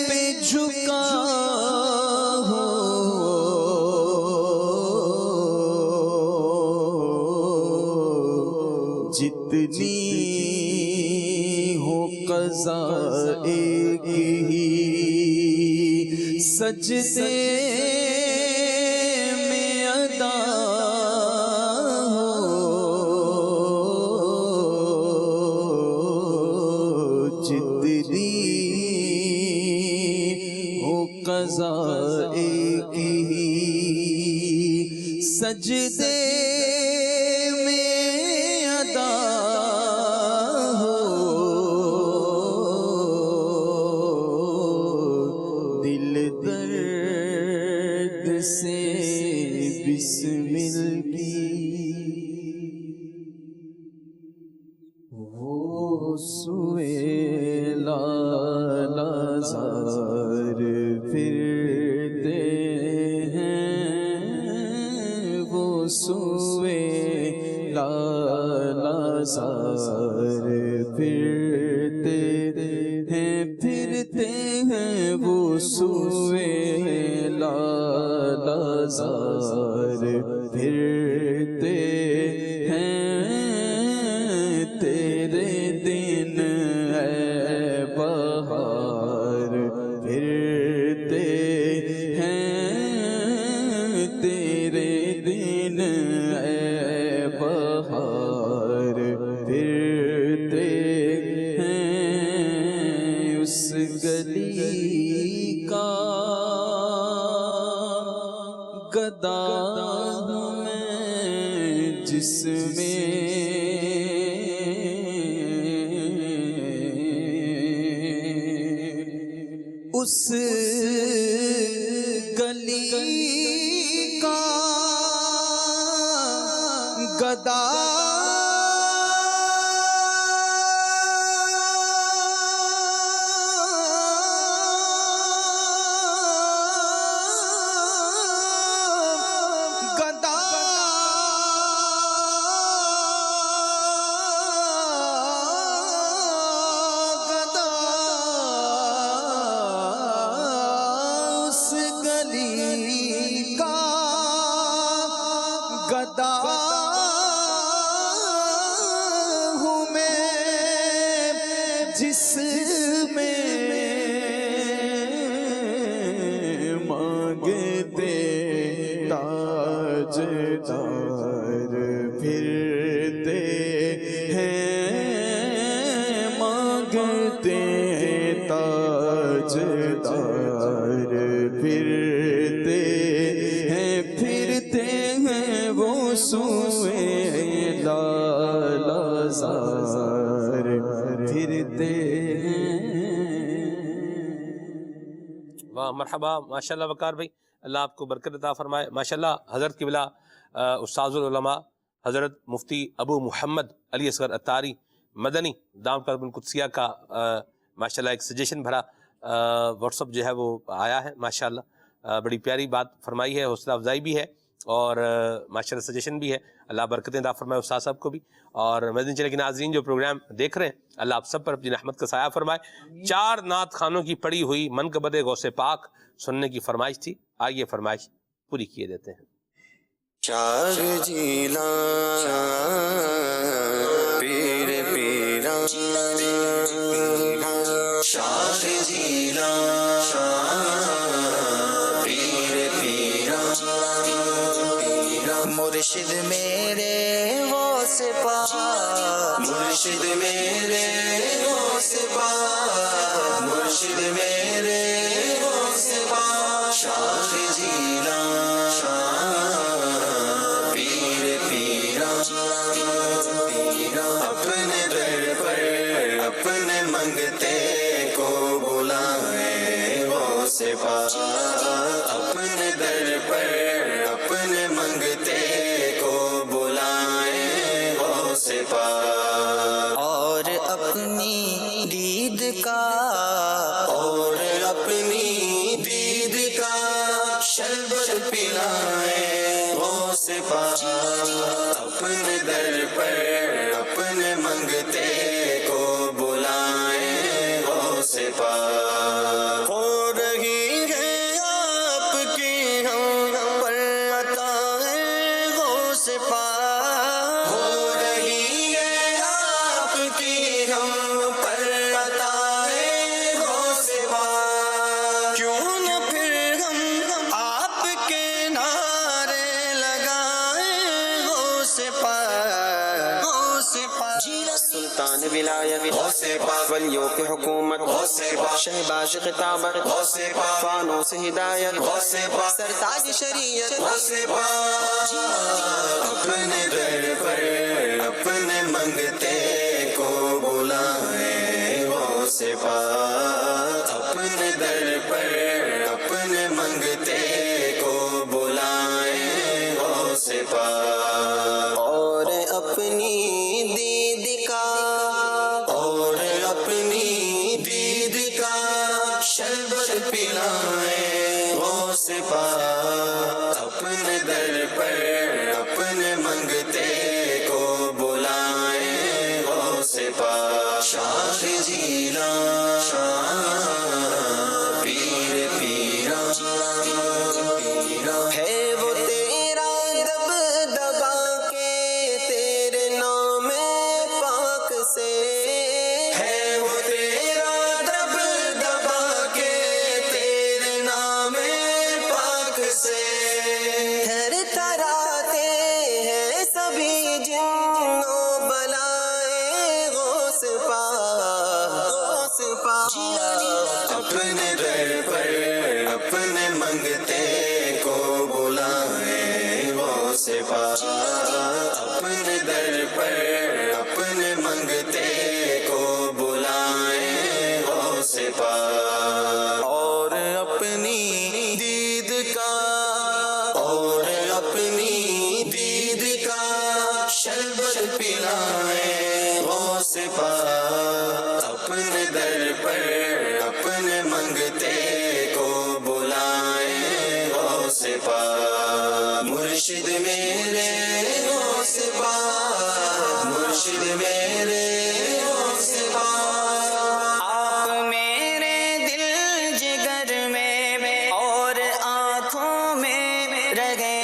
پہ جھکا ہو جتنی ہو قضا ایک ہی سجدے میں ادا قضا ایک ہی سجدے میں ادا ہو دل درد سے بسمل کی وہ سوئے لالازار پھرتے ہیں وہ سوئے لالازار پھرتے ہیں وہ سوئے لالازار پھرتے ہیں تیرے دن ہے بہار پھرتے ہیں تیرے دن ہے بہار پھرتے ہیں اس گلی کا گدا ہوں میں جس میں اس گلی کا گدا گدا ہوں میں جس میں مانگتے تاجدار پھرتے ہیں مانگتے تاجدار پھرتے ہیں وہ سوئے لالازار پھرتے ہیں. واہ مرحبا ماشاءاللہ وقار بھائی، اللہ آپ کو برکت عطا فرمائے. ماشاءاللہ حضرت قبلہ استاذ العلماء حضرت مفتی ابو محمد علی اصغر عطاری مدنی دامت قدم القدسیہ کا ماشاءاللہ ایک سجیشن بھرا واٹس اپ جو ہے وہ آیا ہے. ماشاءاللہ بڑی پیاری بات فرمائی ہے، حوصلہ افزائی بھی ہے اور ماشاءاللہ سجیشن بھی ہے. اللہ برکتیں عطا فرمائے استاد صاحب کو بھی، اور مدنی چینل کے ناظرین جو پروگرام دیکھ رہے ہیں اللہ آپ سب پر اپنی رحمت کا سایہ فرمائے. 4 نعت خانوں کی پڑی ہوئی منقبت غوث پاک سننے کی فرمائش تھی، آئیے فرمائش پوری کیے دیتے ہیں. 4 جیلان پیر پیران 4 جیلان پیر پیران مرشد میرے غوث پاک مرشد میرے غوث پاک مرشد میرے غوث پاک 4 جیلان پیر پیران اپنے در پر اپنے منگتے کو بلائے غوث پاک اپنے در پر اپنے منگتے کو بلائے غوث پاک اور اپنی کا اور اپنی دید کا شربت پلائیں غوث پاک اپنے در پر اپنے منگتے کو بلائیں غوث پاک ہو رہی ہے آپ کی ہم پر عطا ہے غوث پاک ہو رہی ہے آپ کی ہم پر عطا ہے غوث پاک کیوں نہ پھر ہم آپ کے نعرے لگائیں غوث پاک غوث پاک سلطان ولایت غوث پاک ولیوں کی حکومت غوث پاک شہباز خطابت غوث پاک فانوس ہدایت غوث پاک سرتاج شریعت غوث پاک اپنے در پر اپنے منگتے کو بلائیں غوث پاک اپنے در پر اپنے منگتے کو بلائیں غوث پاک اور اپنی دید کا اور اپنی دید کا شربت پلائیں غوث پاک اپنے در پر اپنے منگتے کو بلائیں غوث پاک شاہ جیلان پیر پیران ہے وہ تیرا دبدبا کے تیرے نام پاک سے ہے وہ تیرا دبدبا کے تیرے نام پاک سے تھر تھراتے ہیں سبھی جن و بلائیں غوث پاک غوث پاک اپنے در پر اپنے منگتے کو بلائیں غوث پاک اپنے در پر اپنے منگتے کو بلائیں غوث پاک اور اپنی دید کا اور اپنی دید کا شربت پلائیں غوث پاک اپنے در پر اپنے منگتے کو بلائیں غوث پاک مرشد میرے غوث پاک مرشد میرے غوث پاک آپ میرے دل جگر میں اور آنکھوں میں رہے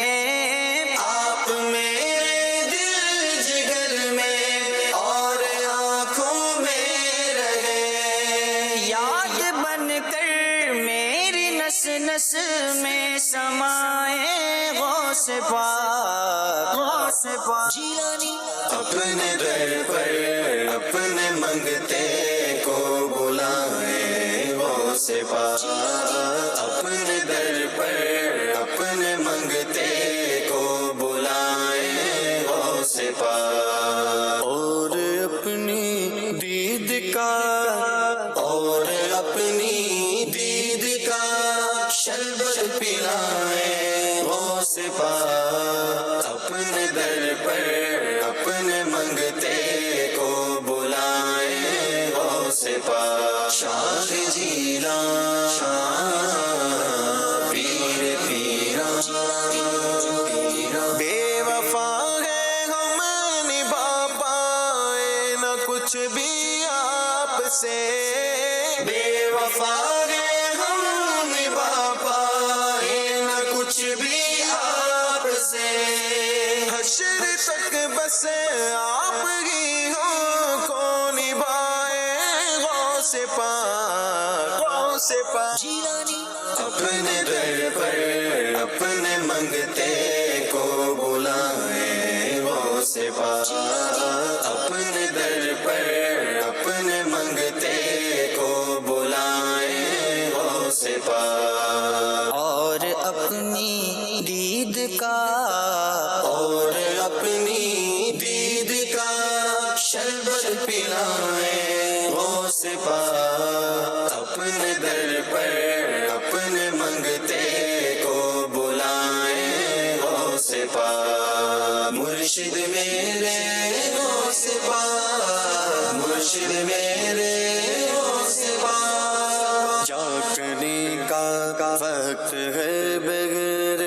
آپ میرے دل جگر میں اور آنکھوں میں رہے یاد بن کر میری نس نس میں سمائے غوث پاک غوث پاک جیلانی اپنے در پر اپنے منگتے کو بلائیں غوث پاک اپنے در پر اپنے منگتے کو بلائیں غوث پاک اور اپنی دید کا اور اپنی دید کا شربت پلائیں غوث پاک اپنے در پر اپنے منگتے کو بلائیں غوث پاک شاہ جیلان پیر پیران بے وفا ہے ہم نبھا پائے نہ کچھ بھی آپ سے بے وفا ہے ہم نبھا پائے نہ کچھ بھی آپ سے حشر تک بس آپ ہی ہو کو نبھائے غوث پاک غوث پاک جیلانی اپنے در پر اپنے منگتے کو بلائیں غوث پاک اپنے در پر اپنے منگتے کو بلائیں غوث پاک اور اپنی دید کا اور اپنی دید کا شربت پلائیں غوث پاک اپنے در پر اپنے منگتے کو بلائیں غوث پاک مرشد میرے غوث پاک مرشد میرے غوث ہے بغیر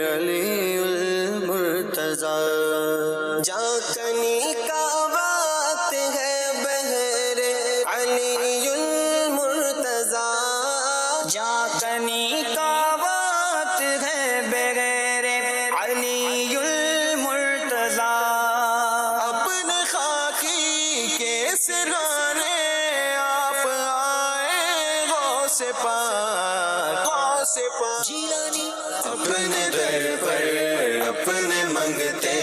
علی المرتضی جہاں کنی کا بات ہے بغیر علی المرتضی جہاں کنی کا بات ہے بغیر علی المرتضی اپنے خاکی کے سرانے آپ آئے غوث پاک جیلانی اپنے در پر اپنے منگتے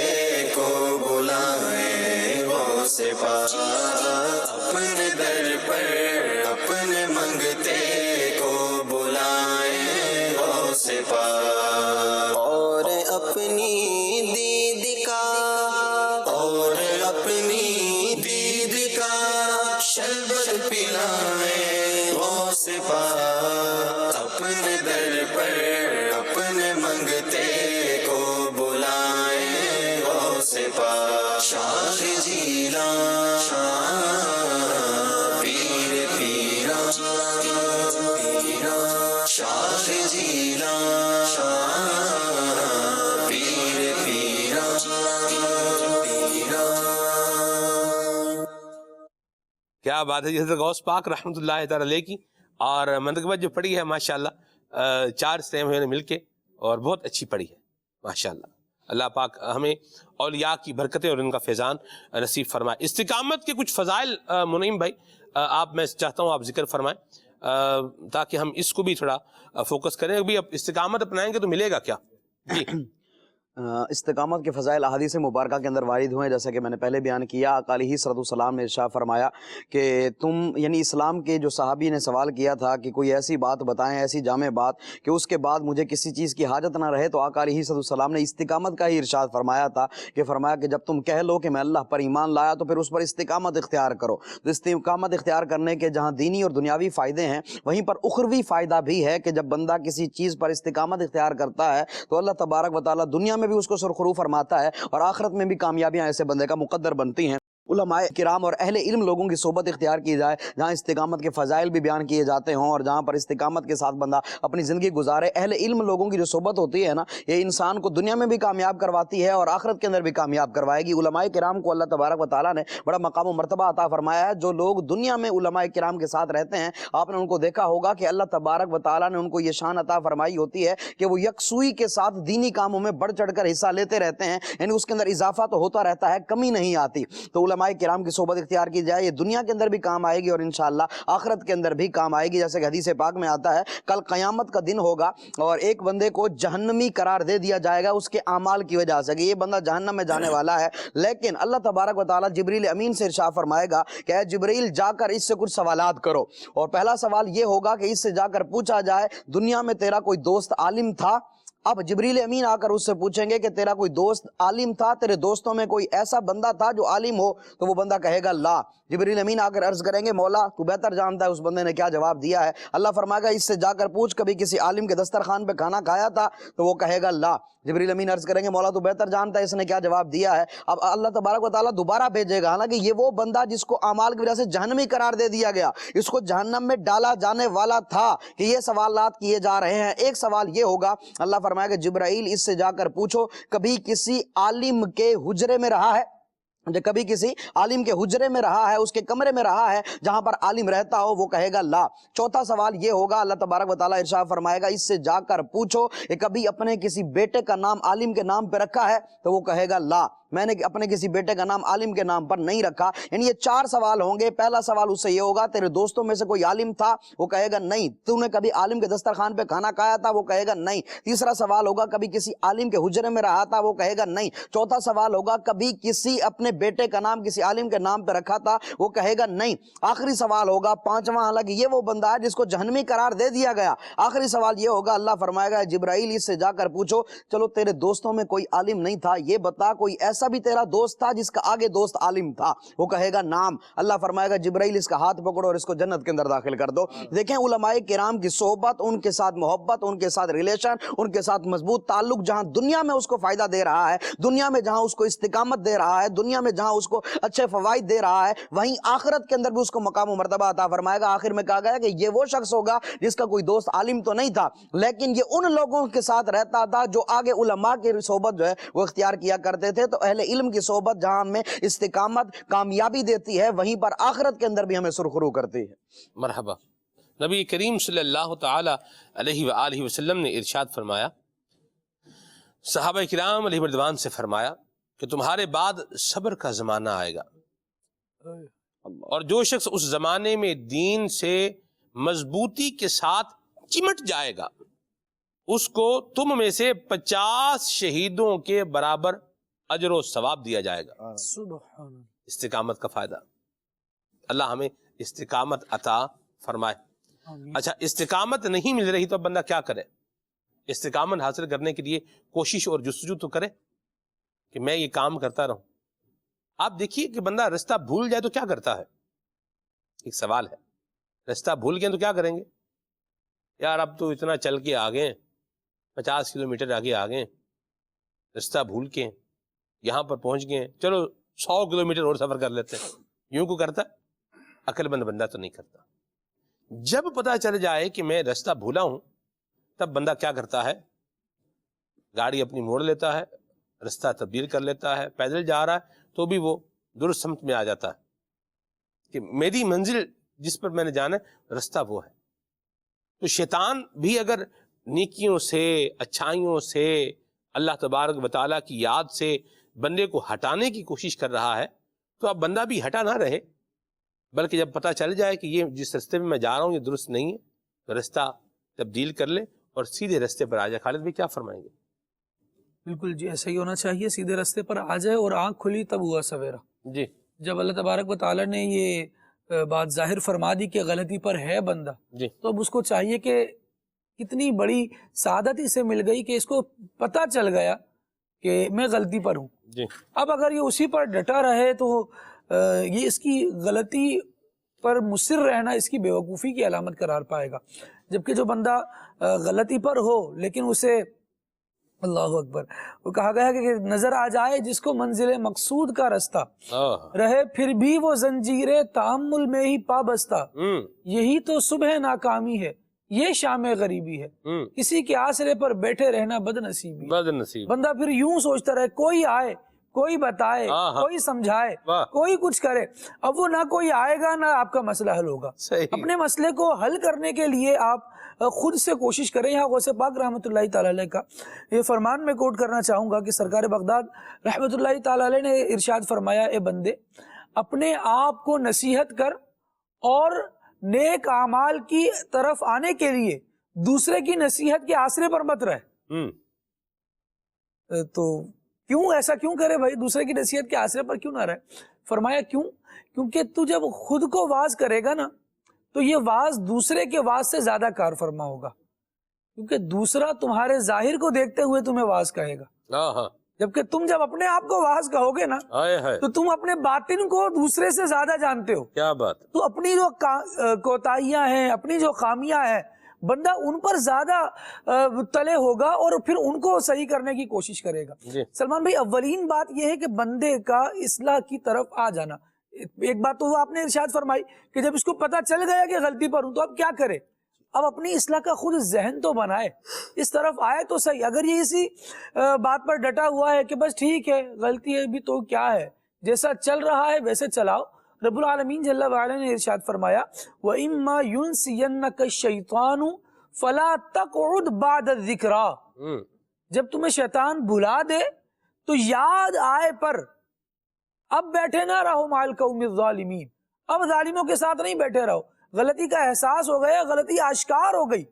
کو بلائے غوث پاک اپنے در پر اپنے منگتے کو بلائے غوث پاک اور اپنی دید کا اور اپنی دید کا شربت پلائے غوث پاک اپنے در پر اپنے منگتے کو بلائے غوث پاک شاہ جیلان پیر پیران شاہ جیلان پیر پیران کیا بات ہے جی، حضرت غوث پاک رحمۃ اللہ تعالی علیہ کی اور منقبت جو پڑھی ہے ماشاءاللہ 4 سٹیم ہوئے مل کے اور بہت اچھی پڑھی ہے ماشاءاللہ. اللہ پاک ہمیں اولیاء کی برکتیں اور ان کا فیضان نصیب فرمائے. استقامت کے کچھ فضائل منعیم بھائی آپ میں چاہتا ہوں آپ ذکر فرمائیں تاکہ ہم اس کو بھی تھوڑا فوکس کریں. ابھی اب استقامت اپنائیں گے تو ملے گا کیا؟ جی استقامت کے فضائل احادیث مبارکہ کے اندر وارد ہوئے، جیسا کہ میں نے پہلے بیان کیا. آقا علیہ السلام نے ارشاد فرمایا کہ تم یعنی اسلام کے جو صحابی نے سوال کیا تھا کہ کوئی ایسی بات بتائیں، ایسی جامع بات کہ اس کے بعد مجھے کسی چیز کی حاجت نہ رہے، تو آقا علیہ السلام نے استقامت کا ہی ارشاد فرمایا تھا کہ فرمایا کہ جب تم کہہ لو کہ میں اللہ پر ایمان لایا تو پھر اس پر استقامت اختیار کرو. تو استقامت اختیار کرنے کے جہاں دینی اور دنیاوی فائدے ہیں وہیں پر اخروی فائدہ بھی ہے کہ جب بندہ کسی چیز پر استقامت اختیار کرتا ہے تو اللہ تبارک و تعالیٰ دنیا میں بھی اس کو سرخرو فرماتا ہے اور آخرت میں بھی کامیابیاں ایسے بندے کا مقدر بنتی ہیں. علماء کرام اور اہل علم لوگوں کی صحبت اختیار کی جائے جہاں استقامت کے فضائل بھی بیان کیے جاتے ہوں اور جہاں پر استقامت کے ساتھ بندہ اپنی زندگی گزارے. اہل علم لوگوں کی جو صحبت ہوتی ہے نا، یہ انسان کو دنیا میں بھی کامیاب کرواتی ہے اور آخرت کے اندر بھی کامیاب کروائے گی. علماء کرام کو اللہ تبارک و تعالیٰ نے بڑا مقام و مرتبہ عطا فرمایا ہے. جو لوگ دنیا میں علماء کرام کے ساتھ رہتے ہیں آپ نے ان کو دیکھا ہوگا کہ اللہ تبارک و تعالیٰ نے ان کو یہ شان عطا فرمائی ہوتی ہے کہ وہ یکسوئی کے ساتھ دینی کاموں میں بڑھ چڑھ کر حصہ لیتے رہتے ہیں، یعنی اس کے اندر اضافہ تو ہوتا رہتا ہے، کمی نہیں آتی. تو علماء کرام کی صحبت اختیار کی جائے، یہ دنیا کے اندر بھی کام آئے گی اور انشاءاللہ آخرت کے اندر بھی کام آئے گی. جیسے کہ حدیث پاک میں آتا ہے کل قیامت کا دن ہوگا اور ایک بندے کو جہنمی قرار دے دیا جائے گا اس کے اعمال کی وجہ سے کہ یہ بندہ جہنم میں جانے والا ہے. لیکن اللہ تبارک و تعالیٰ جبریل امین سے ارشاد فرمائے گا کہ اے جبریل جا کر اس سے کچھ سوالات کرو. اور پہلا سوال یہ ہوگا کہ اس سے جا کر پوچھا جائے دنیا میں تیرا کوئی دوست عالم تھا؟ اب جبریل امین آ کر اس سے پوچھیں گے کہ تیرا کوئی دوست عالم تھا، تیرے دوستوں میں کوئی ایسا بندہ تھا جو عالم ہو؟ تو وہ بندہ کہے گا لا. جبریل امین آ کر عرض کریں گے مولا تو بہتر جانتا ہے اس بندے نے کیا جواب دیا ہے. اللہ فرمائے گا اس سے جا کر پوچھ کبھی کسی عالم کے دسترخوان پہ کھانا کھایا تھا؟ تو وہ کہے گا لا. جبریل امین عرض کریں گے مولا تو بہتر جانتا ہے اس نے کیا جواب دیا ہے. اب اللہ تبارک و تعالیٰ دوبارہ بھیجے گا، حالانکہ یہ وہ بندہ جس کو اعمال کی وجہ سے جہنمی قرار دے دیا گیا، اس کو جہنم میں ڈالا جانے والا تھا، کہ یہ سوالات کیے جا رہے ہیں. ایک سوال یہ ہوگا، اللہ فرمائے گا جبرائیل اس سے جا کر پوچھو کبھی کسی عالم کے حجرے میں رہا ہے؟ کبھی کسی عالم کے حجرے میں رہا ہے، اس کے کمرے میں رہا ہے جہاں پر عالم رہتا ہو؟ وہ کہے گا لا. چوتھا سوال یہ ہوگا، اللہ تبارک و تعالیٰ ارشاد فرمائے گا اس سے جا کر پوچھو کہ کبھی اپنے کسی بیٹے کا نام عالم کے نام پہ رکھا ہے؟ تو وہ کہے گا لا، میں نے اپنے کسی بیٹے کا نام عالم کے نام پر نہیں رکھا. یعنی یہ 4 سوال ہوں گے. پہلا سوال اس سے یہ ہوگا تیرے دوستوں میں سے کوئی عالم تھا؟ وہ کہے گا نہیں. تو نے کبھی عالم کے دسترخوان پہ کھانا کھایا تھا؟ وہ کہے گا نہیں. تیسرا سوال ہوگا کبھی کسی عالم کے حجرے میں رہا تھا؟ وہ کہے گا نہیں. چوتھا سوال ہوگا کبھی کسی اپنے بیٹے کا نام کسی عالم کے نام پہ رکھا تھا؟ وہ کہے گا نہیں. آخری سوال ہوگا 5واں، حالانکہ یہ وہ بندہ ہے جس کو جہنمی قرار دے دیا گیا. آخری سوال یہ ہوگا، اللہ فرمائے گا جبرائیل اس سے جا کر پوچھو چلو تیرے دوستوں میں کوئی عالم نہیں تھا، یہ بتا کوئی ایسا ایسا بھی تیرا دوست تھا جس کا آگے دوست عالم تھا؟ وہ کہے گا نام. اللہ فرمائے گا جبرائیل اس کا ہاتھ پکڑو اور اس کو جنت کے اندر داخل کر دو. دیکھیں علماء کرام کی صحبت، ان کے ساتھ محبت، ان کے ساتھ ریلیشن، ان کے ساتھ مضبوط تعلق جہاں دنیا میں اس کو فائدہ دے رہا ہے، دنیا میں جہاں اس کو استقامت دے رہا ہے، دنیا میں جہاں اس کو اچھے فوائد دے رہا ہے، وہیں آخرت کے اندر بھی اس کو مقام و مرتبہ عطا فرمائے گا. آخر میں کہا گیا کہ یہ وہ شخص ہوگا جس کا کوئی دوست عالم تو نہیں تھا، لیکن یہ ان لوگوں کے ساتھ رہتا تھا جو آگے علماء کی صحبت جو ہے وہ اختیار کیا کرتے تھے. تو اہل علم کی صحبت جہاں ہمیں استقامت کامیابی دیتی ہے، وہیں پر آخرت کے اندر بھی ہمیں سرخرو کرتی ہے. مرحبا. نبی کریم صلی اللہ تعالی علیہ وآلہ وسلم نے ارشاد فرمایا، صحابہ کرام علیہ رضوان سے فرمایا کہ تمہارے بعد صبر کا زمانہ آئے گا، اور جو شخص اس زمانے میں دین سے مضبوطی کے ساتھ چمٹ جائے گا اس کو تم میں سے 50 شہیدوں کے برابر اجر و ثواب دیا جائے گا. استقامت کا فائدہ. اللہ ہمیں استقامت عطا فرمائے. اچھا، استقامت نہیں مل رہی تو اب بندہ کیا کرے؟ استقامت حاصل کرنے کے لیے کوشش اور جستجو تو کرے کہ میں یہ کام کرتا رہوں. آپ دیکھیے کہ بندہ رستہ بھول جائے تو کیا کرتا ہے. ایک سوال ہے، رستہ بھول گئے تو کیا کریں گے؟ یار اب تو اتنا چل کے آ گئے، 50 کلومیٹر آگے آ گئے، رستہ بھول کے یہاں پر پہنچ گئے، چلو 100 کلومیٹر اور سفر کر لیتے ہیں. یوں کو کرتا؟ عقل مند بندہ تو نہیں کرتا. جب پتہ چل جائے کہ میں رستہ بھولا ہوں تب بندہ کیا کرتا ہے؟ گاڑی اپنی موڑ لیتا ہے، رستہ تبدیل کر لیتا ہے، پیدل جا رہا ہے تو بھی وہ درست سمت میں آ جاتا ہے کہ میری منزل جس پر میں نے جانا ہے رستہ وہ ہے. تو شیطان بھی اگر نیکیوں سے، اچھائیوں سے، اللہ تبارک و تعالیٰ کی یاد سے بندے کو ہٹانے کی کوشش کر رہا ہے تو اب بندہ بھی ہٹا نہ رہے، بلکہ جب پتہ چل جائے کہ یہ جس رستے میں میں جا رہا ہوں یہ درست نہیں ہے تو رستہ تبدیل کر لے اور سیدھے رستے پر آ جائے. خالد بھی کیا فرمائیں گے؟ بالکل جی، ایسا ہی ہونا چاہیے، سیدھے رستے پر آ جائے اور آنکھ کھلی تب ہوا سویرا. جی، جب اللہ تبارک و تعالیٰ نے یہ بات ظاہر فرما دی کہ غلطی پر ہے بندہ، جی، تو اب اس کو چاہیے کہ کتنی بڑی سعادت اسے مل گئی کہ اس کو پتہ چل گیا کہ میں غلطی پر ہوں. جی، اب اگر یہ اسی پر ڈٹا رہے تو یہ اس کی غلطی پر مصر رہنا اس کی بیوقوفی کی علامت قرار پائے گا. جبکہ جو بندہ غلطی پر ہو لیکن اسے، اللہ اکبر، وہ کہا گیا کہ نظر آ جائے جس کو منزل مقصود کا رستہ، رہے پھر بھی وہ زنجیر تأمل میں ہی پابستہ، یہی تو صبح ناکامی ہے، یہ شام غریبی ہے، کسی کے آسرے پر بیٹھے رہنا بد نصیبی. بندہ پھر یوں سوچتا رہے کوئی آئے، کوئی بتائے، کوئی سمجھائے، کوئی کچھ کرے. اب وہ نہ کوئی آئے گا نہ آپ کا مسئلہ حل ہوگا. اپنے مسئلے کو حل کرنے کے لیے آپ خود سے کوشش کریں. یہاں غوث پاک رحمۃ اللہ تعالی علیہ کا یہ فرمان میں کوٹ کرنا چاہوں گا کہ سرکار بغداد رحمۃ اللہ تعالی علیہ نے ارشاد فرمایا، اے بندے اپنے آپ کو نصیحت کر اور نیک اعمال کی طرف آنے کے لیے دوسرے کی نصیحت کے آسرے پر مت رہے. تو کیوں ایسا کیوں کرے بھائی؟ دوسرے کی نصیحت کے آسرے پر کیوں نہ رہے؟ فرمایا کیوں؟ کیونکہ تو جب خود کو واعظ کرے گا نا تو یہ واعظ دوسرے کے واعظ سے زیادہ کار فرما ہوگا، کیونکہ دوسرا تمہارے ظاہر کو دیکھتے ہوئے تمہیں واعظ کہے گا، جبکہ تم جب اپنے آپ کو واعظ کہو گے نا تو تم اپنے باطن کو دوسرے سے زیادہ جانتے ہو. کیا بات! تو اپنی جو کوتاہیاں ہیں، اپنی جو خامیاں ہیں، بندہ ان پر زیادہ تلے ہوگا اور پھر ان کو صحیح کرنے کی کوشش کرے گا. سلمان بھائی، اولین بات یہ ہے کہ بندے کا اصلاح کی طرف آ جانا. ایک بات تو وہ آپ نے ارشاد فرمائی کہ جب اس کو پتہ چل گیا کہ غلطی پر ہوں تو اب کیا کرے؟ اب اپنی اصلاح کا خود ذہن تو بنائے، اس طرف آئے تو صحیح. اگر یہ اسی بات پر ڈٹا ہوا ہے کہ بس ٹھیک ہے غلطی ہے بھی تو کیا ہے، جیسا چل رہا ہے ویسے چلاؤ. رب العالمین جل وعلا نے ارشاد فرمایا، وَإِمَّا يُنْسِيَنَّكَ الشَّيْطَانُ فَلَا تَقْعُدْ بَعْدَ الذِّكْرَى. جب تمہیں شیطان بھلا دے تو یاد آئے پر اب بیٹھے نہ رہو مع القوم الظالمین، اب ظالموں کے ساتھ نہیں بیٹھے رہو. غلطی کا احساس ہو گیا، غلطی آشکار ہو گئی،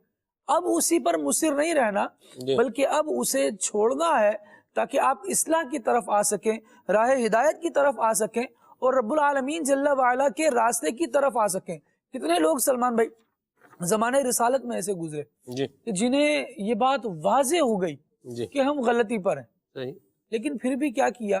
اب اسی پر مصر نہیں رہنا بلکہ اب اسے چھوڑنا ہے تاکہ آپ اصلاح کی طرف آ سکیں، راہ ہدایت کی طرف آ سکیں اور رب العالمین جل وعلا کے راستے کی طرف آ سکیں. کتنے لوگ سلمان بھائی زمانہ رسالت میں ایسے گزرے کہ جنہیں یہ بات واضح ہو گئی کہ ہم غلطی پر ہیں، لیکن پھر بھی کیا کیا؟